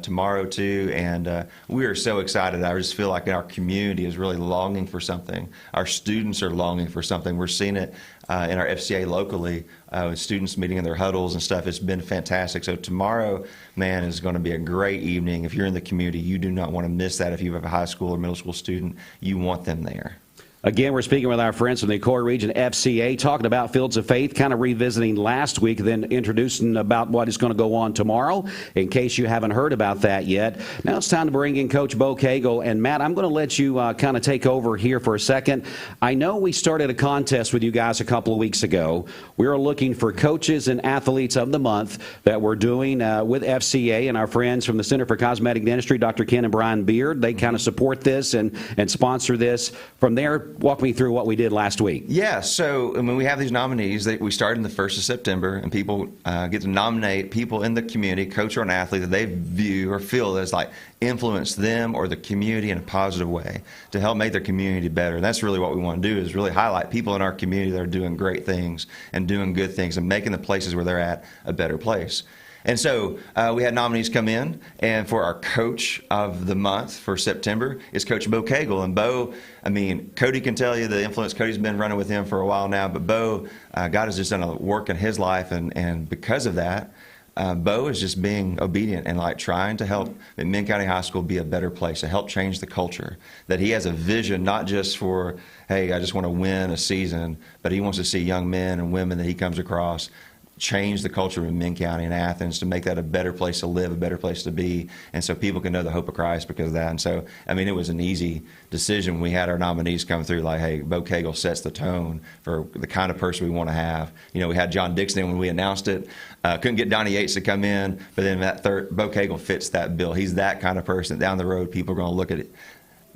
tomorrow too, and we are so excited. I just feel like our community is really longing for something. Our students are longing for something. We're seeing it in our FCA locally with students meeting in their huddles and stuff. It's been fantastic. So tomorrow, man, is going to be a great evening. If you're in the community, you do not want to miss that. If you have a high school or middle school student, you want them there. Again, we're speaking with our friends from the Coy Region FCA, talking about Fields of Faith, kind of revisiting last week, then introducing about what is going to go on tomorrow, in case you haven't heard about that yet. Now it's time to bring in Coach Bo Cagle. And, Matt, I'm going to let you kind of take over here for a second. I know we started a contest with you guys a couple of weeks ago. We were looking for coaches and athletes of the month that we're doing with FCA and our friends from the Center for Cosmetic Dentistry, Dr. Ken and Brian Beard. They kind of support this and sponsor this. From there, walk me through what we did last week. Yeah, so I mean, we have these nominees that we started in the 1st of September, and people get to nominate people in the community, coach or an athlete, that they view or feel as like influence them or the community in a positive way to help make their community better. And that's really what we want to do, is really highlight people in our community that are doing great things and doing good things and making the places where they're at a better place. And so we had nominees come in, and for our coach of the month for September is Coach Bo Cagle. And Bo, I mean, Cody can tell you the influence. Cody's been running with him for a while now, but Bo, God has just done a work in his life, and because of that, Bo is just being obedient and like trying to help McMinn County High School be a better place, to help change the culture. That he has a vision not just for, hey, I just want to win a season, but he wants to see young men and women that he comes across change the culture of McMinn County and Athens to make that a better place to live, a better place to be, and so people can know the hope of Christ because of that. And so, I mean, it was an easy decision when we had our nominees come through, like, hey, Bo Cagle sets the tone for the kind of person we want to have. You know, we had John Dixon in when we announced it. Couldn't get Donnie Yates to come in, but then Bo Cagle fits that bill. He's that kind of person. Down the road, people are going to look at it,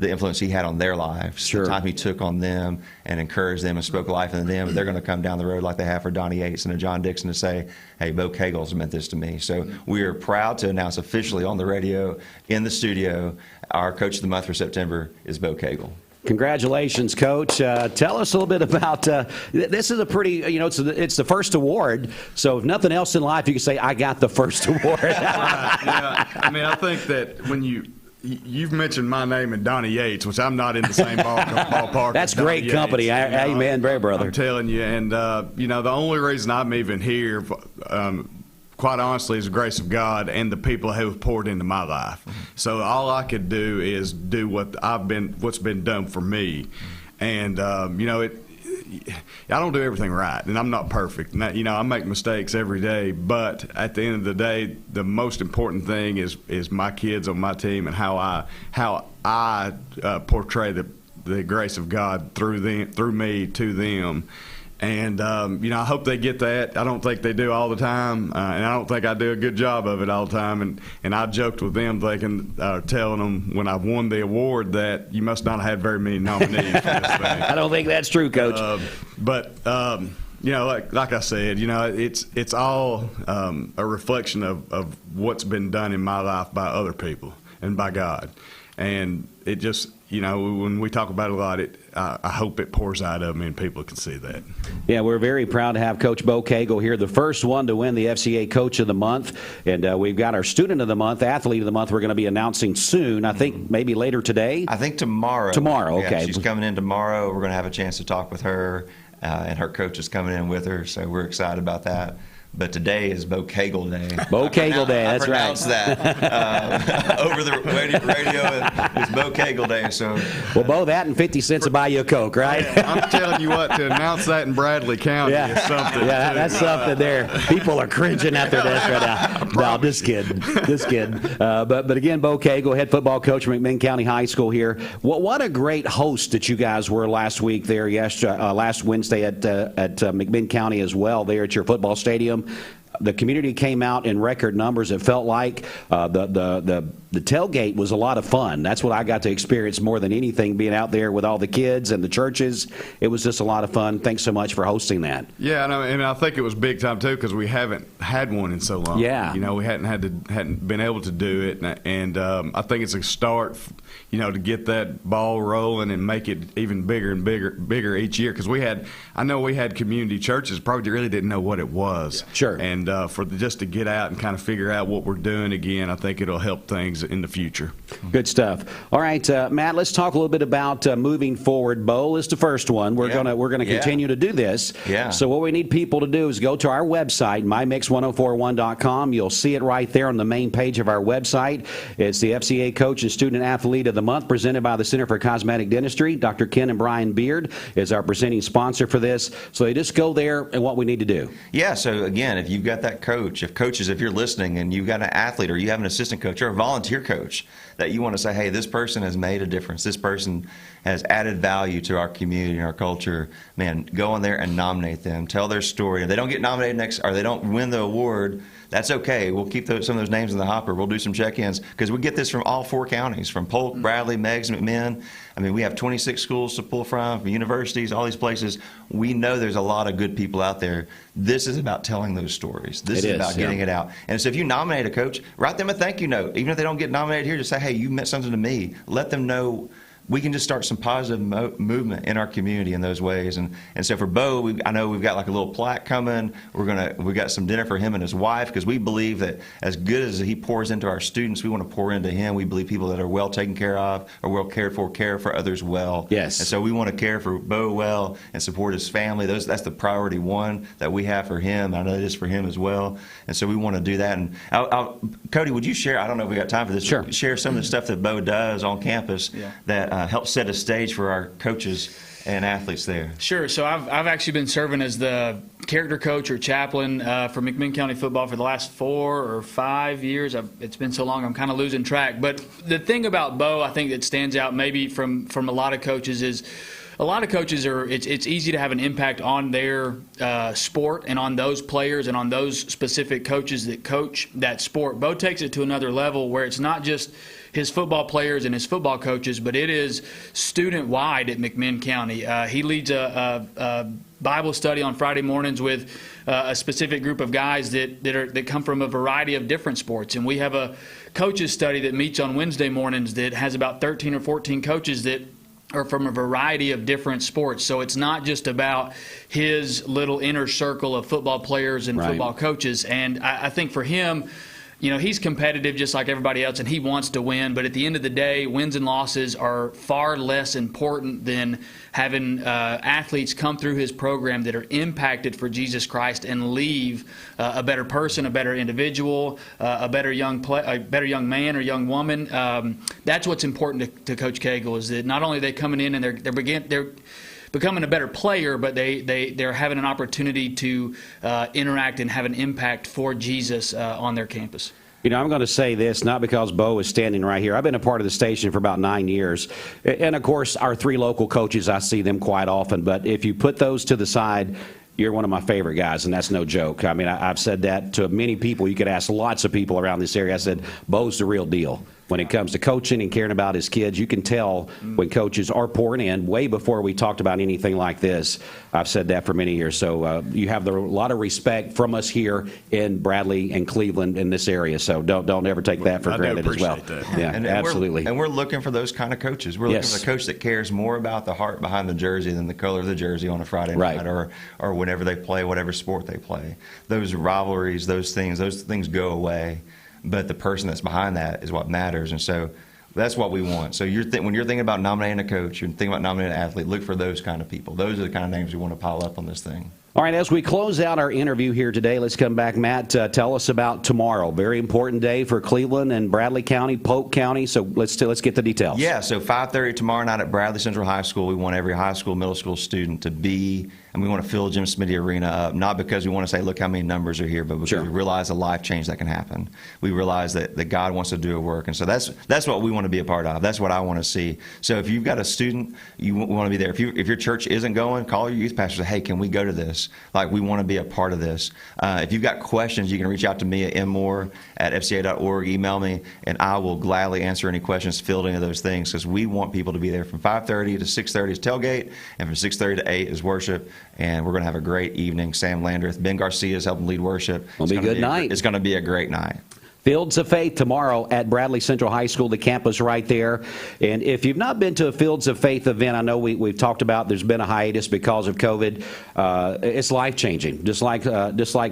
the influence he had on their lives, sure, the time he took on them and encouraged them and spoke life into them. They're going to come down the road like they have for Donnie Yates and a John Dixon to say, hey, Bo Cagle's meant this to me. So we are proud to announce officially on the radio, in the studio, our Coach of the Month for September is Bo Cagle. Congratulations, Coach. Tell us a little bit about this. Is a pretty, you know, it's the first award. So if nothing else in life, you can say, I got the first award. Yeah, I mean, I think that when you've mentioned my name and Donnie Yates, which I'm not in the same ballpark. That's great Yates, company. Amen, brother. I'm telling you. And, you know, the only reason I'm even here, quite honestly, is the grace of God and the people who have poured into my life. So all I could do is do what's been done for me. And, you know, I don't do everything right, and I'm not perfect. And I make mistakes every day. But at the end of the day, the most important thing is my kids on my team and how I portray the grace of God through me to them. And, I hope they get that. I don't think they do all the time, and I don't think I do a good job of it all the time. And I joked with them telling them when I won the award that you must not have had very many nominees for this thing. I don't think that's true, Coach. Like I said, it's all a reflection of what's been done in my life by other people and by God. And it just, when we talk about it a lot, I hope it pours out of me and people can see that. Yeah, we're very proud to have Coach Bo Cagle here, the first one to win the FCA Coach of the Month. And we've got our Student of the Month, Athlete of the Month we're going to be announcing soon. I think maybe later today? I think tomorrow. Tomorrow, okay. Yeah, she's coming in tomorrow. We're going to have a chance to talk with her, and her coach is coming in with her, so we're excited about that. But today is Bo Cagle Day. Bo Cagle Day, that's right. I pronounced that over the radio. It's Bo Cagle Day. So, well, Bo, that and 50 cents to buy you a Coke, right? I'm telling you what, to announce that in Bradley County is something. Yeah, that's something there. People are cringing after this right now. No, just kidding. But again, Bo Cagle, head football coach from McMinn County High School here. What a great host that you guys were last week there, last Wednesday at McMinn County as well, there at your football stadium. The community came out in record numbers. It felt like the tailgate was a lot of fun. That's what I got to experience more than anything, being out there with all the kids and the churches. It was just a lot of fun. Thanks so much for hosting that. Yeah, and I think it was big time too because we haven't had one in so long. Yeah, we hadn't been able to do it, and I think it's a start. To get that ball rolling and make it even bigger and bigger each year. Because I know we had community churches probably really didn't know what it was. Yeah. Sure. And just to get out and kind of figure out what we're doing again, I think it'll help things in the future. Good stuff. All right, Matt, let's talk a little bit about moving forward. Bowl is the first one. We're gonna continue to do this. Yeah. So what we need people to do is go to our website, mymix1041.com. You'll see it right there on the main page of our website. It's the FCA Coach and Student Athlete of the Month, presented by the Center for Cosmetic Dentistry. Dr. Ken and Brian Beard is our presenting sponsor for this. So you just go there and what we need to do. Yeah, so again, if you've got that coach, if you're listening and you've got an athlete or you have an assistant coach or a volunteer coach that you want to say, hey, this person has made a difference, this person has added value to our community and our culture, man, go in there and nominate them. Tell their story. If they don't get nominated or they don't win the award, that's okay. We'll keep some of those names in the hopper. We'll do some check-ins because we get this from all 4 counties, from Polk, Bradley, Meigs, McMinn. I mean, we have 26 schools to pull from universities, all these places. We know there's a lot of good people out there. This is about telling those stories. This is about getting it out. And so if you nominate a coach, write them a thank you note. Even if they don't get nominated here, just say, hey, you meant something to me. Let them know. We can just start some positive movement in our community in those ways. And so for Bo, I know we've got like a little plaque coming. We've got some dinner for him and his wife because we believe that as good as he pours into our students, we want to pour into him. We believe people that are well taken care of or well cared for care for others well. Yes. And so we want to care for Bo well and support his family. That's the priority one that we have for him. I know it is for him as well. And so we want to do that. And Cody, would you share? I don't know if we got time for this. Sure. Share some of the stuff that Bo does on campus that help set a stage for our coaches and athletes there. Sure. So I've actually been serving as the character coach or chaplain for McMinn County football for the last 4 or 5 years. It's been so long I'm kind of losing track. But the thing about Bo, I think that stands out maybe from a lot of coaches is a lot of coaches it's easy to have an impact on their sport and on those players and on those specific coaches that coach that sport. Bo takes it to another level where it's not just his football players and his football coaches, but it is student-wide at McMinn County. He leads a Bible study on Friday mornings with a specific group of guys that come from a variety of different sports. And we have a coaches study that meets on Wednesday mornings that has about 13 or 14 coaches that are from a variety of different sports. So it's not just about his little inner circle of football players and football coaches. And I think for him, he's competitive just like everybody else, and he wants to win. But at the end of the day, wins and losses are far less important than having athletes come through his program that are impacted for Jesus Christ and leave a better person, a better individual, a better young man or young woman. That's what's important to Coach Cagle, is that not only are they coming in and they're becoming a better player, but they're having an opportunity to interact and have an impact for Jesus on their campus. You know, I'm going to say this, not because Bo is standing right here. I've been a part of the station for about 9 years. And, of course, our 3 local coaches, I see them quite often. But if you put those to the side, you're one of my favorite guys, and that's no joke. I mean, I've said that to many people. You could ask lots of people around this area. I said, Bo's the real deal. When it comes to coaching and caring about his kids, you can tell when coaches are pouring in way before we talked about anything like this. I've said that for many years. So you have a lot of respect from us here in Bradley and Cleveland in this area. So don't ever take that for granted as well. That. Yeah, and absolutely. We're looking for those kind of coaches. We're looking for a coach that cares more about the heart behind the jersey than the color of the jersey on a Friday night or whenever they play, whatever sport they play. Those rivalries, those things go away. But the person that's behind that is what matters, and so that's what we want. So when you're thinking about nominating a coach, you're thinking about nominating an athlete, look for those kind of people. Those are the kind of names we want to pile up on this thing. All right, as we close out our interview here today, let's come back. Matt, tell us about tomorrow. Very important day for Cleveland and Bradley County, Polk County. So let's get the details. Yeah, so 5:30 tomorrow night at Bradley Central High School. We want every high school, middle school student to be, and we want to fill Jim Smitty Arena up, not because we want to say, look how many numbers are here, but because we realize a life change that can happen. We realize that God wants to do a work, and so that's what we want to be a part of. That's what I want to see. So if you've got a student, you want to be there. If your church isn't going, call your youth pastor and say, hey, can we go to this? Like, we want to be a part of this. If you've got questions, you can reach out to me at mmoore@fca.org, email me, and I will gladly answer any questions, fill any of those things, because we want people to be there. From 5:30 to 6:30 is tailgate, and from 6:30 to 8 is worship, and we're going to have a great evening. Sam Landreth, Ben Garcia is helping lead worship. It'll be a good night. It's going to be a great night. Fields of Faith tomorrow at Bradley Central High School, the campus right there. And if you've not been to a Fields of Faith event, I know we've talked about there's been a hiatus because of COVID. It's life-changing. Just like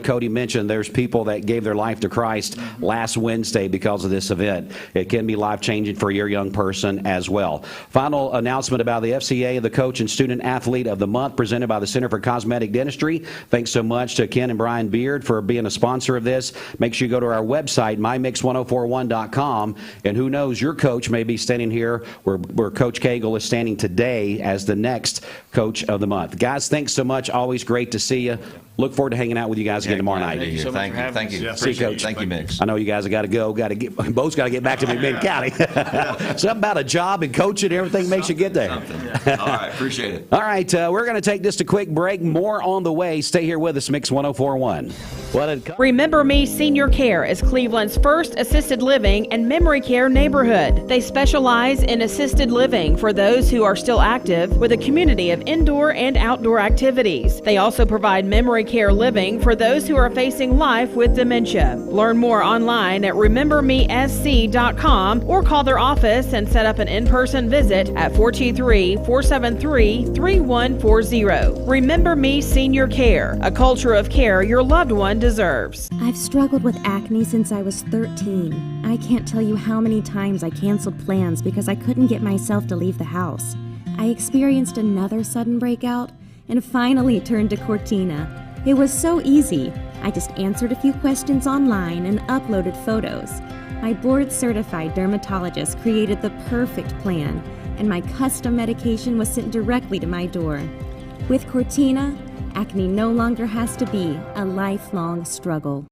Cody mentioned, there's people that gave their life to Christ last Wednesday because of this event. It can be life-changing for your young person as well. Final announcement about the FCA, the Coach and Student Athlete of the Month, presented by the Center for Cosmetic Dentistry. Thanks so much to Ken and Brian Beard for being a sponsor of this. Make sure you go to our website, mymix1041.com, and who knows, your coach may be standing here where Coach Cagle is standing today as the next Coach of the Month. Guys, thanks so much. Always great to see you. Look forward to hanging out with you guys again tomorrow night. Thank you. Thank you. See you, Coach. Thank you, Mix. I know you guys have got to go. Bo's got to get back to McMinn County. Something about a job and coaching, everything makes you get there. All right, appreciate it. All right, we're going to take just a quick break. More on the way. Stay here with us, Mix 1041. Remember Me Senior Care is Cleveland's first assisted living and memory care neighborhood. They specialize in assisted living for those who are still active, with a community of indoor and outdoor activities. They also provide memory care living for those who are facing life with dementia. Learn more online at remembermesc.com or call their office and set up an in-person visit at 423-473-3140. Remember Me Senior Care, a culture of care your loved one deserves. I've struggled with acne since I was 13. I can't tell you how many times I canceled plans because I couldn't get myself to leave the house. I experienced another sudden breakout and finally turned to Cortina. It was so easy. I just answered a few questions online and uploaded photos. My board-certified dermatologist created the perfect plan, and my custom medication was sent directly to my door. With Cortina, acne no longer has to be a lifelong struggle.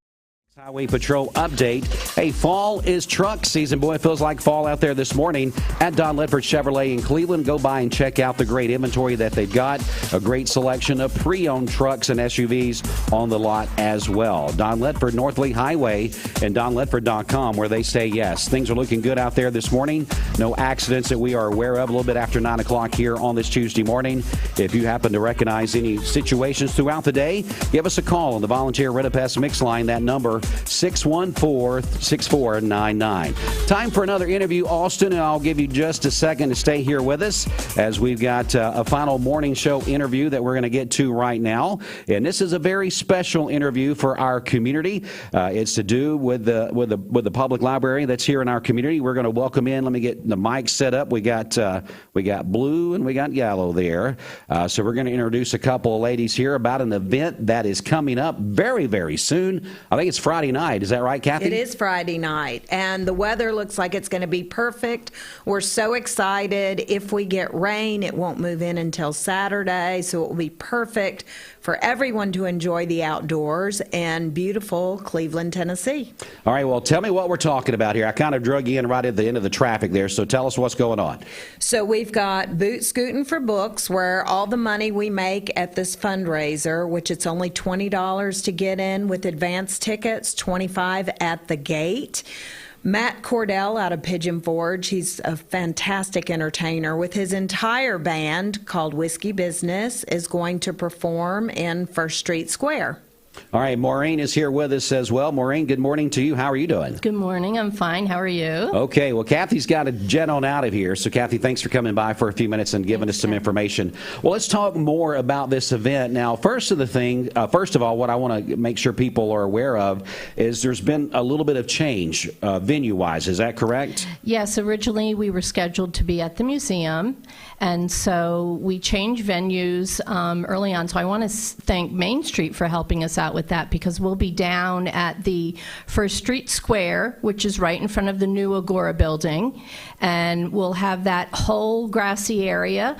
Highway Patrol update. Hey, fall is truck season. Boy, it feels like fall out there this morning at Don Ledford Chevrolet in Cleveland. Go by and check out the great inventory that they've got. A great selection of pre-owned trucks and SUVs on the lot as well. Don Ledford, North Lee Highway, and donledford.com, where they say yes. Things are looking good out there this morning. No accidents that we are aware of. A little bit after 9 o'clock here on this Tuesday morning. If you happen to recognize any situations throughout the day, give us a call on the Volunteer Rent-A-Pest Mix line. That number, 614-6499. Time for another interview, Austin, and I'll give you just a second to stay here with us as we've got a final morning show interview that we're going to get to right now. And this is a very special interview for our community. It's to do with the public library that's here in our community. We're going to welcome in. Let me get the mic set up. We got blue and we got yellow there. So we're going to introduce a couple of ladies here about an event that is coming up very, very soon. I think it's Friday Friday night. Is that right, Kathy? It is Friday night, and the weather looks like it's going to be perfect. We're so excited. If we get rain, it won't move in until Saturday, so it will be perfect for everyone to enjoy the outdoors in beautiful Cleveland, Tennessee. All right, well, tell me what we're talking about here. I kind of drug you in right at the end of the traffic there, so tell us what's going on. So we've got Boot Scootin' for Books, where all the money we make at this fundraiser, which it's only $20 to get in with advance tickets, $25 at the gate. Matt Cordell out of Pigeon Forge, he's a fantastic entertainer with his entire band called Whiskey Business, is going to perform in First Street Square. All right, Maureen is here with us as well. Maureen, good morning to you. How are you doing? Good morning. I'm fine. How are you? Okay, well, Kathy's got to jet on out of here. So, Kathy, thanks for coming by for a few minutes and giving us some information. Well, let's talk more about this event. Now, first of all, what I want to make sure people are aware of is there's been a little bit of change venue-wise. Is that correct? Yes. Originally, we were scheduled to be at the museum, and so we changed venues early on. So I want to thank Main Street for helping us out with that, because we'll be down at the First Street Square, which is right in front of the new Agora building, and we'll have that whole grassy area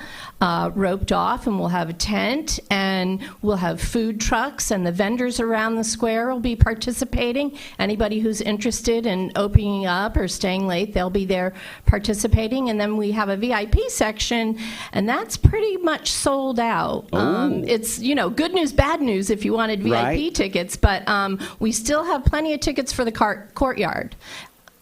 roped off, and we'll have a tent, and we'll have food trucks, and the vendors around the square will be participating. Anybody who's interested in opening up or staying late, they'll be there participating. And then we have a VIP section, and that's pretty much sold out. It's, good news, bad news if you wanted VIP tickets, but we still have plenty of tickets for the courtyard.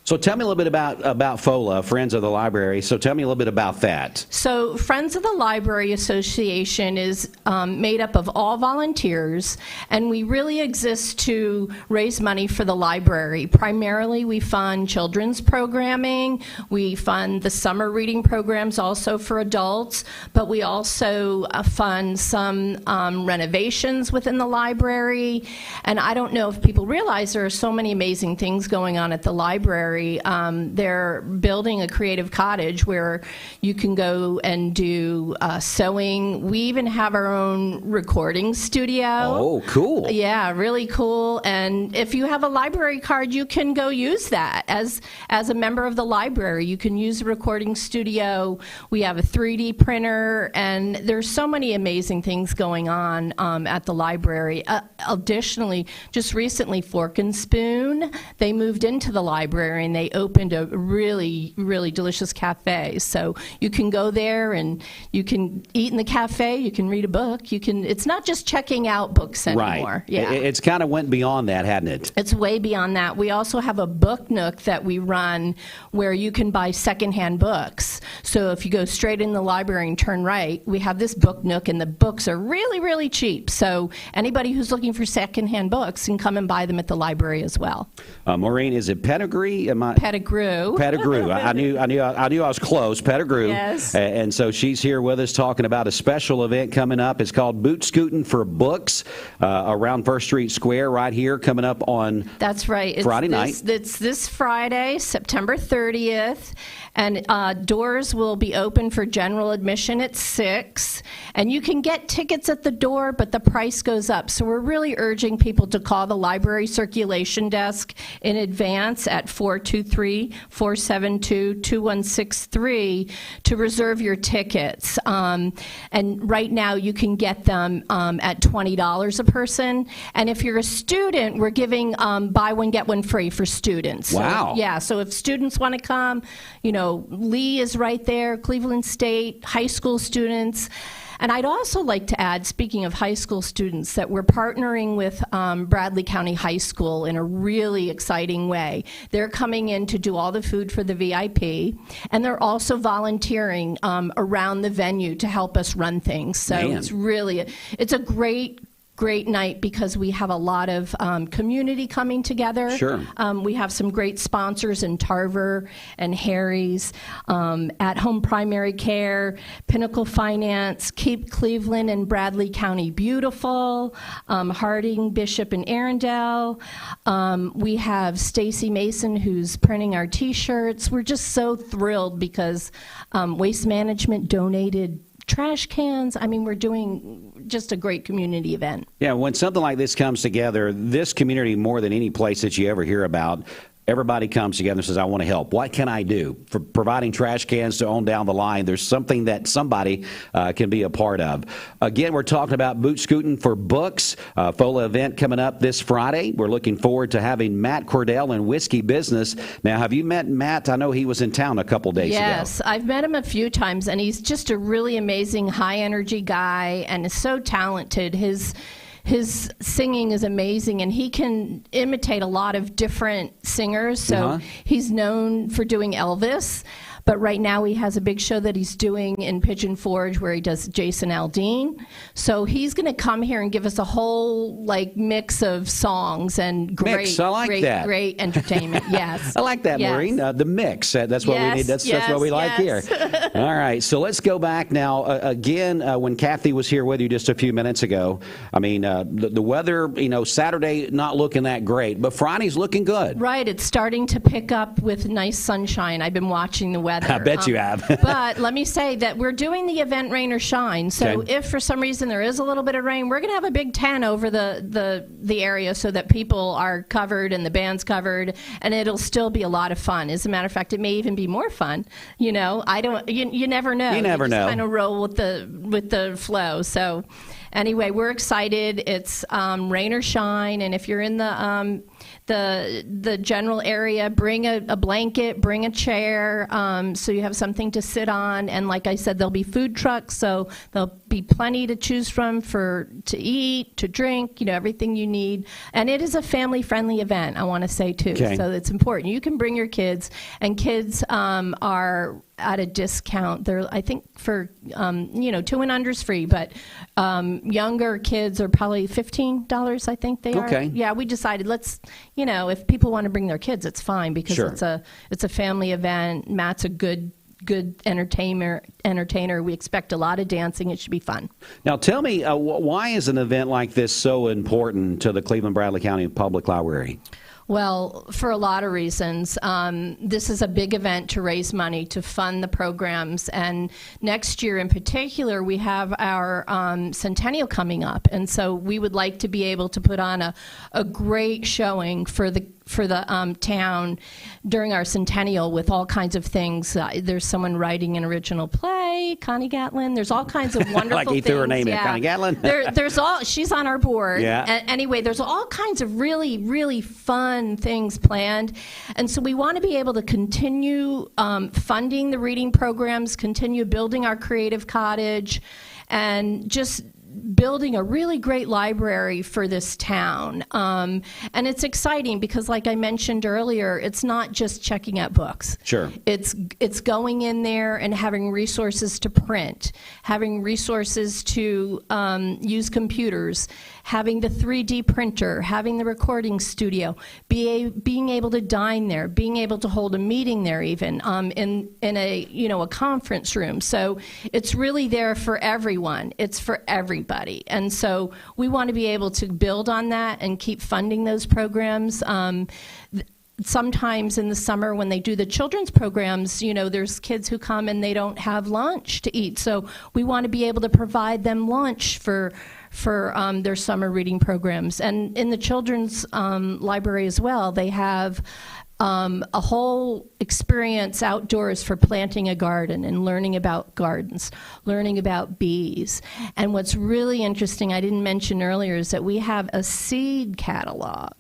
So tell me a little bit about FOLA, Friends of the Library. So tell me a little bit about that. So Friends of the Library Association is made up of all volunteers, and we really exist to raise money for the library. Primarily, we fund children's programming. We fund the summer reading programs also for adults, but we also fund some renovations within the library. And I don't know if people realize there are so many amazing things going on at the library. They're building a creative cottage where you can go and do sewing. We even have our own recording studio. Oh, cool. Yeah, really cool. And if you have a library card, you can go use that. As a member of the library, you can use the recording studio. We have a 3D printer, and there's so many amazing things going on at the library. Additionally, just recently, Fork and Spoon, they moved into the library, and they opened a really, really delicious cafe. So you can go there and you can eat in the cafe, you can read a book, it's not just checking out books anymore. Right. Yeah. It's kind of went beyond that, hadn't it? It's way beyond that. We also have a book nook that we run where you can buy secondhand books. So if you go straight in the library and turn right, we have this book nook, and the books are really, really cheap. So anybody who's looking for secondhand books can come and buy them at the library as well. Maureen, is it Pettigrew? Pettigrew. Pettigrew. I knew I was close. Pettigrew. Yes. And so she's here with us talking about a special event coming up. It's called Boot Scootin' for Books around First Street Square right here, coming up on That's right. Friday night. It's this Friday, September 30th. And doors will be open for general admission at 6. And you can get tickets at the door, but the price goes up. So we're really urging people to call the library circulation desk in advance at 423-472-2163 to reserve your tickets. And right now you can get them at $20 a person. And if you're a student, we're giving buy one, get one free for students. Wow. So, yeah, so if students want to come, Lee is right there, Cleveland State, high school students. And I'd also like to add, speaking of high school students, that we're partnering with Bradley County High School in a really exciting way. They're coming in to do all the food for the VIP, and they're also volunteering around the venue to help us run things. So it's a great night because we have a lot of community coming together. Sure. We have some great sponsors in Tarver and Harry's, At Home Primary Care, Pinnacle Finance, Keep Cleveland and Bradley County Beautiful, Harding, Bishop, and Arundel. We have Stacy Mason, who's printing our T-shirts. We're just so thrilled because Waste Management donated trash cans. I mean, we're doing just a great community event. Yeah, when something like this comes together, this community, more than any place that you ever hear about, everybody comes together and says, I want to help. What can I do? For providing trash cans to on down the line, there's something that somebody can be a part of. Again, we're talking about Boot Scooting for Books, FOLA event coming up this Friday. We're looking forward to having Matt Cordell in Whiskey Business. Now, have you met Matt? I know he was in town a couple days ago. Yes, I've met him a few times, and he's just a really amazing, high-energy guy and is so talented. His singing is amazing, and he can imitate a lot of different singers. So he's known for doing Elvis, but right now he has a big show that he's doing in Pigeon Forge where he does Jason Aldean. So he's going to come here and give us a whole mix of songs and great entertainment. Yes, I like that, Maureen. The mix. That's what we need. That's what we like here. All right, so let's go back now. Again, when Kathy was here with you just a few minutes ago, I mean, the weather, Saturday not looking that great, but Friday's looking good. Right, it's starting to pick up with nice sunshine. I've been watching the weather. I bet you have. But let me say that we're doing the event rain or shine. So if for some reason there is a little bit of rain, we're going to have a big tent over the area so that people are covered and the band's covered, and it'll still be a lot of fun. As a matter of fact, it may even be more fun. You never know. You never know. Kind of roll with the flow. So anyway, we're excited. It's rain or shine, and if you're in the general area, bring a blanket, bring a chair, so you have something to sit on. And like I said, there'll be food trucks, so there'll be plenty to choose from to eat, to drink, everything you need. And it is a family-friendly event, I want to say, too. Okay. So it's important. You can bring your kids, and kids are at a discount. They're, I think, for 2 and under's free, but younger kids are probably $15, I think they are. Okay. Yeah, we decided if people want to bring their kids, it's fine because it's a family event. Matt's a good entertainer. We expect a lot of dancing. It should be fun. Now, tell me, why is an event like this so important to the Cleveland Bradley County Public Library? Well, for a lot of reasons. This is a big event to raise money to fund the programs, and next year in particular we have our centennial coming up, and so we would like to be able to put on a great showing for the town during our centennial with all kinds of things. There's someone writing an original play, Connie Gatlin. There's all kinds of wonderful like things. Like you threw her name in, Connie Gatlin? She's on our board. Yeah. Anyway, there's all kinds of really, really fun things planned. And so we want to be able to continue funding the reading programs, continue building our creative cottage, and just building a really great library for this town. And it's exciting because, like I mentioned earlier, it's not just checking out books. Sure. It's going in there and having resources to print, having resources to use computers, having the 3D printer, having the recording studio, being able to dine there, being able to hold a meeting there even, in a conference room. So it's really there for everyone. It's for everybody. And so we want to be able to build on that and keep funding those programs. Sometimes in the summer when they do the children's programs, there's kids who come and they don't have lunch to eat. So we want to be able to provide them lunch for their summer reading programs. And in the children's library as well, they have a whole experience outdoors for planting a garden and learning about gardens, learning about bees. And what's really interesting, I didn't mention earlier, is that we have a seed catalog.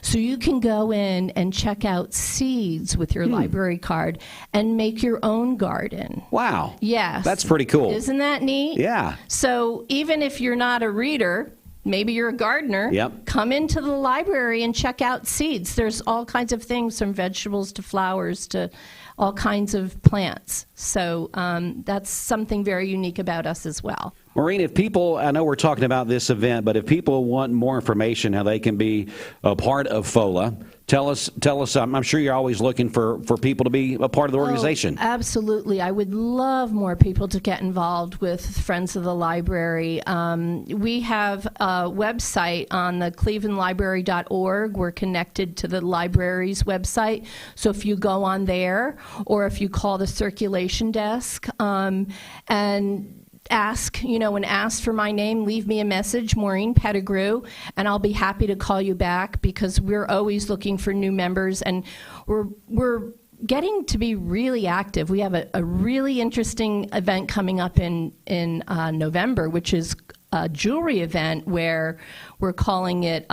So you can go in and check out seeds with your library card and make your own garden. Wow. Yes. That's pretty cool. Isn't that neat? Yeah. So even if you're not a reader, maybe you're a gardener, come into the library and check out seeds. There's all kinds of things, from vegetables to flowers to all kinds of plants. So that's something very unique about us as well. Maureen, if people, I know we're talking about this event, but if people want more information, how they can be a part of FOLA, tell us. I'm sure you're always looking for people to be a part of the organization. Oh, absolutely. I would love more people to get involved with Friends of the Library. We have a website on the clevelandlibrary.org. We're connected to the library's website. So if you go on there, or if you call the circulation desk, and ask, and ask for my name. Leave me a message, Maureen Pettigrew, and I'll be happy to call you back, because we're always looking for new members, and we're getting to be really active. We have a really interesting event coming up in November, which is a jewelry event where we're calling it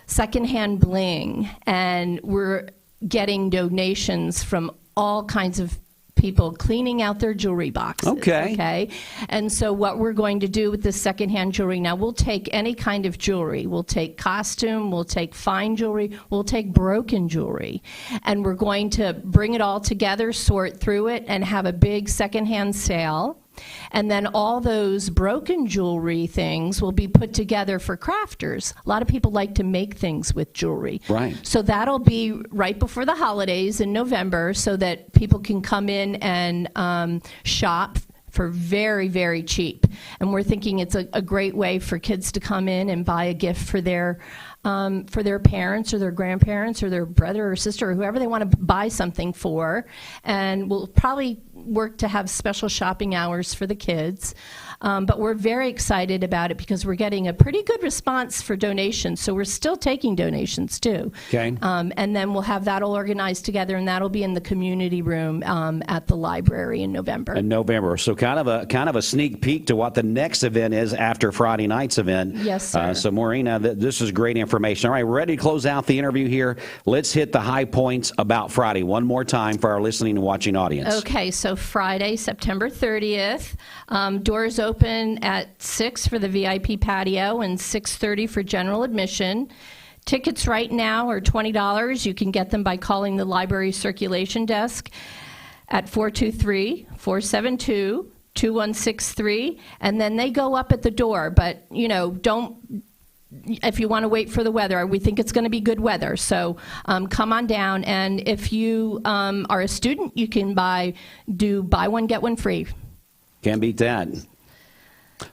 Secondhand Bling, and we're getting donations from all kinds of people cleaning out their jewelry boxes. Okay. And so what we're going to do with this secondhand jewelry, now we'll take any kind of jewelry. We'll take costume, we'll take fine jewelry, we'll take broken jewelry. And we're going to bring it all together, sort through it, and have a big secondhand sale. And then all those broken jewelry things will be put together for crafters. A lot of people like to make things with jewelry. Right. So that'll be right before the holidays in November, so that people can come in and shop for very, very cheap. And we're thinking it's a great way for kids to come in and buy a gift for their parents or their grandparents or their brother or sister or whoever they want to buy something for. And we'll probably work to have special shopping hours for the kids. But we're very excited about it because we're getting a pretty good response for donations. So we're still taking donations too. Okay. And then we'll have that all organized together, and that'll be in the community room at the library in November. In November. So kind of a sneak peek to what the next event is after Friday night's event. Yes, sir. So Maureen, this is great information. All right, we're ready to close out the interview here. Let's hit the high points about Friday one more time for our listening and watching audience. Okay, so Friday, September 30th, doors open at 6 for the VIP patio and 6:30 for general admission. Tickets right now are $20. You can get them by calling the library circulation desk at 423-472-2163, and then they go up at the door. But, if you want to wait for the weather, we think it's going to be good weather. So come on down, and if you are a student, you can buy one, get one free. Can't beat that.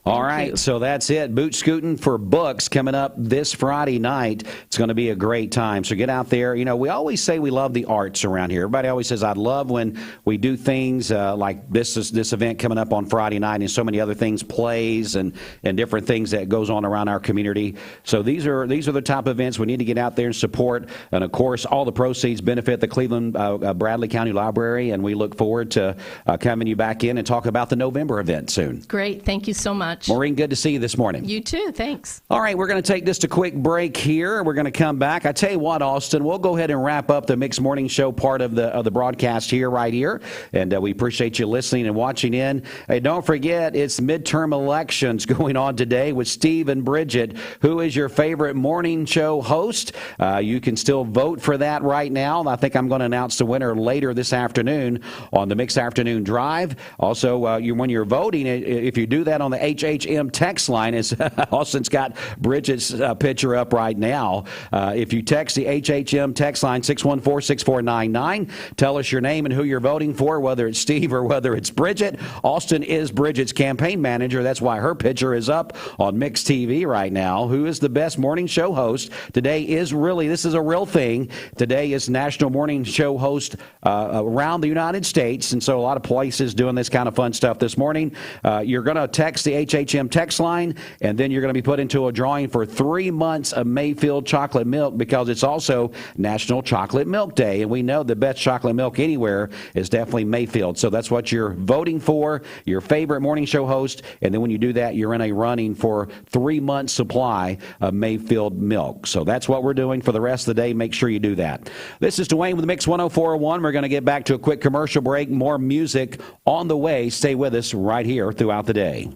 All right, so that's it. Boot Scooting for Books coming up this Friday night. It's going to be a great time. So get out there. We always say we love the arts around here. Everybody always says, I'd love when we do things like this event coming up on Friday night, and so many other things, plays and different things that goes on around our community. So these are the type of events we need to get out there and support. And, of course, all the proceeds benefit the Cleveland Bradley County Library, and we look forward to coming you back in and talk about the November event soon. Great. Thank you so much. Maureen, good to see you this morning. You too. Thanks. All right, we're going to take just a quick break here. We're going to come back. I tell you what, Austin, we'll go ahead and wrap up the Mixed Morning Show part of the broadcast right here. And we appreciate you listening and watching in. Hey, don't forget, it's midterm elections going on today with Steve and Bridget. Who is your favorite morning show host? You can still vote for that right now. I think I'm going to announce the winner later this afternoon on the Mixed Afternoon Drive. Also, when you're voting, if you do that on the HHM text line, is Austin's got Bridget's picture up right now. If you text the HHM text line 614-6499, tell us your name and who you're voting for, whether it's Steve or whether it's Bridget. Austin is Bridget's campaign manager. That's why her picture is up on Mixed TV right now. Who is the best morning show host? Today is this is a real thing. Today is National Morning Show Host around the United States, and so a lot of places doing this kind of fun stuff this morning. You're going to text the HHM text line, and then you're going to be put into a drawing for 3 months of Mayfield chocolate milk, because it's also National Chocolate Milk Day, and we know the best chocolate milk anywhere is definitely Mayfield. So that's what you're voting for, your favorite morning show host, and then when you do that, you're in a running for 3 months supply of Mayfield milk. So that's what we're doing for the rest of the day. Make sure you do that. This is Dwayne with Mix 104.1. We're going to get back to a quick commercial break. More music on the way. Stay with us right here throughout the day.